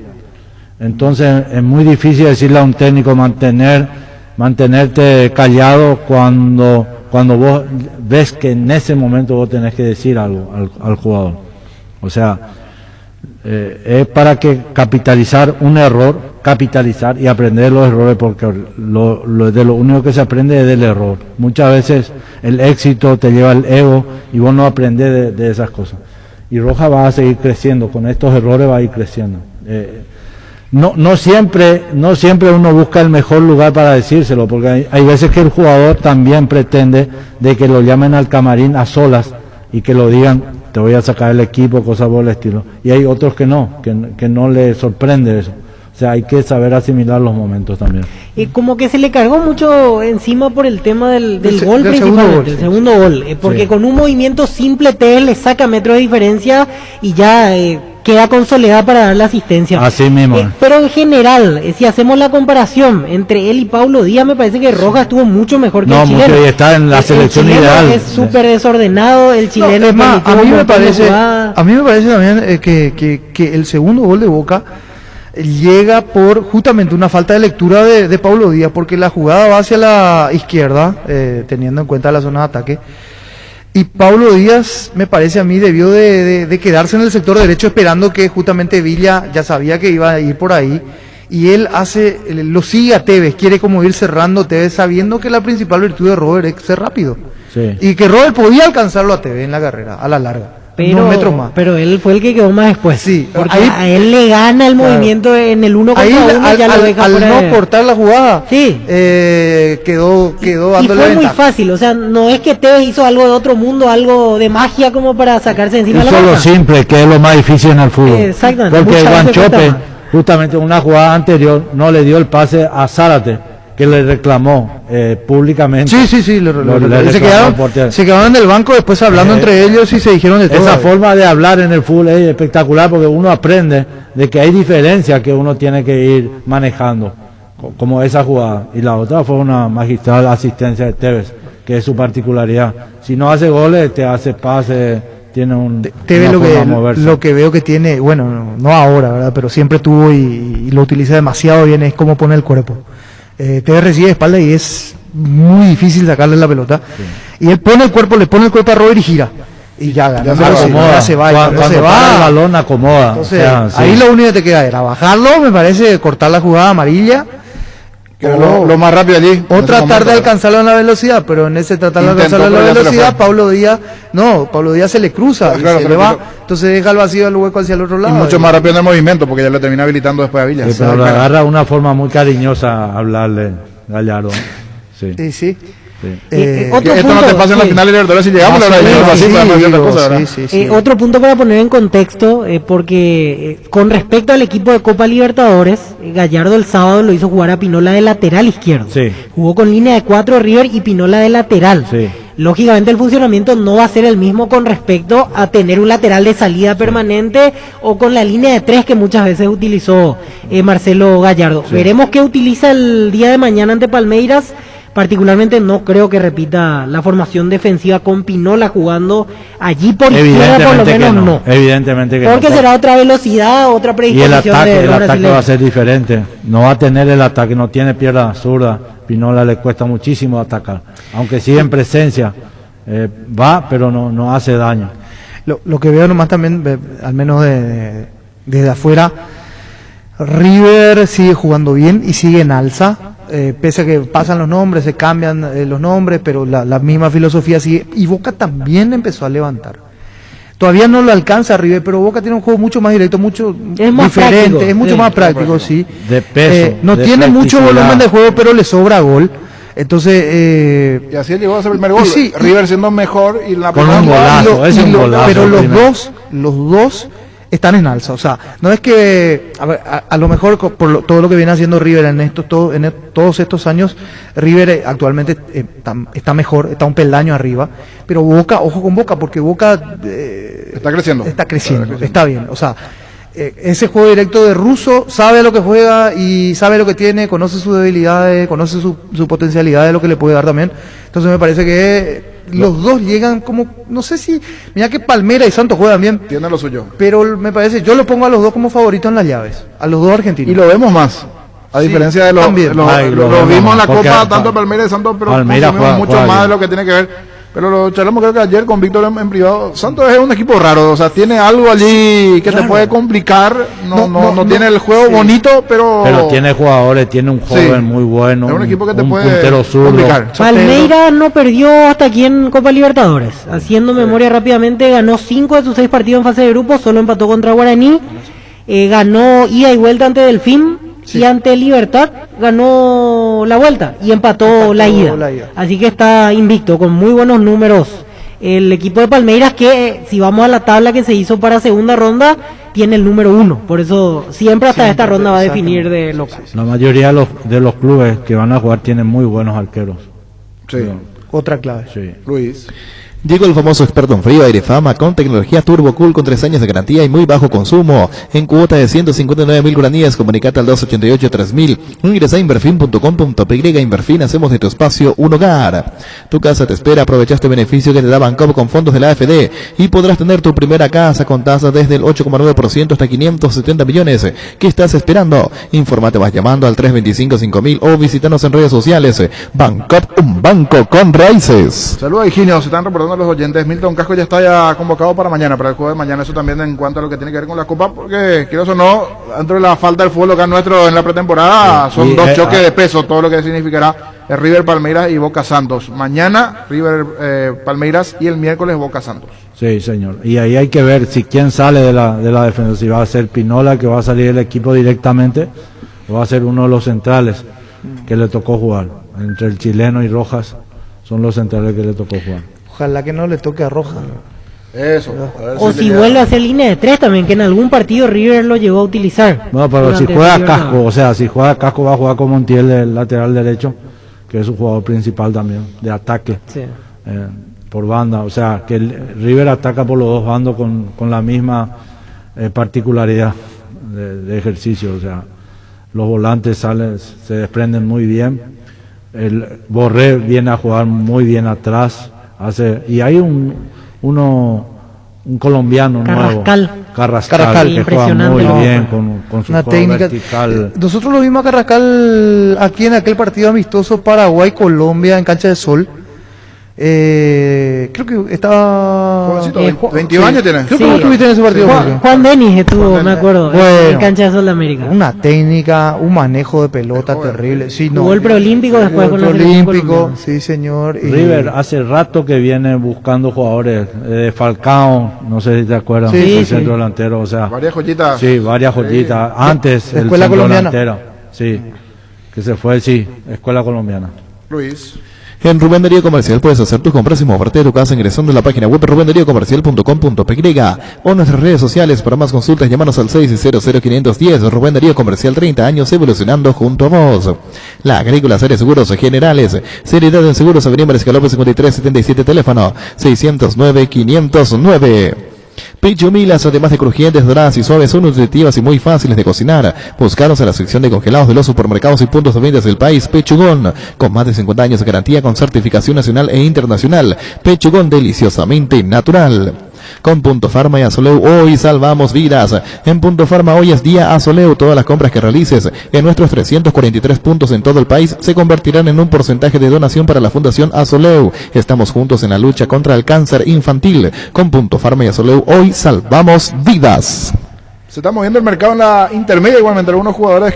entonces es muy difícil decirle a un técnico mantenerte callado cuando vos ves que en ese momento vos tenés que decir algo al jugador. O sea, es para que capitalizar un error, capitalizar y aprender los errores, porque de lo único que se aprende es del error. Muchas veces el éxito te lleva al ego y vos no aprendes de esas cosas. Y Rojas va a seguir creciendo, con estos errores va a ir creciendo. No siempre uno busca el mejor lugar para decírselo, porque hay veces que el jugador también pretende de que lo llamen al camarín a solas y que lo digan, te voy a sacar el equipo, cosas por el estilo. Y hay otros que no le sorprende eso. O sea, hay que saber asimilar los momentos también. Como que se le cargó mucho encima por el tema del gol principalmente, del segundo gol. Porque sí, con un movimiento simple Tevez le saca metros de diferencia y ya queda con Soledad para dar la asistencia. Así mismo. Pero en general, si hacemos la comparación entre él y Paulo Díaz, me parece que Rojas estuvo mucho mejor que el chileno. No, mucho, y está en la selección ideal. Es súper desordenado, el chileno. Es más, a mí me parece también que el segundo gol de Boca llega por justamente una falta de lectura de Paulo Díaz, porque la jugada va hacia la izquierda, teniendo en cuenta la zona de ataque, y Paulo Díaz, me parece a mí, debió de quedarse en el sector derecho esperando que justamente Villa ya sabía que iba a ir por ahí, y él lo sigue a Tevez, quiere como ir cerrando Tevez, sabiendo que la principal virtud de Robert es ser rápido, sí, y que Robert podía alcanzarlo a Tevez en la carrera, a la larga. Pero, metros más. Pero él fue el que quedó más después. Sí, porque a él le gana el movimiento en el 1 contra 1, ya lo deja al no cortar la jugada. Sí. Quedó dándole y fue ventaja. muy fácil, o sea, no es que Tevez hizo algo de otro mundo, algo de magia como para sacarse encima eso la es lo simple, que es lo más difícil en el fútbol. Exactamente. Porque el Guanchope, justamente en una jugada anterior, no le dio el pase a Zárate, que le reclamó públicamente. Sí, se quedaron en el banco después hablando entre ellos y se dijeron de todo. Esa forma de hablar en el fútbol es espectacular, porque uno aprende de que hay diferencias que uno tiene que ir manejando. como esa jugada. Y la otra fue una magistral asistencia de Tevez, que es su particularidad. Si no hace goles, te hace pases, tiene un... Tevez lo que veo que tiene, bueno, no ahora, ¿verdad? Pero siempre tuvo y lo utiliza demasiado bien, es cómo pone el cuerpo. Tevez recibe de espalda y es muy difícil sacarle la pelota. Sí. Y él pone el cuerpo, le pone el cuerpo a Robert y gira. Y ya se va. Cuando se va, el balón acomoda. Entonces, ahí lo único que te queda era bajarlo, me parece, cortar la jugada amarilla. Lo más rápido allí. O tratar de alcanzarlo en la velocidad, pero en ese tratar de alcanzarlo en la velocidad, Pablo Díaz se le cruza, claro, se le va, entonces deja el vacío del hueco hacia el otro lado. Y mucho más rápido en el movimiento, porque ya lo termina habilitando después a Villa. Sí, pero lo agarra de una forma muy cariñosa hablarle, Gallardo. Sí. Sí. Esto no te pasa en la final de Libertadores si llegamos otro punto para poner en contexto, porque con respecto al equipo de Copa Libertadores, Gallardo el sábado lo hizo jugar a Pinola de lateral izquierdo. Sí. Jugó con línea de 4 River y Pinola de lateral. Sí. Lógicamente el funcionamiento no va a ser el mismo con respecto a tener un lateral de salida permanente o con la línea de 3 que muchas veces utilizó Marcelo Gallardo. Sí. Veremos qué utiliza el día de mañana ante Palmeiras. Particularmente no creo que repita la formación defensiva con Pinola jugando allí por izquierda, por lo menos no. Evidentemente que porque será otra velocidad, otra predisposición. Y el ataque va a ser diferente. No va a tener el ataque, no tiene pierna zurda. Pinola le cuesta muchísimo atacar. Aunque sigue en presencia, va, pero no hace daño. Lo que veo nomás también, al menos desde afuera, River sigue jugando bien y sigue en alza. Pese a que pasan los nombres, se cambian los nombres, pero la misma filosofía sigue. Y Boca también empezó a levantar. Todavía no lo alcanza River, pero Boca tiene un juego mucho más directo, mucho más diferente, práctico, es mucho más práctico, sí. De peso. No tiene mucho volumen de juego, pero le sobra gol. Entonces, y así llegó a ser el primer gol. Sí, River siendo mejor y la con un golazo, pero los dos están en alza, o sea, no es que a lo mejor por todo lo que viene haciendo River en todos estos años, River actualmente está mejor, está un peldaño arriba, pero Boca, ojo con Boca, porque Boca está creciendo, está bien, o sea, ese juego directo de Russo sabe a lo que juega y sabe lo que tiene, conoce sus debilidades, conoce su potencialidad de lo que le puede dar también, entonces me parece que los dos llegan como, no sé si, mira que Palmeiras y Santos juegan bien. Tienen lo suyo. Pero me parece, yo lo pongo a los dos como favoritos en las llaves, a los dos argentinos. Y lo vemos más, a diferencia de lo vimos en la Copa, tanto Palmeiras y Santos, pero consumimos mucho más de lo que tiene que ver. Pero lo charlamos creo que ayer con Víctor en privado. Santos es un equipo raro, o sea, tiene algo allí que te puede complicar. No tiene el juego bonito, pero tiene jugadores, tiene un joven muy bueno. Es un equipo que te puede puntero complicar. Palmeiras no perdió hasta aquí en Copa Libertadores. Haciendo memoria rápidamente, ganó 5 de sus 6 partidos en fase de grupo, solo empató contra Guaraní. Ganó ida y vuelta ante Delfín. Sí. Y ante Libertad ganó la vuelta y empató la ida. Así que está invicto con muy buenos números el equipo de Palmeiras, que si vamos a la tabla que se hizo para segunda ronda tiene el número 1, por eso siempre hasta esta ronda va a definir de local. La mayoría de los clubes que van a jugar tienen muy buenos arqueros. Sí. Otra clave. Sí. Luis. Llegó el famoso experto en frío aire Fama con tecnología Turbo Cool con 3 años de garantía y muy bajo consumo. En cuota de 159.000 guaraníes, comunicate al 288-3000. Ingresa a inverfin.com.py. Inverfin, hacemos de tu espacio un hogar. Tu casa te espera, aprovecha este beneficio que te da Bancop con fondos de la AFD y podrás tener tu primera casa con tasas desde el 8,9% hasta 570 millones. ¿Qué estás esperando? Infórmate más llamando al 325-5000 o visítanos en redes sociales. Bancop, un banco con raíces. Saludos a Higinio, se están reportando los oyentes. Milton Casco ya está ya convocado para mañana, para el juego de mañana. Eso también en cuanto a lo que tiene que ver con la Copa, porque quiero o no, dentro de la falta del fútbol local nuestro en la pretemporada, son dos choques de peso, todo lo que significará el River Palmeiras y Boca Santos. Mañana River Palmeiras y el miércoles Boca Santos. Sí, señor. Y ahí hay que ver si quién sale de la defensa, si va a ser Pinola, que va a salir el equipo directamente, o va a ser uno de los centrales que le tocó jugar. Entre el chileno y Rojas son los centrales que le tocó jugar. Ojalá que no le toque a Rojas. Eso. O si vuelve a hacer línea de 3 también, que en algún partido River lo llegó a utilizar. No, pero si juega Casco, o sea, si juega Casco va a jugar como Montiel del lateral derecho, que es un jugador principal también, de ataque. Sí. Por banda, o sea, que el River ataca por los dos bandos con la misma particularidad de ejercicio, o sea, los volantes se desprenden muy bien. El Borré viene a jugar muy bien atrás, y hay un colombiano Carrascal. nuevo, Carrascal, que juega muy bien con su una juego técnica vertical. Nosotros lo vimos a Carrascal aquí en aquel partido amistoso Paraguay-Colombia en Cancha de Sol. Creo que estaba... Jovencito, 22 años tiene. Creo que vos estuviste en ese partido. Juan Denis estuvo, me acuerdo, en Cancha de Sol de América. Una técnica, un manejo de pelota terrible. Sí, jugó el preolímpico después con el preolímpico, sí señor. River hace rato que viene buscando jugadores, Falcao, no sé si te acuerdas, el centro delantero, o sea, varias joyitas. Sí, varias joyitas. Antes el Escuela centro Colombiana. delantero, sí, que se fue, Escuela Colombiana. Luis. En Rubén Darío Comercial puedes hacer tus compras y moverte de tu casa ingresando a la página web rubendariocomercial.com.py o en nuestras redes sociales. Para más consultas, llámanos al 600-510. Rubén Darío Comercial, 30 años evolucionando junto a vos. La Agrícola Series Seguros Generales. Seriedad en Seguros, Avenida Mariscal López 5377, teléfono 609-509. Pecho Milas, además de crujientes, doradas y suaves, son nutritivas y muy fáciles de cocinar. Buscaros en la sección de congelados de los supermercados y puntos de ventas del país. Pechugón, con más de 50 años de garantía con certificación nacional e internacional. Pechugón, deliciosamente natural. Con Punto Farma y Azoleu, hoy salvamos vidas. En Punto Farma hoy es día Azoleu. Todas las compras que realices en nuestros 343 puntos en todo el país se convertirán en un porcentaje de donación para la Fundación Azoleu. Estamos juntos en la lucha contra el cáncer infantil. Con Punto Farma y Azoleu, hoy salvamos vidas. Se está moviendo el mercado en la intermedia, igualmente algunos jugadores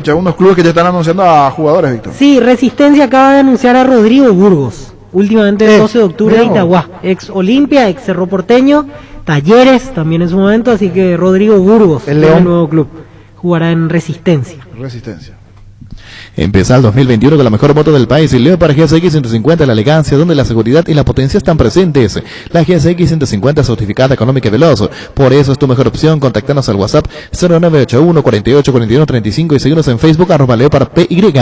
algunos clubes que ya están anunciando a jugadores, Víctor. Sí, Resistencia acaba de anunciar a Rodrigo Burgos. Últimamente el 12 de octubre de Itagua, ex Olimpia, ex Cerro Porteño, Talleres también en su momento, así que Rodrigo Burgos, el nuevo club, jugará en Resistencia. Empieza el 2021 con la mejor moto del país, el Leopard GSX 150, la elegancia, donde la seguridad y la potencia están presentes. La GSX 150 certificada, económica y veloz. Por eso es tu mejor opción. Contáctanos al WhatsApp 0981 48 41 35 y síguenos en Facebook @LeopardPY.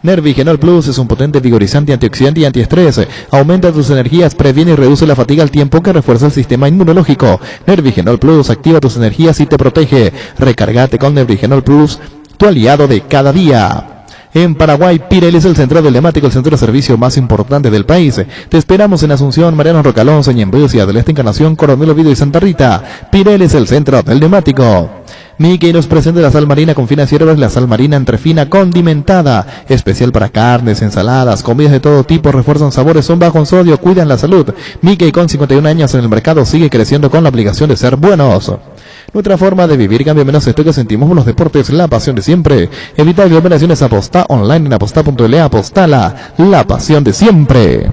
Nervigenol Plus es un potente vigorizante, antioxidante y antiestrés. Aumenta tus energías, previene y reduce la fatiga al tiempo que refuerza el sistema inmunológico. Nervigenol Plus activa tus energías y te protege. Recárgate con Nervigenol Plus, tu aliado de cada día. En Paraguay, Pirelli es el centro emblemático, el centro de servicio más importante del país. Te esperamos en Asunción, Mariano Rocalón, Ñemby, Ciudad del Este, Encarnación, Coronel Oviedo y Santa Rita. Pirelli es el centro del neumático. Mickey nos presenta la sal marina con finas hierbas, la sal marina entrefina condimentada, especial para carnes, ensaladas, comidas de todo tipo, refuerzan sabores, son bajo en sodio, cuidan la salud. Mickey, con 51 años en el mercado, sigue creciendo con la obligación de ser buenos. Nuestra forma de vivir cambia, menos esto que sentimos por los deportes, la pasión de siempre. Evita aglomeraciones, apostá online en apostá.le, apostala, la pasión de siempre.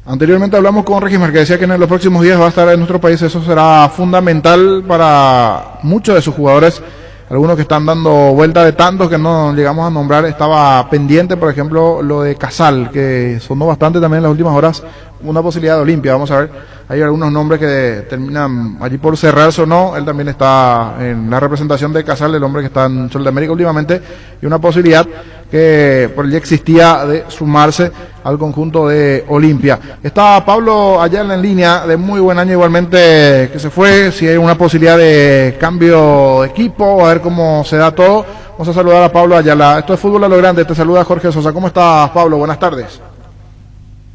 Anteriormente hablamos con Regimar, que decía que en los próximos días va a estar en nuestro país. Eso será fundamental para muchos de sus jugadores. Algunos que están dando vuelta, de tantos que no llegamos a nombrar. Estaba pendiente, por ejemplo, lo de Casal, que sonó bastante también en las últimas horas. Una posibilidad de Olimpia, vamos a ver. Hay algunos nombres que terminan allí por cerrarse o no. Él también está en la representación de Casal, el hombre que está en Sol de América últimamente. Y una posibilidad que por allí existía de sumarse al conjunto de Olimpia. Está Pablo Ayala en línea, de muy buen año igualmente, que se fue. Si hay una posibilidad de cambio de equipo, a ver cómo se da todo. Vamos a saludar a Pablo Ayala. Esto es Fútbol a lo Grande. Te saluda Jorge Sosa. ¿Cómo estás, Pablo? Buenas tardes.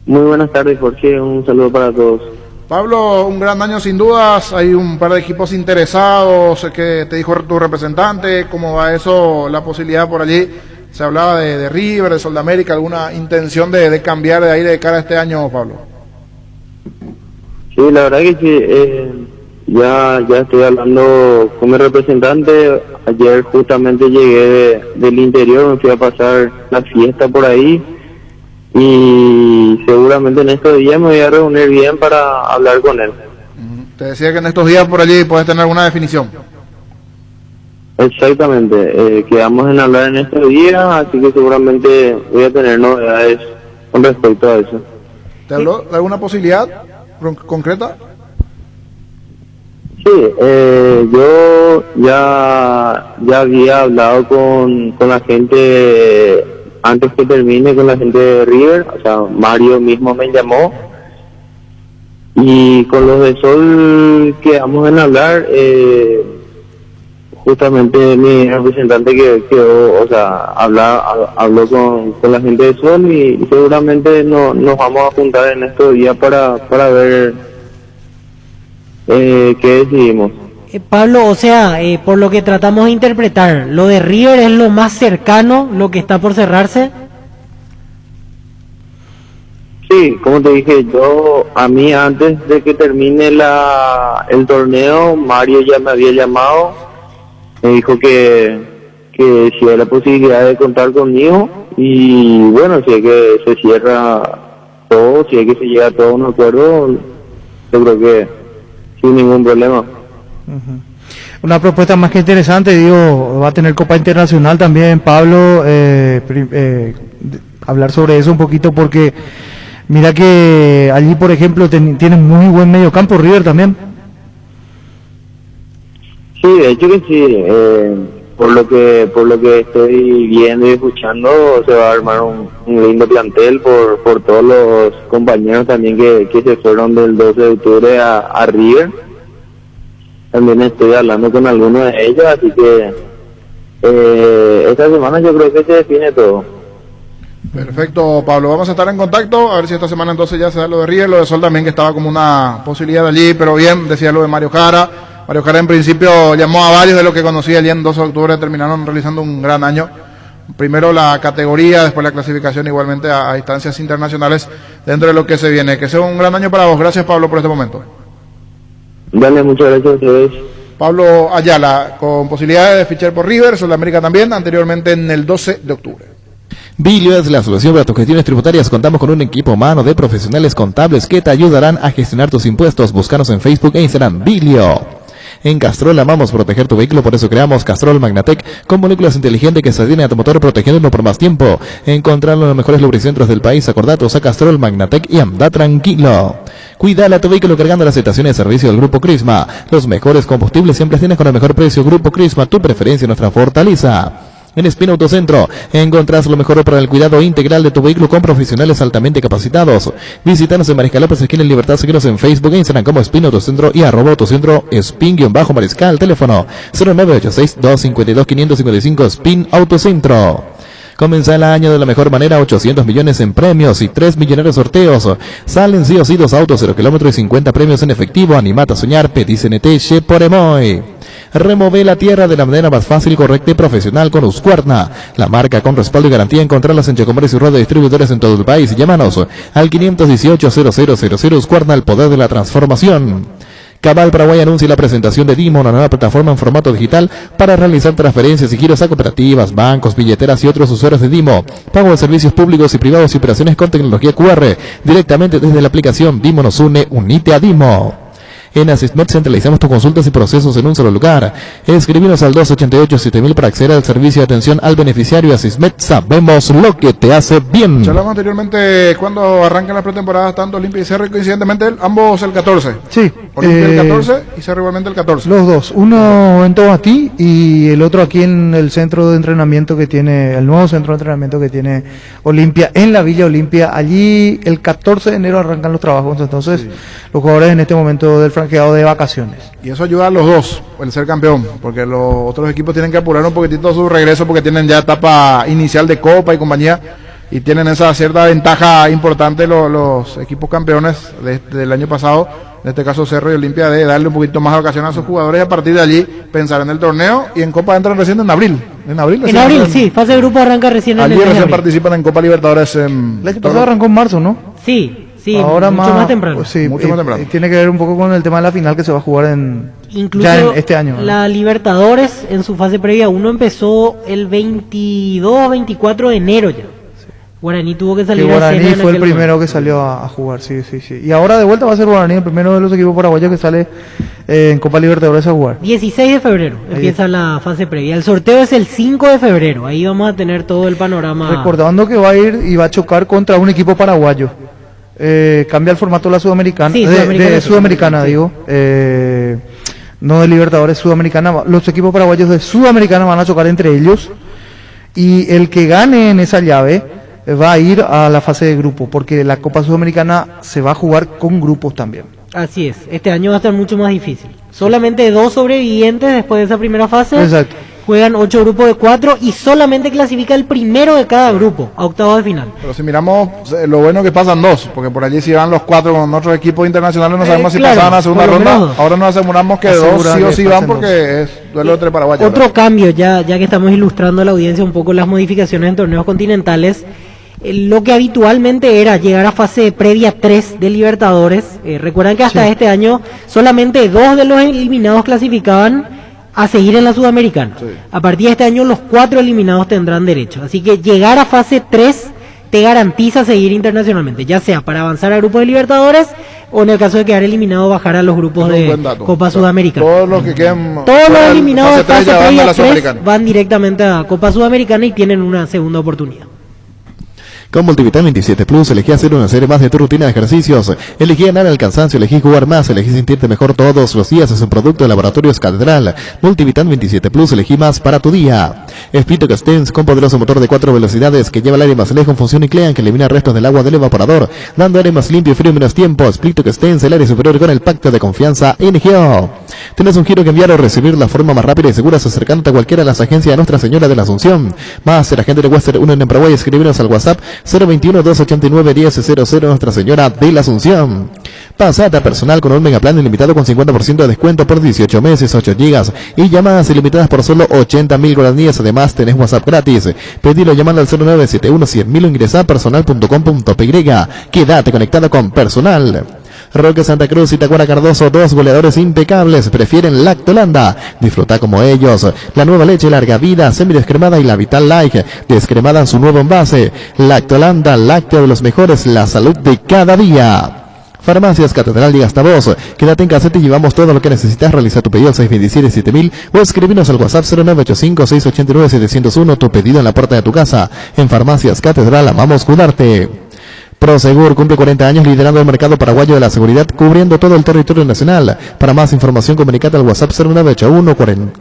Muy buenas tardes, Jorge. Un saludo para todos. Pablo, un gran año sin dudas. Hay un par de equipos interesados. ¿Qué te dijo tu representante? ¿Cómo va eso? La posibilidad por allí. Se hablaba de River, de Sol de América. ¿Alguna intención de cambiar de ahí de cara a este año, Pablo? Sí, la verdad que sí. Ya estoy hablando con mi representante. Ayer justamente llegué del interior. Me fui a pasar la fiesta por ahí. Y seguramente en estos días me voy a reunir bien para hablar con él. Te decía que en estos días por allí puedes tener alguna definición. Exactamente, quedamos en hablar en estos días, así que seguramente voy a tener novedades con respecto a eso. ¿Te habló de alguna posibilidad concreta? Sí, yo ya había hablado con la gente antes que termine, con la gente de River, o sea, Mario mismo me llamó, y con los de Sol quedamos en hablar. justamente mi representante que quedó, o sea, habló con la gente de Sol y seguramente nos vamos a juntar en estos días para ver qué decidimos. Pablo, o sea, por lo que tratamos de interpretar, lo de River es lo más cercano, lo que está por cerrarse. Sí, como te dije, a mí antes de que termine el torneo, Mario ya me había llamado, me dijo que si hay la posibilidad de contar conmigo y bueno, si es que se cierra todo, si es que se llega a todo un acuerdo, yo creo que sin ningún problema. Una propuesta más que interesante, digo, va a tener Copa Internacional también, Pablo, hablar sobre eso un poquito porque mira que allí, por ejemplo, tienen muy buen mediocampo River también. Sí, de hecho que sí, por lo que estoy viendo y escuchando, se va a armar un lindo plantel por todos los compañeros también que se fueron del 12 de octubre a River. También estoy hablando con algunos de ellos, así que esta semana yo creo que se define todo. Perfecto, Pablo, vamos a estar en contacto, a ver si esta semana entonces ya se da lo de River, lo de Sol también, que estaba como una posibilidad allí, pero bien, decía lo de Mario Jara. Mario Jara en principio llamó a varios de los que conocía allí en 12 de octubre, terminaron realizando un gran año. Primero la categoría, después la clasificación igualmente a instancias internacionales dentro de lo que se viene. Que sea un gran año para vos. Gracias, Pablo, por este momento. Dale, muchas gracias a ustedes. Pablo Ayala, con posibilidades de fichar por River, Sudamérica también, anteriormente en el 12 de octubre. Bilio es la solución para tus gestiones tributarias. Contamos con un equipo humano de profesionales contables que te ayudarán a gestionar tus impuestos. Búscanos en Facebook e Instagram. Bilio. En Castrol amamos proteger tu vehículo, por eso creamos Castrol Magnatec con moléculas inteligentes que se adhieren a tu motor protegiéndolo por más tiempo. Encontrarlo en los mejores lubricentros del país. Acordatos a Castrol Magnatec y anda tranquilo. Cuidala tu vehículo cargando las estaciones de servicio del Grupo Crisma. Los mejores combustibles siempre tienes con el mejor precio. Grupo Crisma, tu preferencia, nuestra fortaleza. En Spin Autocentro encontrás lo mejor para el cuidado integral de tu vehículo con profesionales altamente capacitados. Visítanos en Mariscal López, esquina en Libertad. Síguenos en Facebook e Instagram como Spin Autocentro y @Autocentro Spin-Mariscal. Teléfono 0986-252-555. Spin Autocentro. Comienza el año de la mejor manera, 800 millones en premios y 3 millonarios sorteos. Salen sí o sí 2 autos, 0 kilómetros y 50 premios en efectivo. Animate a soñar, pedí CNT, Che por Emoy. Remove la tierra de la manera más fácil, correcta y profesional con Husqvarna. La marca con respaldo y garantía. Encontrarlas en Checomercio y Rueda de distribuidores en todo el país. Llámanos al 518-0000. Husqvarna, el poder de la transformación. Cabal Paraguay anuncia la presentación de Dimo, una nueva plataforma en formato digital para realizar transferencias y giros a cooperativas, bancos, billeteras y otros usuarios de Dimo. Pago de servicios públicos y privados y operaciones con tecnología QR directamente desde la aplicación Dimo nos une, unite a Dimo. En Asismed centralizamos tus consultas y procesos en un solo lugar. Escribinos al 288-7000 para acceder al servicio de atención al beneficiario. Asismed, sabemos lo que te hace bien. Charlamos anteriormente cuando arrancan las pretemporadas tanto Olimpia y Cerro, coincidentemente ambos el 14. Sí. Olimpia el 14 y Cerro igualmente el 14. Los dos, uno en Tomatí y el otro aquí en el centro de entrenamiento que tiene, el nuevo centro de entrenamiento que tiene Olimpia, en la Villa Olimpia. Allí el 14 de enero arrancan los trabajos, entonces sí. Los jugadores en este momento del franqueado de vacaciones. Y eso ayuda a los dos, el ser campeón, porque los otros equipos tienen que apurar un poquitito su regreso porque tienen ya etapa inicial de Copa y compañía y tienen esa cierta ventaja importante los equipos campeones del año pasado, en este caso Cerro y Olimpia, de darle un poquito más de ocasión a sus jugadores y a partir de allí pensar en el torneo y en Copa entran recién en abril. En abril, sí, fase de grupo arranca recién en allí el recién participan en Copa Libertadores. El año pasado arrancó en marzo, ¿no? Sí. Sí, ahora mucho más temprano. Pues sí, mucho más temprano. Tiene que ver un poco con el tema de la final que se va a jugar incluso ya en este año. La Libertadores en su fase previa 1 empezó el 22-24 de enero ya. Sí. Guaraní tuvo que salir Guaraní a escena fue el primero que salió a jugar, sí. Y ahora de vuelta va a ser Guaraní, el primero de los equipos paraguayos que sale en Copa Libertadores a jugar. 16 de febrero empieza la fase previa. El sorteo es el 5 de febrero. Ahí vamos a tener todo el panorama. Recordando que va a ir y va a chocar contra un equipo paraguayo. Cambia el formato de la Sudamericana, sí, Sudamericana, sí. digo, no de Libertadores, Sudamericana. Los equipos paraguayos de Sudamericana van a chocar entre ellos y el que gane en esa llave va a ir a la fase de grupo, porque la Copa Sudamericana se va a jugar con grupos también. Así es, este año va a estar mucho más difícil. Solamente 2 sobrevivientes después de esa primera fase. Exacto. Juegan 8 grupos de 4 y solamente clasifica el primero de cada grupo a octavos de final. Pero si miramos lo bueno que pasan 2, porque por allí si van los 4 con otros equipos internacionales no sabemos si pasaban a la segunda ronda. Ahora nos aseguramos que 2 sí o sí van porque es duelo entre paraguayos. Otro cambio, ya que estamos ilustrando a la audiencia un poco las modificaciones en torneos continentales. Lo que habitualmente era llegar a fase previa 3 de Libertadores. Recuerdan que hasta este año solamente 2 de los eliminados clasificaban a seguir en la Sudamericana. Sí. A partir de este año los 4 eliminados tendrán derecho. Así que llegar a fase 3 te garantiza seguir internacionalmente, ya sea para avanzar a grupos de Libertadores o en el caso de quedar eliminado bajar a los grupos de Copa Sudamericana. Todos los que queden, todos los eliminados de fase previa 3 van directamente a Copa Sudamericana y tienen una segunda oportunidad. Con Multivital 27 Plus, elegí hacer una serie más de tu rutina de ejercicios, elegí ganar el cansancio, elegí jugar más, elegí sentirte mejor todos los días. Es un producto de Laboratorios Catedral. Multivital 27 Plus, elegí más para tu día. Splitox Stens, con poderoso motor de 4 velocidades que lleva el aire más lejos en función Nuclear que elimina restos del agua del evaporador, dando aire más limpio y frío en menos tiempo. Splitox Stens, el aire superior con el pacto de confianza NGO. Tienes un giro que enviar o recibir la forma más rápida y segura acercándote a cualquiera de las agencias de Nuestra Señora de la Asunción. Más, el agente de Western Union en Paraguay, escribirnos al WhatsApp 021-289-1000 Nuestra Señora de la Asunción. Pasata personal con un megaplan ilimitado con 50% de descuento por 18 meses, 8 gigas y llamadas ilimitadas por solo 80.000 guaraníes. Además tenés WhatsApp gratis. Pedilo llamando al 0971-100.000 o ingresa a personal.com.py. Quédate conectado con Personal. Roque Santa Cruz y Tacuara Cardoso, 2 goleadores impecables, prefieren Lactolanda. Disfruta como ellos la nueva leche larga vida, semidescremada y la Vital Light, descremada en su nuevo envase. Lactolanda, lácteo de los mejores, la salud de cada día. Farmacias Catedral y Gastavos. Quédate en caseta y llevamos todo lo que necesitas. Realiza tu pedido al 627-7000 o escribinos al WhatsApp 0985-689-701. Tu pedido en la puerta de tu casa. En Farmacias Catedral amamos cuidarte. Prosegur cumple 40 años liderando el mercado paraguayo de la seguridad, cubriendo todo el territorio nacional. Para más información, comunicate al WhatsApp 0981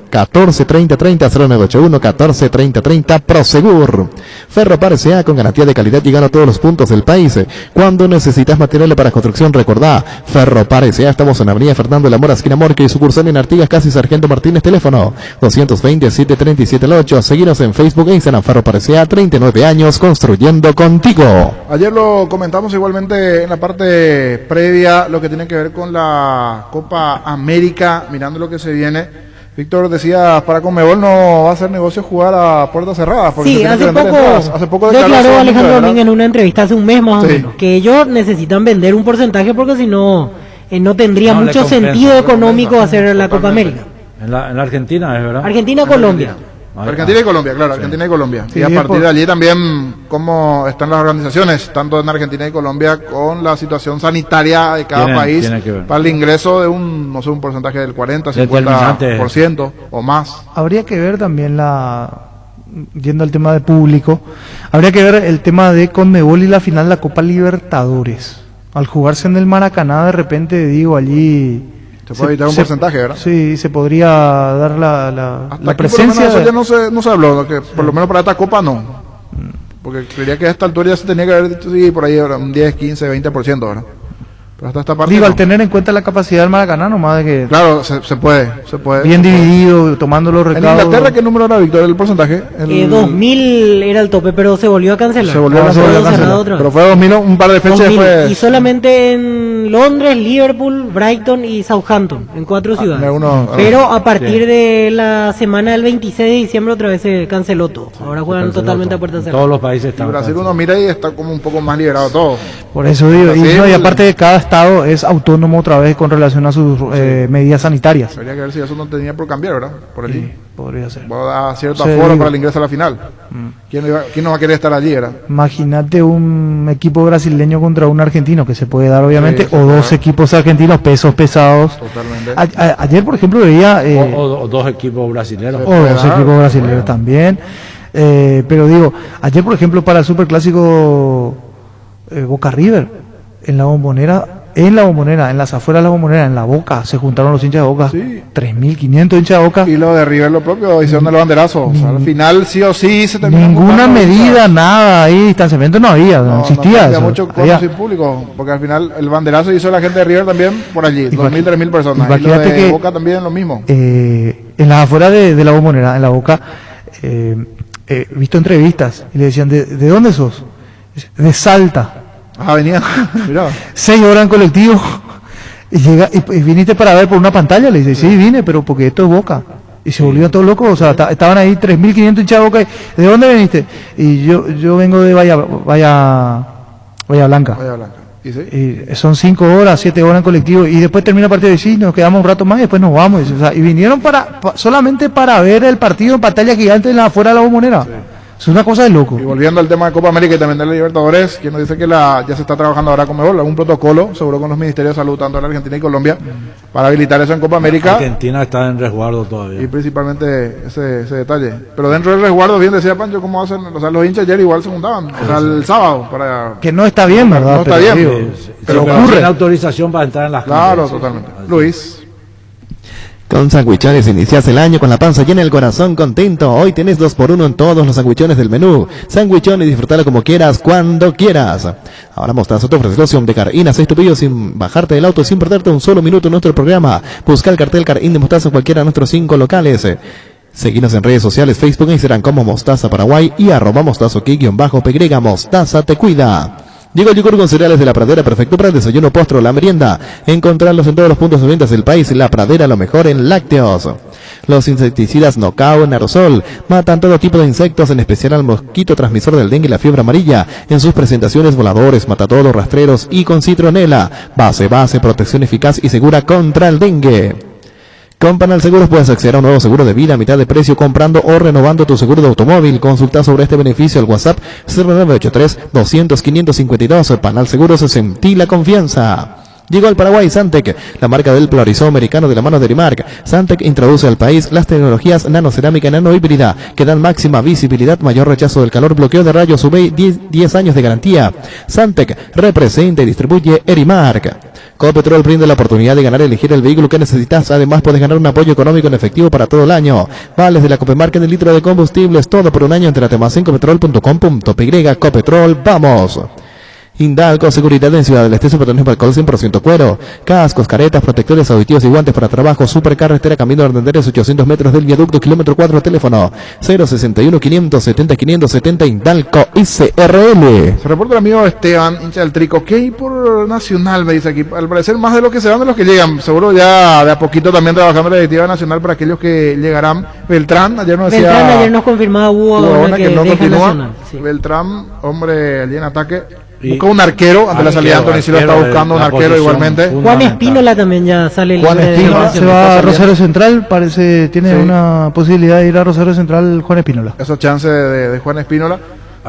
14 30 30 0981 14 30 30. Prosegur. Ferropar S.A. con garantía de calidad llegando a todos los puntos del país. Cuando necesitas materiales para construcción, recordá, Ferropar S.A. Estamos en Avenida Fernando de la Mora, esquina Morque y sucursal en Artigas, casi Sargento Martínez, teléfono 220-737-8. Seguinos en Facebook e Instagram. Ferropar S.A. 39 años construyendo contigo. Ayer lo comentamos igualmente en la parte previa, lo que tiene que ver con la Copa América, mirando lo que se viene. Víctor decía, para Conmebol no va a ser negocio jugar a puertas cerradas. Sí, hace poco declaró Alejandro Domínguez en una entrevista hace un mes más o menos, que ellos necesitan vender un porcentaje porque si no, no tendría mucho sentido económico hacer la Copa América. En la Argentina, ¿es verdad? Argentina-Colombia. Argentina y Colombia, claro, Argentina y Colombia. Sí, y a partir de allí también cómo están las organizaciones, tanto en Argentina y Colombia, con la situación sanitaria de cada país, para el ingreso de un porcentaje del 40-50% o más. Habría que ver también yendo al tema de público, habría que ver el tema de Conmebol y la final de la Copa Libertadores. Al jugarse en el Maracaná, de repente, allí... Se puede evitar un porcentaje, ¿verdad? Sí, se podría dar la presencia. Eso ya no se habló, que por lo menos para esta Copa no. Porque creía que a esta altura ya se tenía que haber dicho, sí, por ahí un 10, 15, 20%, ¿verdad? Pero hasta esta parte al tener en cuenta la capacidad del Maracaná, nomás de que... Claro, se puede. Bien dividido, tomando los recaudos. ¿En Inglaterra qué número era, Víctor, el porcentaje? 2000 era el tope, pero se volvió a cancelar. Se volvió a cancelar. Pero fue 2000, un par de fechas después. Y solamente en Londres, Liverpool, Brighton y Southampton, en 4 ciudades. Pero a partir de la semana del 26 de diciembre otra vez se canceló todo. Ahora juegan totalmente a puertas cerradas. Todos los países están. Brasil uno mira y está como un poco más liberado todo. Por eso digo, y aparte de cada estado es autónomo otra vez con relación a sus medidas sanitarias. Habría que ver si eso no tenía por cambiar, ¿verdad? Por allí. Sí, podría ser. Va a dar cierto aforo para el ingreso a la final. ¿Quién no va a querer estar allí, verdad? Imagínate un equipo brasileño contra un argentino, que se puede dar obviamente, o dos equipos argentinos, pesos pesados. Totalmente. Ayer, por ejemplo, veía... o dos equipos brasileños. O dos equipos brasileños también. Pero digo, ayer, por ejemplo, para el superclásico Boca River, en la Bombonera en la Bombonera, en las afueras de la Bombonera, en la Boca, se juntaron los hinchas de Boca, 3.500 hinchas de Boca. Y lo de River lo propio, hicieron el banderazo. O sea, al final sí o sí se terminó. Ninguna medida, nada, ahí distanciamiento no había, no existía eso. Mucho sin público, porque al final el banderazo hizo la gente de River también por allí, 2.000, 3.000 personas. Y lo de Boca también lo mismo. En las afueras de la Bombonera, en la Boca, he visto entrevistas y le decían, ¿de dónde sos? De Salta. Venía, mirá. 6 horas en colectivo y llega y viniste para ver por una pantalla. Le dice, sí, vine, pero porque esto es Boca. Y se volvían todos locos, o sea, estaban ahí 3.500 hinchas de Boca. ¿De dónde viniste? Y yo vengo de Bahía Blanca. Y son 5 horas, 7 horas en colectivo y después termina el partido y sí, nos quedamos un rato más y después nos vamos. O sea, y vinieron solamente para ver el partido en pantalla gigante afuera de la Bombonera. Es una cosa de loco. Y volviendo al tema de Copa América y también de la Libertadores, quien nos dice que ya se está trabajando ahora con mejor, algún protocolo, seguro con los ministerios de salud, tanto en Argentina y Colombia, para habilitar eso en Copa América. Argentina está en resguardo todavía. Y principalmente ese detalle. Pero dentro del resguardo, bien decía Pancho, ¿cómo hacen? O sea, los hinchas ayer igual se juntaban, o sea, el sábado. Que no está bien, ¿verdad? No está bien. Pero ocurre. Tiene autorización para entrar en las canchas. Claro, totalmente. Luis. Con Sandwichones inicias el año con la panza llena, el corazón contento. Hoy tenés 2x1 en todos los sandwichones del menú. Sandwichones, disfrutalo como quieras, cuando quieras. Ahora Mostaza te ofrece la opción de Car-In. Hacés tu pedido sin bajarte del auto, sin perderte un solo minuto en nuestro programa. Busca el cartel Car-In de Mostaza en cualquiera de nuestros 5 locales. Seguinos en redes sociales, Facebook e Instagram como Mostaza Paraguay y @mostazo_peg. Mostaza te cuida. Llegó el yogur con cereales de La Pradera, perfecto para el desayuno, postre o la merienda. Encontrarlos en todos los puntos de ventas del país. La Pradera, lo mejor en lácteos. Los insecticidas Nocao en aerosol matan todo tipo de insectos, en especial al mosquito transmisor del dengue y la fiebre amarilla. En sus presentaciones voladores, matatodos, rastreros y con citronela. Base, protección eficaz y segura contra el dengue. Con Panal Seguros puedes acceder a un nuevo seguro de vida a mitad de precio comprando o renovando tu seguro de automóvil. Consulta sobre este beneficio al WhatsApp 0983-200-552. Panal Seguros, sentí la confianza. Llegó al Paraguay Santec, la marca del polarizado americano de la mano de Erimark. Santec introduce al país las tecnologías nanocerámica y nanohíbrida que dan máxima visibilidad, mayor rechazo del calor, bloqueo de rayos UV, 10 años de garantía. Santec representa y distribuye Erimark. Copetrol brinda la oportunidad de ganar y elegir el vehículo que necesitas. Además, puedes ganar un apoyo económico en efectivo para todo el año. Vales de la Copemarca en el litro de combustibles, todo por un año. Entrate más en copetrol.com.py. Copetrol, vamos. Hindalco, seguridad en Ciudad del Este, supertones para alcohol 100% cuero. Cascos, caretas, protectores auditivos y guantes para trabajo. Supercarretera, camino de Ardenderes, 800 metros del viaducto, kilómetro 4, teléfono 061-570-570. Hindalco ICRL. Se reporta el amigo Esteban, hincha del Trico, que hay por Nacional, me dice aquí. Al parecer más de los que se van de los que llegan. Seguro ya de a poquito también trabajando en la directiva nacional para aquellos que llegarán. Beltrán, ayer nos decía. Beltrán ayer nos confirmaba Hugo que no continúa. Nacional, sí. Beltrán, hombre allí en ataque. Busca un arquero, ante la salida Antonio Silva está buscando un arquero igualmente. Juan Espínola también ya sale Juan Espínola se va a Rosario Central, tiene una posibilidad de ir a Rosario Central Juan Espínola. Esa chance de Juan Espínola.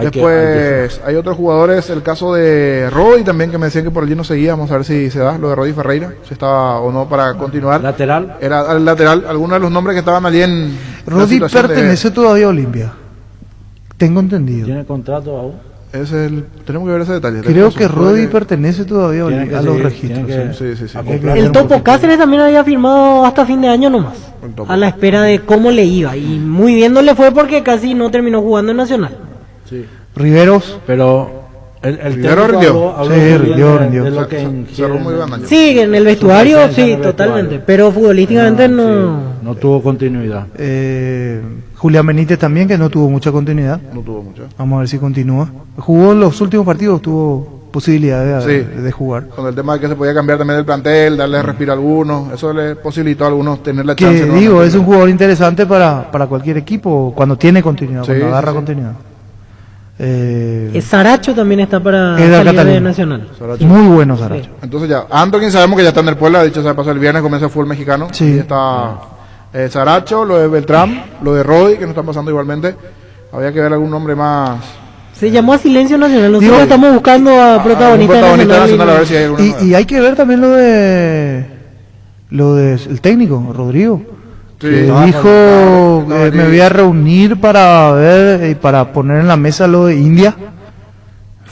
Después hay otros jugadores, el caso de Rodi también, que me decían que por allí no seguía. Vamos a ver si se da lo de Rodi Ferreira, si estaba o no para continuar. Lateral. Era el lateral, algunos de los nombres que estaban allí en. Rodi pertenece todavía a Olimpia, tengo entendido. ¿Tiene contrato aún? Tenemos que ver ese detalle. Creo que Rodi pertenece todavía a los registros. Sí. El Topo Cáceres también había firmado hasta fin de año nomás, a la espera de cómo le iba. Y muy bien no le fue porque casi no terminó jugando en Nacional. Sí. Riveros. Pero el Rivero rindió. Rindió. Sí, en el vestuario, sí, totalmente. Pero futbolísticamente no tuvo continuidad. Julián Benítez también, que no tuvo mucha continuidad. No tuvo mucha. Vamos a ver si continúa. Jugó en los últimos partidos, tuvo posibilidad de jugar. Con el tema de que se podía cambiar también el plantel, darle respiro a algunos, eso le posibilitó a algunos tener la chance. Es un jugador interesante para cualquier equipo cuando tiene continuidad, cuando agarra continuidad. Saracho también está para salir de Nacional. Saracho. Muy bueno Saracho. Sí. Entonces ya, Antoquín sabemos que ya está en el Puebla, de hecho se pasó el viernes, comienza el fútbol mexicano. Sí. Y está Saracho, lo de Beltrán, lo de Rodi, que nos están pasando igualmente. Había que ver algún nombre más. Se llamó a Silencio Nacional. Nosotros estamos buscando a protagonistas nacional, a ver si hay alguno. Y hay que ver también lo de el técnico, Rodrigo. Sí, dijo me voy a reunir para ver y para poner en la mesa lo de India.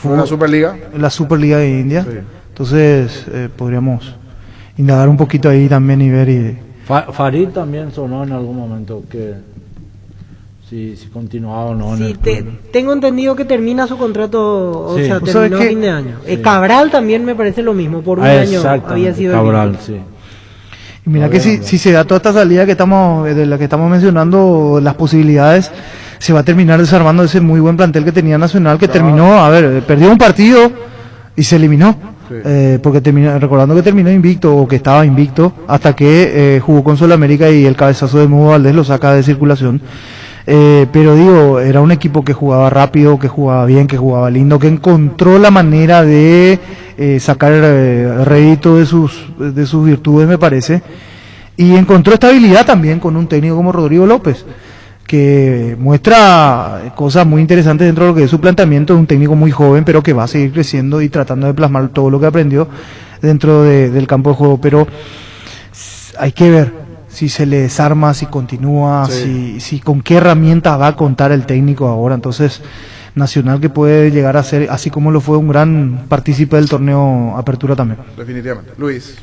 La Superliga. La Superliga de India. Sí. Entonces podríamos indagar un poquito ahí también y ver. Farid también sonó en algún momento que si continuaba o no. Sí, tengo entendido que termina su contrato, o sí. sea, terminó a fin de año. Sí. Cabral también me parece lo mismo, por un año había sido Cabral, sí. Y mira que si se da toda esta salida que de la que estamos mencionando, las posibilidades, se va a terminar desarmando ese muy buen plantel que tenía Nacional, que terminó, perdió un partido y se eliminó. Sí. Porque recordando que terminó invicto, o que estaba invicto, hasta que jugó con Sudamérica y el cabezazo de Mudo Valdés lo saca de circulación. Pero digo, era un equipo que jugaba rápido, que jugaba bien, que jugaba lindo, que encontró la manera de sacar rédito de sus virtudes, me parece, y encontró estabilidad también con un técnico como Rodrigo López, que muestra cosas muy interesantes dentro de lo que es su planteamiento. Es un técnico muy joven, pero que va a seguir creciendo y tratando de plasmar todo lo que aprendió dentro del campo de juego, pero hay que ver si se le desarma, si continúa, si con qué herramientas va a contar el técnico ahora. Entonces, Nacional que puede llegar a ser, así como lo fue, un gran partícipe del torneo Apertura también. Definitivamente. Luis.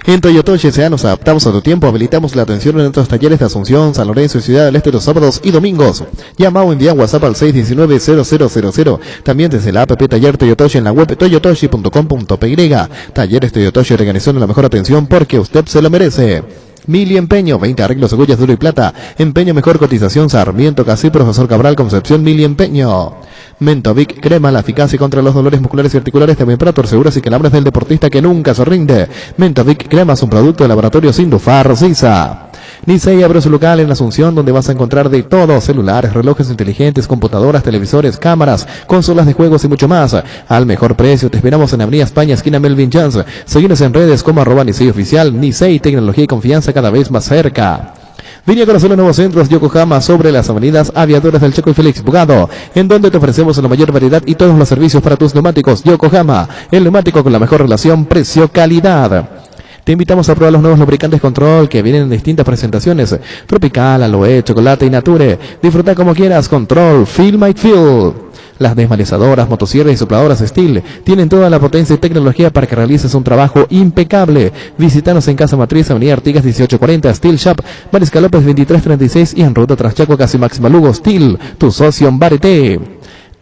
En Toyotoshi S.A. nos adaptamos a tu tiempo, habilitamos la atención en nuestros talleres de Asunción, San Lorenzo y Ciudad del Este los sábados y domingos. Llama o envía WhatsApp al 619-0000. También desde la app Taller Toyotoshi en la web toyotoshi.com.py. Talleres Toyotoshi, organizando la mejor atención porque usted se lo merece. Mili Empeño, 20 arreglos, agullas, duro y plata. Empeño, mejor cotización, Sarmiento, Casi, Profesor Cabral, Concepción, Mili Empeño. Mentovic, crema, la eficacia contra los dolores musculares y articulares, también para torceduras y calambres del deportista que nunca se rinde. Mentovic, crema, es un producto de laboratorio Sindufar, Sisa. Nicey abre su local en Asunción, donde vas a encontrar de todo: celulares, relojes inteligentes, computadoras, televisores, cámaras, consolas de juegos y mucho más. Al mejor precio, te esperamos en Avenida España, esquina Melvin Jones. Seguinos en redes como @Nicey Oficial. Nicey, tecnología y confianza cada vez más cerca. Vine a conocer los nuevos centros Yokohama sobre las avenidas Aviadores del Chaco y Félix Bugado, en donde te ofrecemos la mayor variedad y todos los servicios para tus neumáticos. Yokohama, el neumático con la mejor relación precio-calidad. Te invitamos a probar los nuevos lubricantes Control que vienen en distintas presentaciones: Tropical, Aloe, Chocolate y Nature. Disfruta como quieras. Control, Feel My Feel. Las desmalizadoras, motosierras y sopladoras Steel tienen toda la potencia y tecnología para que realices un trabajo impecable. Visítanos en Casa Matriz, Avenida Artigas 1840, Steel Shop, Mariscal López 2336 y en ruta tras Chaco, casi Máxima Lugo. Steel, tu socio en Barete.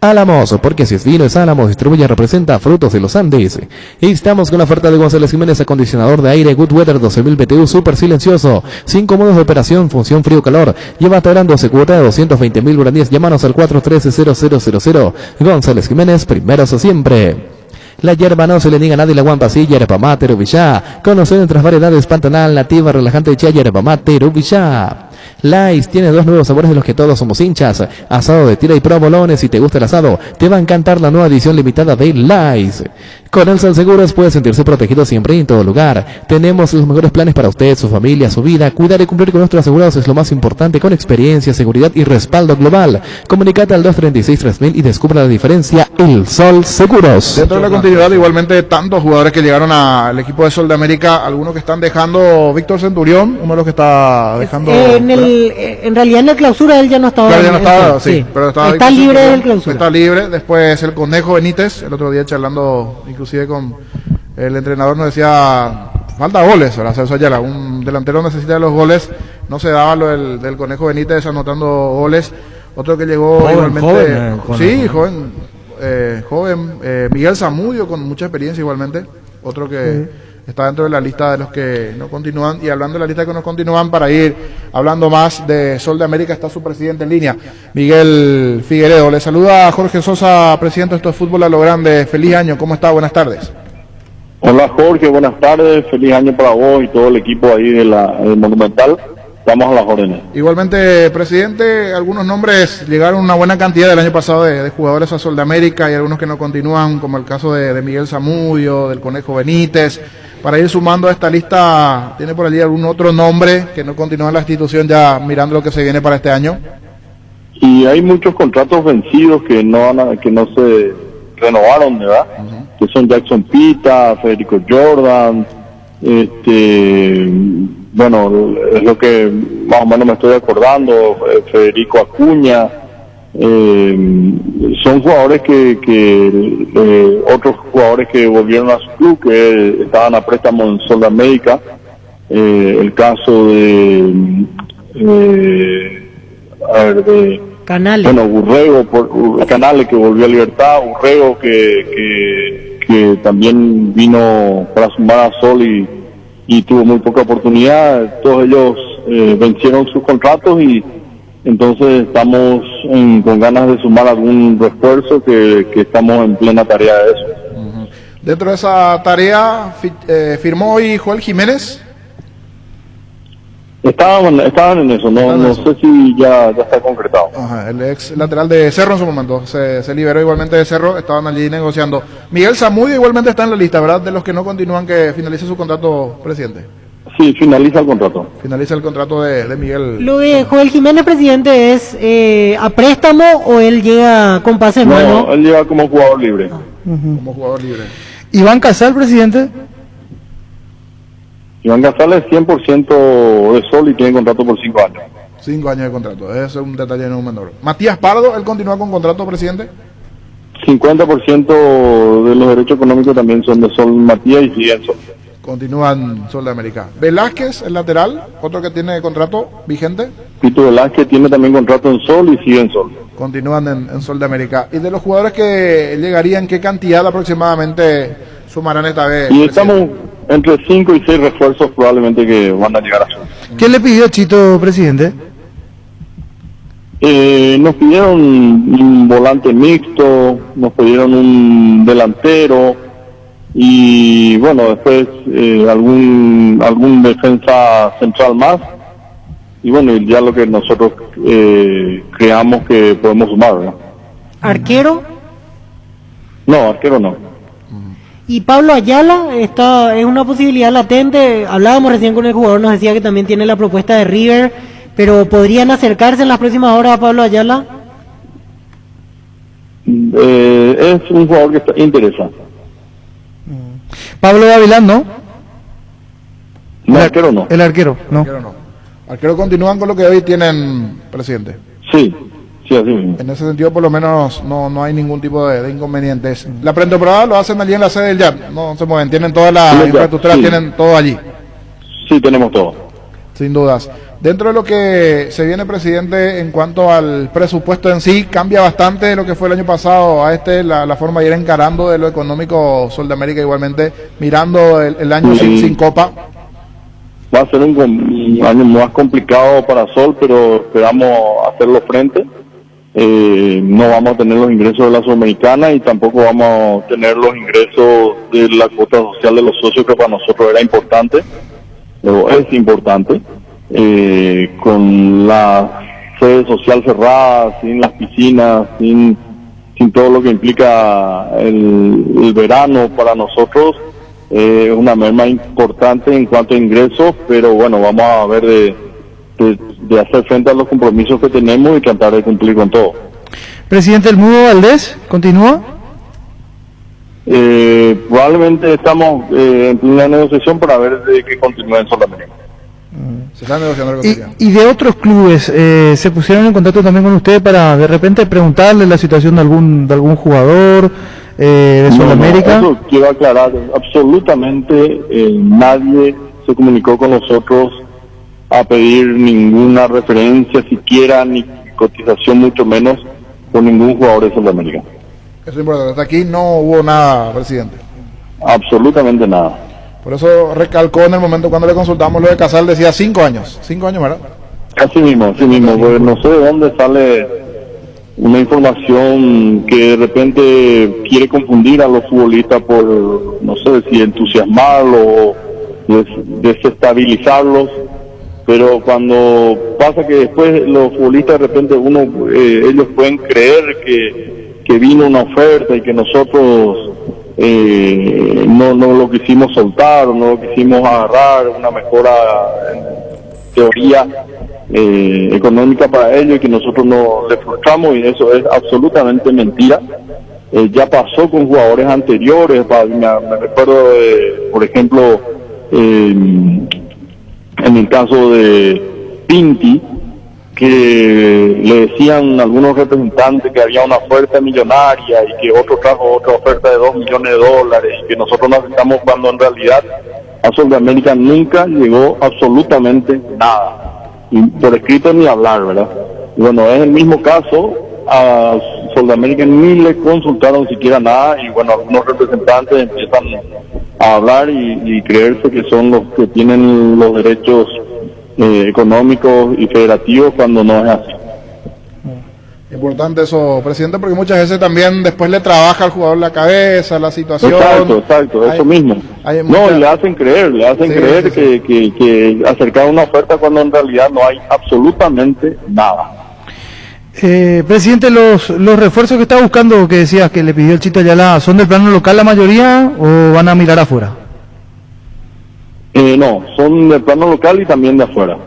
Álamos, porque si es vino es Álamos, distribuye y representa Frutos de los Andes. Y estamos con la oferta de González Jiménez, acondicionador de aire Good Weather 12.000 BTU, súper silencioso, 5 modos de operación, función frío-calor. Llévate ahora en 12 cuota de 220.000 guaraníes. Llámanos al 413-0000. González Jiménez, primeros siempre. La hierba no se le niega a nadie, la guampa sí, yerba mate, Urubillá. Conocer nuestras variedades: Pantanal, Nativa, Relajante, Chía, yerba mate, Urubillá. Lais tiene 2 nuevos sabores de los que todos somos hinchas: asado de tira y provolones. Si te gusta el asado, te va a encantar la nueva edición limitada de Lais. Con Elsa Seguros puede sentirse protegido siempre y en todo lugar. Tenemos los mejores planes para usted, su familia, su vida. Cuidar y cumplir con nuestros asegurados es lo más importante, con experiencia, seguridad y respaldo global. Comunicate al 236-3000 y descubra la diferencia. El Sol Seguros. Dentro de la continuidad, igualmente, tantos jugadores que llegaron al equipo de Sol de América, algunos que están dejando. Víctor Centurión, uno de los que está dejando. En realidad en la clausura él ya no estaba. Claro, ya no estaba, sí, pero está libre del clausura. Está libre. Después el Conejo Benítez, el otro día charlando inclusive con el entrenador, nos decía: falta goles, ¿verdad? Celso Ayala, un delantero necesita de los goles. No se daba lo del Conejo Benítez anotando goles. Otro que llegó igualmente, joven, Miguel Zamudio, con mucha experiencia igualmente. Otro que está dentro de la lista de los que no continúan. Y hablando de la lista que no continúan, para ir hablando más de Sol de América, está su presidente en línea, Miguel Figueredo. Le saluda Jorge Sosa, presidente de Esto es Fútbol a lo Grande. Feliz año, ¿cómo está? Buenas tardes. Hola Jorge, buenas tardes, feliz año para vos y todo el equipo ahí del Monumental. Estamos a las órdenes. Igualmente, presidente, algunos nombres, llegaron una buena cantidad del año pasado de jugadores a Sol de América, y algunos que no continúan, como el caso de Miguel Zamudio, del Conejo Benítez. Para ir sumando a esta lista, ¿tiene por allí algún otro nombre que no continúa en la institución, ya mirando lo que se viene para este año? Y hay muchos contratos vencidos que no se renovaron, ¿verdad? Que son Jackson Pita, Federico Jordan, bueno, es lo que más o menos me estoy acordando, Federico Acuña, Son jugadores que otros jugadores que volvieron a su club, que estaban a préstamo en Sol de América. El caso de Canales. Bueno, Urrego, Canales, que volvió a Libertad, Urrego que también vino para sumar a Sol y tuvo muy poca oportunidad. Todos ellos vencieron sus contratos y entonces estamos con ganas de sumar algún refuerzo que estamos en plena tarea de eso. Dentro de esa tarea firmó hoy Joel Jiménez. Estaban en eso, no sé si ya está concretado. Ajá, el ex lateral de Cerro en su momento se liberó igualmente de Cerro, estaban allí negociando. Miguel Zamudio igualmente está en la lista, ¿verdad? De los que no continúan, que finaliza su contrato, presidente. Sí, finaliza el contrato. Finaliza el contrato de Miguel. Lo de Joel Jiménez, presidente, ¿es a préstamo o él llega con pase en mano? No, él llega como jugador libre. Como jugador libre. Iván Casal, presidente. Iván Casal es 100% de Sol y tiene contrato por 5 años. 5 años de contrato, ese es un detalle no menor. Matías Pardo, ¿él continúa con contrato, presidente? 50% de los derechos económicos también son de Sol Matías y sigue en Sol. Continúan Sol de América. Velázquez, el lateral, otro que tiene contrato vigente. Pito Velázquez tiene también contrato en Sol y sigue en Sol. Continúan en Sol de América. ¿Y de los jugadores que llegarían, qué cantidad aproximadamente sumarán esta vez? Y estamos entre 5 y 6 refuerzos probablemente que van a llegar a Sol. ¿Qué le pidió Chito, presidente? Nos pidieron un volante mixto, nos pidieron un delantero y bueno, después algún defensa central más y bueno, ya lo que nosotros creamos que podemos sumar, ¿no? ¿Arquero? No, arquero no. ¿Y Pablo Ayala es una posibilidad latente? Hablábamos recién con el jugador, nos decía que también tiene la propuesta de River, pero ¿podrían acercarse en las próximas horas a Pablo Ayala? Es un jugador que interesa. Pablo Gavilán, ¿no? No, arquero no. El arquero, no. Arquero continúan con lo que hoy tienen, presidente. Sí, así mismo. En ese sentido, por lo menos, no hay ningún tipo de inconvenientes. La pretemporada lo hacen allí en la sede del JAP, no se mueven, tienen toda la infraestructura, sí. Tienen todo allí. Sí, tenemos todo. Sin dudas. Dentro de lo que se viene, presidente, en cuanto al presupuesto en sí, cambia bastante de lo que fue el año pasado a la forma de ir encarando de lo económico Sol de América, igualmente mirando el año sin Copa. Va a ser un año más complicado para Sol, pero esperamos hacerlo frente. No vamos a tener los ingresos de la Sudamericana y tampoco vamos a tener los ingresos de la cuota social de los socios, que para nosotros era importante, pero es importante. Con la sede social cerrada, sin las piscinas, sin todo lo que implica el verano para nosotros, una merma importante en cuanto a ingresos, pero bueno, vamos a ver de hacer frente a los compromisos que tenemos y tratar de cumplir con todo. Presidente, ¿el Mudo Valdés continúa? Probablemente estamos en plena negociación para ver de que continúe en Sol de América. Se está negociando y de otros clubes, ¿se pusieron en contacto también con usted para de repente preguntarle la situación de algún jugador de Sudamérica? Eso quiero aclarar, absolutamente nadie se comunicó con nosotros a pedir ninguna referencia siquiera, ni cotización, mucho menos con ningún jugador de Sudamérica. Eso es importante, hasta aquí no hubo nada, presidente. Absolutamente nada. Por eso recalcó en el momento cuando le consultamos lo de Casal, decía 5 años, 5 años, ¿verdad? Así mismo, porque no sé de dónde sale una información que de repente quiere confundir a los futbolistas por, no sé si entusiasmarlos o desestabilizarlos, pero cuando pasa que después los futbolistas de repente ellos pueden creer que vino una oferta y que nosotros no lo quisimos soltar, o no lo quisimos agarrar, una mejora en teoría económica para ellos, y que nosotros no les frustramos, y eso es absolutamente mentira. Ya pasó con jugadores anteriores, me recuerdo por ejemplo en el caso de Pinti, que le decían algunos representantes que había una oferta millonaria y que otro trajo otra oferta de $2 millones y que nosotros nos estamos cuando en realidad a Sol de América nunca llegó absolutamente nada, y por escrito ni hablar, ¿verdad? Y bueno, es el mismo caso, a Sol de América ni le consultaron siquiera nada, y bueno, algunos representantes empiezan a hablar y creerse que son los que tienen los derechos económicos y federativos cuando no es así. Importante eso, presidente, porque muchas veces también después le trabaja al jugador la cabeza, la situación. Exacto, eso mismo. No, le hacen creer Sí. que acercar una oferta cuando en realidad no hay absolutamente nada. Presidente, los refuerzos que está buscando, que decías que le pidió el Chito Ayala, ¿son del plano local la mayoría o van a mirar afuera? No, son del plano local y también de afuera.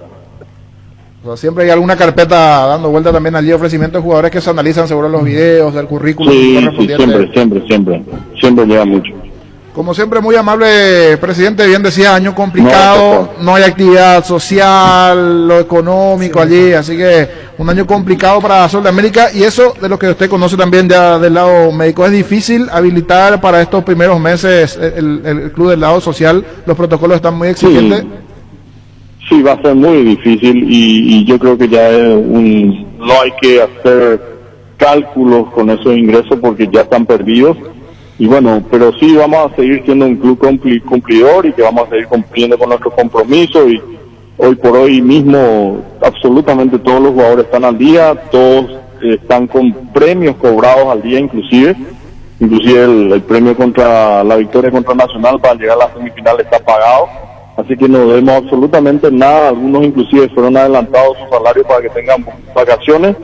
O sea, siempre hay alguna carpeta dando vuelta también allí, ofrecimientos de jugadores que se analizan seguro los videos, del currículum Sí, correspondiente. siempre llega mucho. Como siempre, muy amable, presidente, bien decía, año complicado, no hay actividad social, lo económico allí, así que un año complicado para Sol de América, y eso de lo que usted conoce también ya del lado médico, es difícil habilitar para estos primeros meses el club del lado social, los protocolos están muy exigentes. Sí, va a ser muy difícil y yo creo que ya no hay que hacer cálculos con esos ingresos porque ya están perdidos. Y bueno, pero sí vamos a seguir siendo un club cumplidor y que vamos a seguir cumpliendo con nuestros compromisos, y hoy por hoy mismo absolutamente todos los jugadores están al día, todos están con premios cobrados al día, inclusive el premio contra la victoria contra Nacional para llegar a la semifinal está pagado, así que no debemos absolutamente nada. Algunos inclusive fueron adelantados su salario para que tengan vacaciones.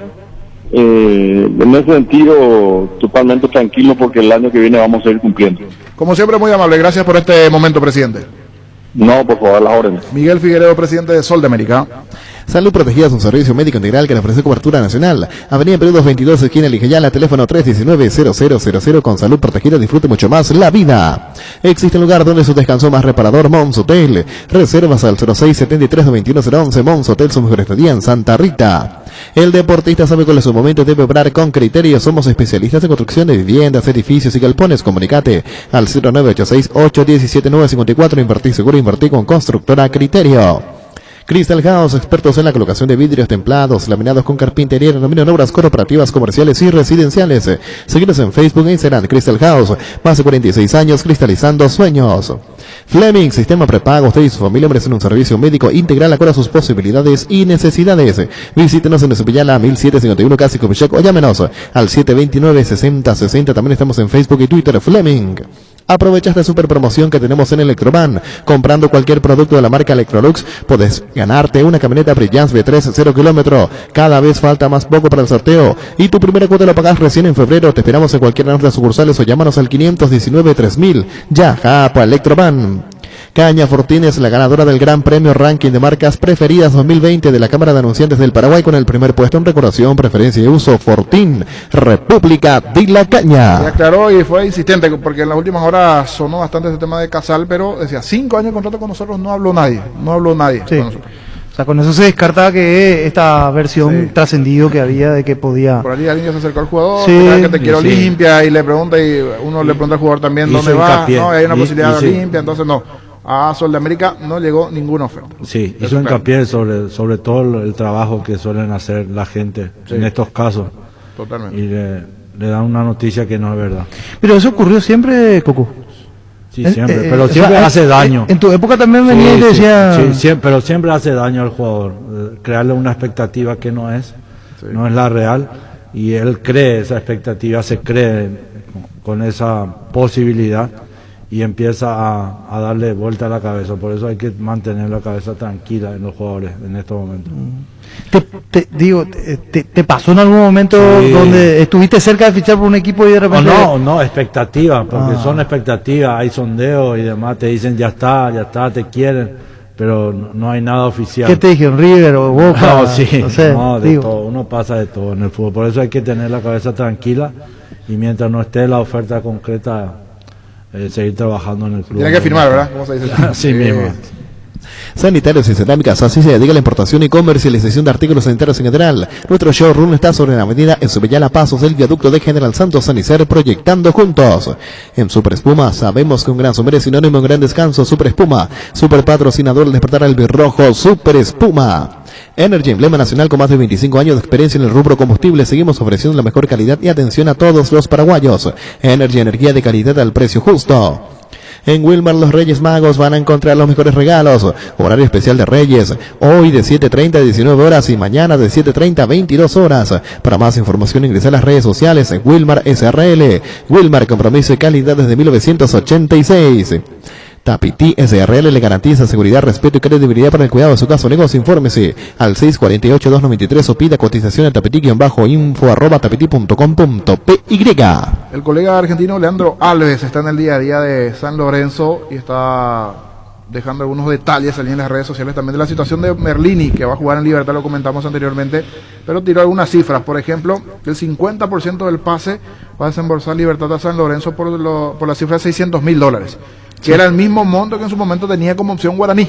En ese sentido, totalmente tranquilo porque el año que viene vamos a seguir cumpliendo. Como siempre, muy amable, gracias por este momento, presidente. No, por favor, las órdenes. Miguel Figueredo, presidente de Sol de América. Salud Protegida es un servicio médico integral que le ofrece cobertura nacional. Avenida Perú 222, esquina Lijayala, teléfono 319-0000. Con Salud Protegida disfrute mucho más la vida. Existe un lugar donde su descanso más reparador, Mons Hotel. Reservas al 06-73-21011. Mons Hotel, su mejor estadía en Santa Rita. El deportista sabe cuál es su momento, debe obrar con criterio. Somos especialistas en construcción de viviendas, edificios y galpones. Comunicate al 0986-817-954. Invertí seguro, invertí con Constructora Criterio. Crystal House, expertos en la colocación de vidrios templados, laminados con carpintería, dominan obras corporativas, comerciales y residenciales. Seguidos en Facebook e Instagram. Crystal House, más de 46 años cristalizando sueños. Fleming, sistema prepago. Usted y su familia merecen un servicio médico integral acorde a sus posibilidades y necesidades. Visítenos en Esupillala 1751 Casi Comichec o llámenos al 729-6060. También estamos en Facebook y Twitter. Fleming. Aprovecha esta super promoción que tenemos en Electroban. Comprando cualquier producto de la marca Electrolux, puedes ganarte una camioneta Brilliance V3 0 kilómetro. Cada vez falta más poco para el sorteo. Y tu primera cuota la pagas recién en febrero. Te esperamos en cualquiera de nuestras sucursales o llámanos al 519-3000. Ya, para Electroban. Caña Fortín es la ganadora del Gran Premio Ranking de Marcas Preferidas 2020 de la Cámara de Anunciantes del Paraguay, con el primer puesto en decoración, preferencia y uso. Fortín, República de la Caña. Y aclaró y fue insistente, porque en las últimas horas sonó bastante ese tema de Casal, pero decía, 5 años de contrato con nosotros, no habló nadie Sí. con nosotros. O sea, con eso se descarta que esta versión trascendido que había de que podía... Por allí alguien se acercó al jugador, Sí. que te quiero Olimpia, y le pregunta, y uno le pregunta al jugador también dónde va, no, hay una posibilidad de Olimpia, entonces no. A Sol de América no llegó ninguna oferta. Sí, hizo hincapié sobre todo el trabajo que suelen hacer la gente en estos casos. Totalmente. Y le dan una noticia que no es verdad. Pero eso ocurrió siempre, Coco. Sí, siempre, pero siempre hace daño. En tu época también venía y decía... Sí, pero siempre hace daño al jugador. Crearle una expectativa que no es la real, y él cree esa expectativa, se cree con esa posibilidad y empieza a darle vuelta a la cabeza. Por eso hay que mantener la cabeza tranquila en los jugadores en estos momentos. ¿Te pasó en algún momento donde estuviste cerca de fichar por un equipo y de repente... No, expectativas, porque son expectativas, hay sondeos y demás, te dicen ya está, te quieren, pero no hay nada oficial. ¿Qué te dijeron, River o Boca? De todo, uno pasa de todo en el fútbol, por eso hay que tener la cabeza tranquila, y mientras no esté la oferta concreta, seguir trabajando en el club. Tiene que firmar, ¿verdad? ¿Cómo se dice? Así mismo. Sanitarios y Cerámicas, así se dedica a la importación y comercialización de artículos sanitarios en general. Nuestro showroom está sobre la avenida en Subellala, pasos del viaducto de General Santos Sanicer, proyectando juntos. En Super Espuma sabemos que un gran summer es sinónimo de un gran descanso. Super Espuma, super patrocinador al despertar al birrojo. Super Espuma. Energy, emblema nacional con más de 25 años de experiencia en el rubro combustible. Seguimos ofreciendo la mejor calidad y atención a todos los paraguayos. Energy, energía de calidad al precio justo. En Wilmar los Reyes Magos van a encontrar los mejores regalos. Horario especial de Reyes, hoy de 7:30 a 19 horas y mañana de 7:30 a 22 horas. Para más información ingresa a las redes sociales en Wilmar SRL. Wilmar, compromiso y calidad desde 1986. Tapiti SRL le garantiza seguridad, respeto y credibilidad para el cuidado de su caso o negocio. Infórmese al 648-293 o pida cotización a tapiti-info@tapiti.com.py. El colega argentino Leandro Alves está en el día a día de San Lorenzo y está dejando algunos detalles allí en las redes sociales también de la situación de Merlini, que va a jugar en Libertad, lo comentamos anteriormente, pero tiró algunas cifras. Por ejemplo, el 50% del pase va a desembolsar Libertad a San Lorenzo por la cifra de $600.000. Que era el mismo monto que en su momento tenía como opción Guaraní.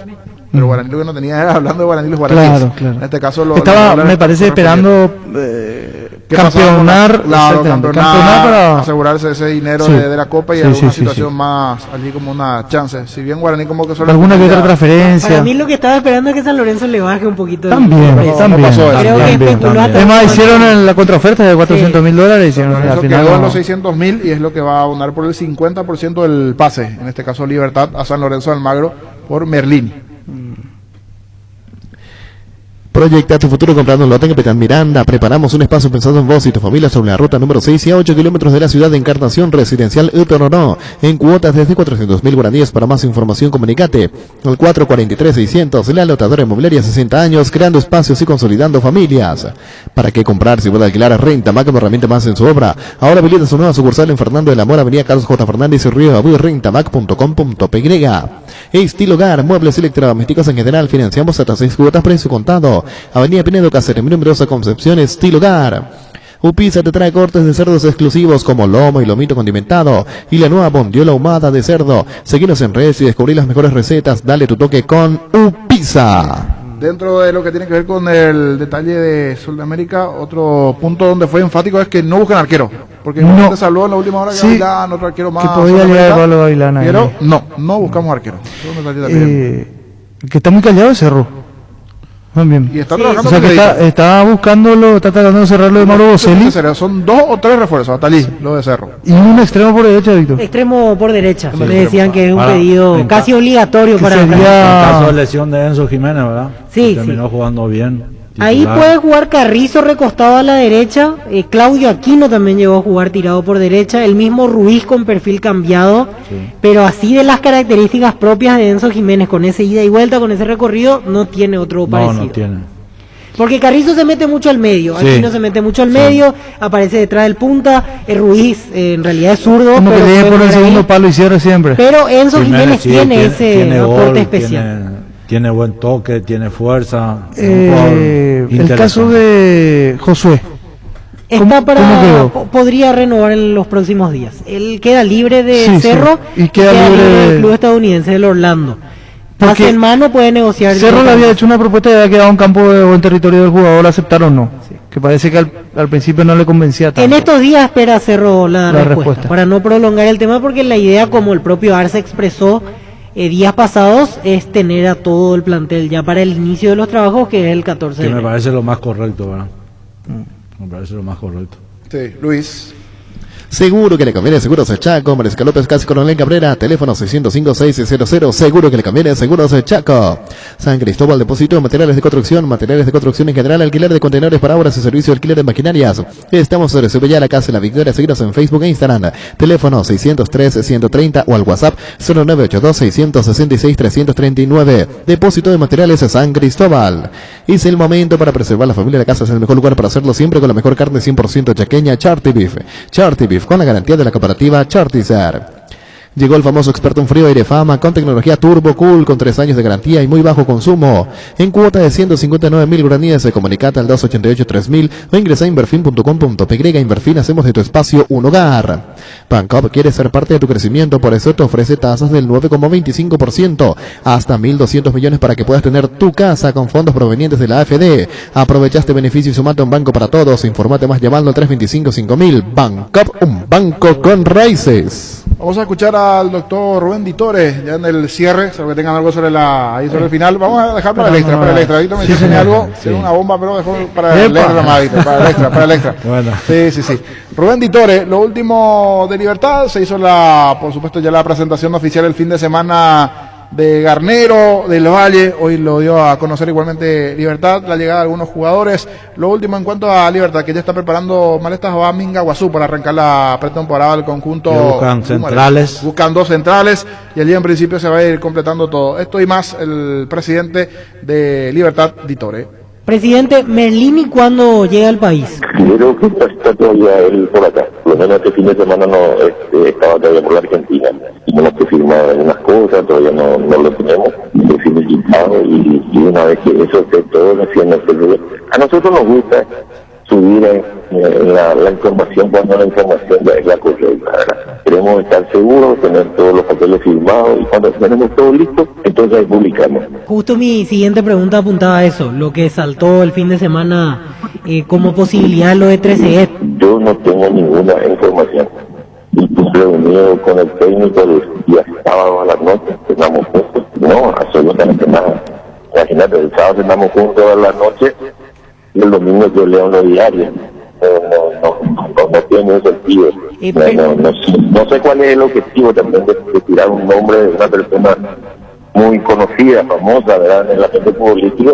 Pero Guaraní lo que no tenía era hablando de Guaraní los guaraníes. Claro. En este caso estaba, me parece, esperando campeonar para asegurarse ese dinero de la Copa y alguna situación más, allí como una chance. Si bien Guaraní como que solo alguna que otra transferencia. Para mí lo que estaba esperando es que San Lorenzo le baje un poquito. También. Creo que especuló. Además hicieron en la contraoferta de $400.000. Hicieron al final quedó en los $600.000 y es lo que va a abonar por el 50% del pase. En este caso Libertad a San Lorenzo de Almagro por Merlini. Proyecta tu futuro comprando un lote en Capitán Miranda. Preparamos un espacio pensado en vos y tu familia sobre la ruta número 6 y a 8 kilómetros de la ciudad de Encarnación Residencial Utororó, en cuotas desde 400.000 guaraníes. Para más información comunicate al 443-600. La lotadora inmobiliaria, 60 años, creando espacios y consolidando familias. ¿Para qué comprar si puede alquilar a Rentamac como herramienta más en su obra? Ahora habilita su nueva sucursal en Fernando de la Mora, avenida Carlos J. Fernández y Río Abu, rentamac.com.py. Estilo Hogar, muebles electrodomésticos en general, financiamos hasta 6 cuotas, precio contado. Avenida Pinedo Cáceres, numerosa Concepción, Estilo Hogar. Upisa te trae cortes de cerdos exclusivos como lomo y lomito condimentado y la nueva bondiola ahumada de cerdo. Seguinos en redes y descubrí las mejores recetas. Dale tu toque con Upisa. Dentro de lo que tiene que ver con el detalle de Sudamérica, otro punto donde fue enfático es que no buscan arquero. Porque no se habló en la última hora que Gavilán, otro arquero más. Que podía llegar Pablo Gavilán ahí. Pero no buscamos arquero. El que está muy callado es Cerro. Bien. Y está trabajando, o sea que está buscándolo, está tratando de cerrarlo de Mauro Boselli. Son 2 o 3 refuerzos, hasta allí, lo de Cerro. Y un extremo por derecha, Víctor. Extremo por derecha. Me decían que es un pedido casi obligatorio para el caso de lesión de Enzo Jiménez, ¿verdad? Sí. Terminó jugando bien. Ahí puede jugar Carrizo recostado a la derecha, Claudio Aquino también llegó a jugar tirado por derecha, el mismo Ruiz con perfil cambiado, pero así de las características propias de Enzo Jiménez, con ese ida y vuelta, con ese recorrido, no tiene otro parecido. No tiene. Porque Carrizo se mete mucho al medio, Aquino se mete mucho al medio, aparece detrás del punta, Ruiz en realidad es zurdo. Como que le por el segundo palo y cierre siempre. Pero Enzo Jiménez tiene ese aporte especial. Tiene buen toque, tiene fuerza. El caso de Josué. Está podría renovar en los próximos días. Él queda libre de Cerro y queda libre del club estadounidense del Orlando. Pase en mano puede negociar. Cerro le había hecho una propuesta y había quedado en campo o en territorio del jugador, aceptaron o no. Que parece que al principio no le convencía tanto. En estos días espera Cerro la respuesta para no prolongar el tema, porque la idea, como el propio Arce expresó días pasados, es tener a todo el plantel ya para el inicio de los trabajos, que es el 14 de enero. Me parece lo más correcto, ¿verdad? Me parece lo más correcto. Sí, Luis. Seguro que le conviene, Seguros Chaco, Mariscal López, Casi Coronel Cabrera, teléfono 605-600, seguro que le conviene, Seguros Chaco. San Cristóbal, depósito de materiales de construcción en general, alquiler de contenedores para obras y servicio, alquiler de maquinarias. Estamos sobre Subellala, Casa La Victoria, seguidos en Facebook e Instagram, teléfono 603-130 o al WhatsApp 0982-666-339. Depósito de materiales San Cristóbal. Es el momento para preservar la familia de la casa, es el mejor lugar para hacerlo siempre con la mejor carne 100% chaqueña, Charty Beef con la garantía de la cooperativa Chartizer. Llegó el famoso experto en frío Aire Fama con tecnología Turbo Cool con 3 años de garantía y muy bajo consumo. En cuota de 159.000 guaraníes, comunicate al 288-3000 o ingresa a inverfin.com.py. Inverfin, hacemos de tu espacio un hogar. Bancopp quiere ser parte de tu crecimiento, por eso te ofrece tasas del 9,25%, hasta 1.200 millones para que puedas tener tu casa con fondos provenientes de la AFD. Aprovecha este beneficio y sumate a un banco para todos. Informate más llamando al 325-5000. Bancopp, un banco con raíces. Vamos a escuchar al doctor Rubén Ditore ya en el cierre, salvo que tengan algo sobre el final. Vamos a dejar para el extra. Ahorita me dicen algo, tiene una bomba, pero dejó para el extra. Bueno. Sí. Rubén Ditore, lo último de Libertad, se hizo por supuesto ya la presentación oficial el fin de semana de Garnero, del Valle, hoy lo dio a conocer igualmente Libertad, la llegada de algunos jugadores. Lo último en cuanto a Libertad, que ya está preparando maletas a Mingaguazú para arrancar la pretemporada del conjunto. Buscan centrales. Buscan 2 centrales y allí en principio se va a ir completando todo. Esto y más, el presidente de Libertad, Ditore. Presidente, Merlini, ¿cuándo llega al país? Creo que está todavía él por acá. Por lo menos este fin de semana estaba todavía por la Argentina. Tenemos que firmar algunas cosas, todavía no lo tenemos. El fin de quitado y una vez que eso esté todo, a nosotros nos gusta subir la información cuando la información ya es la correcta, ¿verdad? Queremos estar seguros, tener todos los papeles firmados y cuando tenemos todo listo, entonces ahí publicamos. Justo mi siguiente pregunta apuntaba a eso, lo que saltó el fin de semana como posibilidad lo de 13 Yo no tengo ninguna información. Y reunido con el técnico el día sábado a la noche, cenamos juntos. No, absolutamente nada. Imagínate, el sábado cenamos juntos a la noche y el domingo yo leo los diarios. No tiene un sentido. No sé cuál es el objetivo también de tirar un nombre de una persona muy conocida, famosa, ¿verdad?, en la gente política.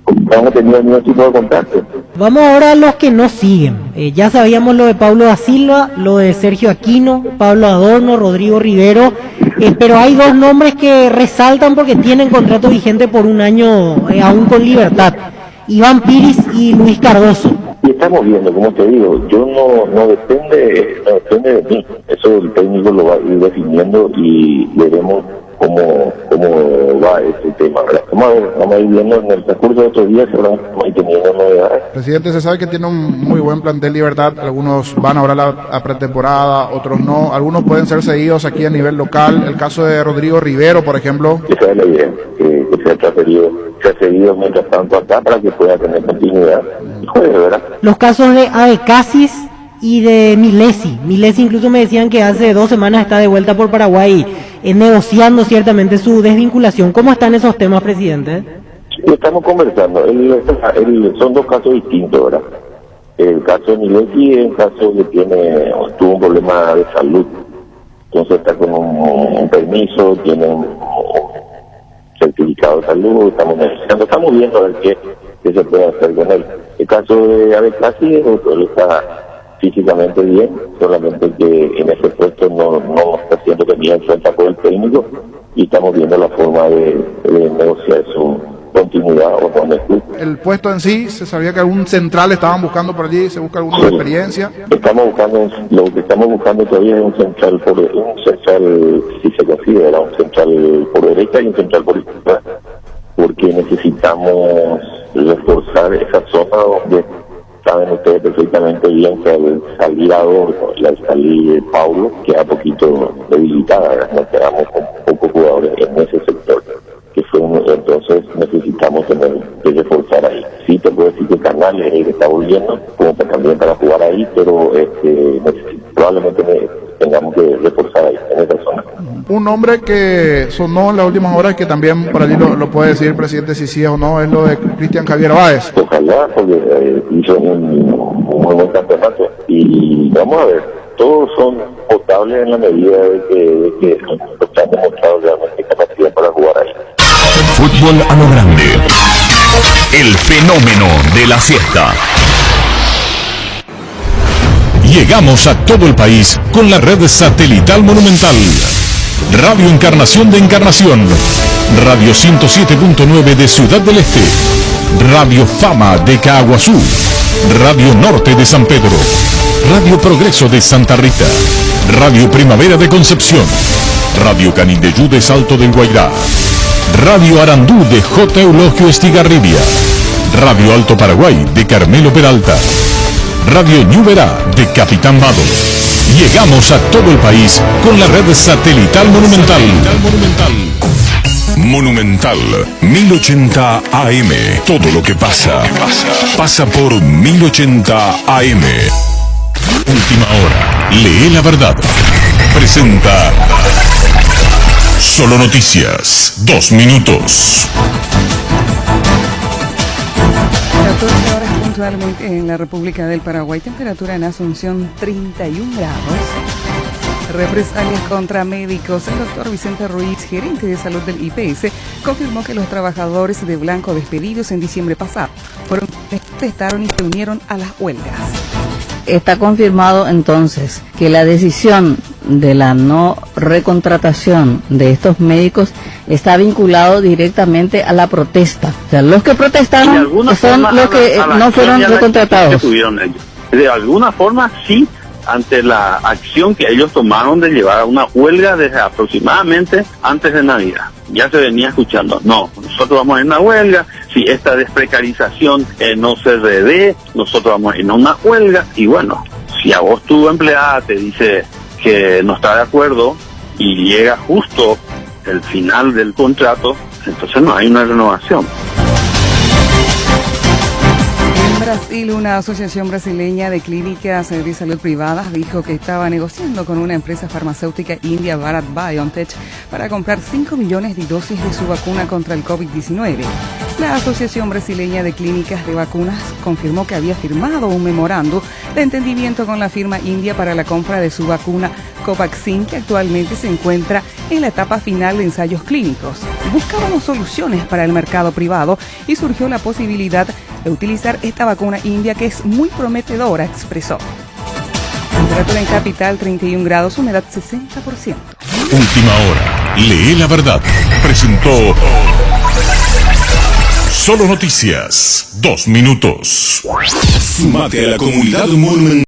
No hemos tenido ningún tipo de contacto. Vamos ahora a los que no siguen. Ya sabíamos lo de Pablo da Silva, lo de Sergio Aquino, Pablo Adorno, Rodrigo Rivero, pero hay 2 nombres que resaltan porque tienen contrato vigente por 1 año aún con Libertad. Iván Piris y Luis Cardoso. Y estamos viendo, como te digo, yo no depende de mí. Eso el técnico lo va a ir definiendo y veremos cómo va este tema. Vamos a ir viendo en el transcurso de estos días, vamos a ir teniendo novedades. Presidente, se sabe que tiene un muy buen plantel Libertad, algunos van ahora a la pretemporada, otros no, algunos pueden ser seguidos aquí a nivel local, el caso de Rodrigo Rivero, por ejemplo. Esa es la idea, que se ha seguido mientras tanto acá para que pueda tener continuidad. ¿Verdad? Los casos de Abecasis y de Milesi. Milesi incluso me decían que hace 2 semanas está de vuelta por Paraguay negociando ciertamente su desvinculación. ¿Cómo están esos temas, presidente? Estamos conversando. Son 2 casos distintos, ¿verdad? El caso de Milesi es un caso que tuvo un problema de salud. Entonces está con un permiso, tiene un certificado de salud, estamos viendo a ver qué se puede hacer con él. El caso de Abecasis, él está físicamente bien, solamente que en ese puesto no está siendo tenido en cuenta por el técnico y estamos viendo la forma de negociar su continuidad o con el club. El puesto en sí, se sabía que algún central estaban buscando por allí, se busca alguna experiencia. Lo que estamos buscando todavía es un central, si se considera, un central por derecha y un central por izquierda, porque necesitamos reforzar esa zona donde saben ustedes perfectamente bien que al salir Adorno y al salir Paulo queda poquito debilitada, nos quedamos con pocos jugadores en ese sector, entonces necesitamos tener que reforzar ahí. Sí te puedo decir que Canales es el que está volviendo, como también para jugar ahí, pero probablemente tengamos que reforzar ahí, en esa zona. Un nombre que sonó en las últimas horas, que también por allí lo puede decir el presidente si sí o no, es lo de Cristian Javier Báez. Ojalá, porque hizo un muy buen campeonato y vamos a ver, todos son potables en la medida de que han demostrado realmente capacidad para jugar ahí. Fútbol a lo grande. El fenómeno de la siesta. Llegamos a todo el país con la red satelital Monumental. Radio Encarnación de Encarnación. Radio 107.9 de Ciudad del Este. Radio Fama de Caaguazú. Radio Norte de San Pedro. Radio Progreso de Santa Rita. Radio Primavera de Concepción, Radio Canindeyú de Salto del Guairá, Radio Arandú de J. Eulogio Estigarribia, Radio Alto Paraguay de Carmelo Peralta, Radio Ñuberá de Capitán Vado. Llegamos a todo el país con la red satelital Monumental. Monumental 1080 AM. Todo lo que pasa pasa por 1080 AM. Última hora. Lee la verdad. Presenta Solo Noticias. 2 minutos. 14 horas puntualmente en la República del Paraguay. Temperatura en Asunción 31 grados. Represalias contra médicos. El doctor Vicente Ruiz, gerente de salud del IPS, confirmó que los trabajadores de Blanco despedidos en diciembre pasado protestaron y se unieron a las huelgas. Está confirmado entonces que la decisión de la no recontratación de estos médicos está vinculado directamente a la protesta. O sea, los que protestaron son los que no fueron recontratados. De alguna forma sí, ante la acción que ellos tomaron de llevar a una huelga desde aproximadamente antes de Navidad. Ya se venía escuchando, no, nosotros vamos a ir a una huelga, si esta desprecarización no se revé, nosotros vamos a ir a una huelga, y bueno, si a vos tu empleada te dice que no está de acuerdo y llega justo el final del contrato, entonces no hay una renovación. En Brasil, una asociación brasileña de clínicas de salud privadas dijo que estaba negociando con una empresa farmacéutica india, Bharat BioNTech, para comprar 5 millones de dosis de su vacuna contra el COVID-19. La Asociación Brasileña de Clínicas de Vacunas confirmó que había firmado un memorando de entendimiento con la firma india para la compra de su vacuna Covaxin, que actualmente se encuentra en la etapa final de ensayos clínicos. Buscábamos soluciones para el mercado privado y surgió la posibilidad de utilizar esta vacuna india que es muy prometedora, expresó. Temperatura en capital 31 grados, humedad 60%. Última hora. Lee la verdad. Presentó Solo Noticias. 2 minutos. Sumate a la comunidad Monumental.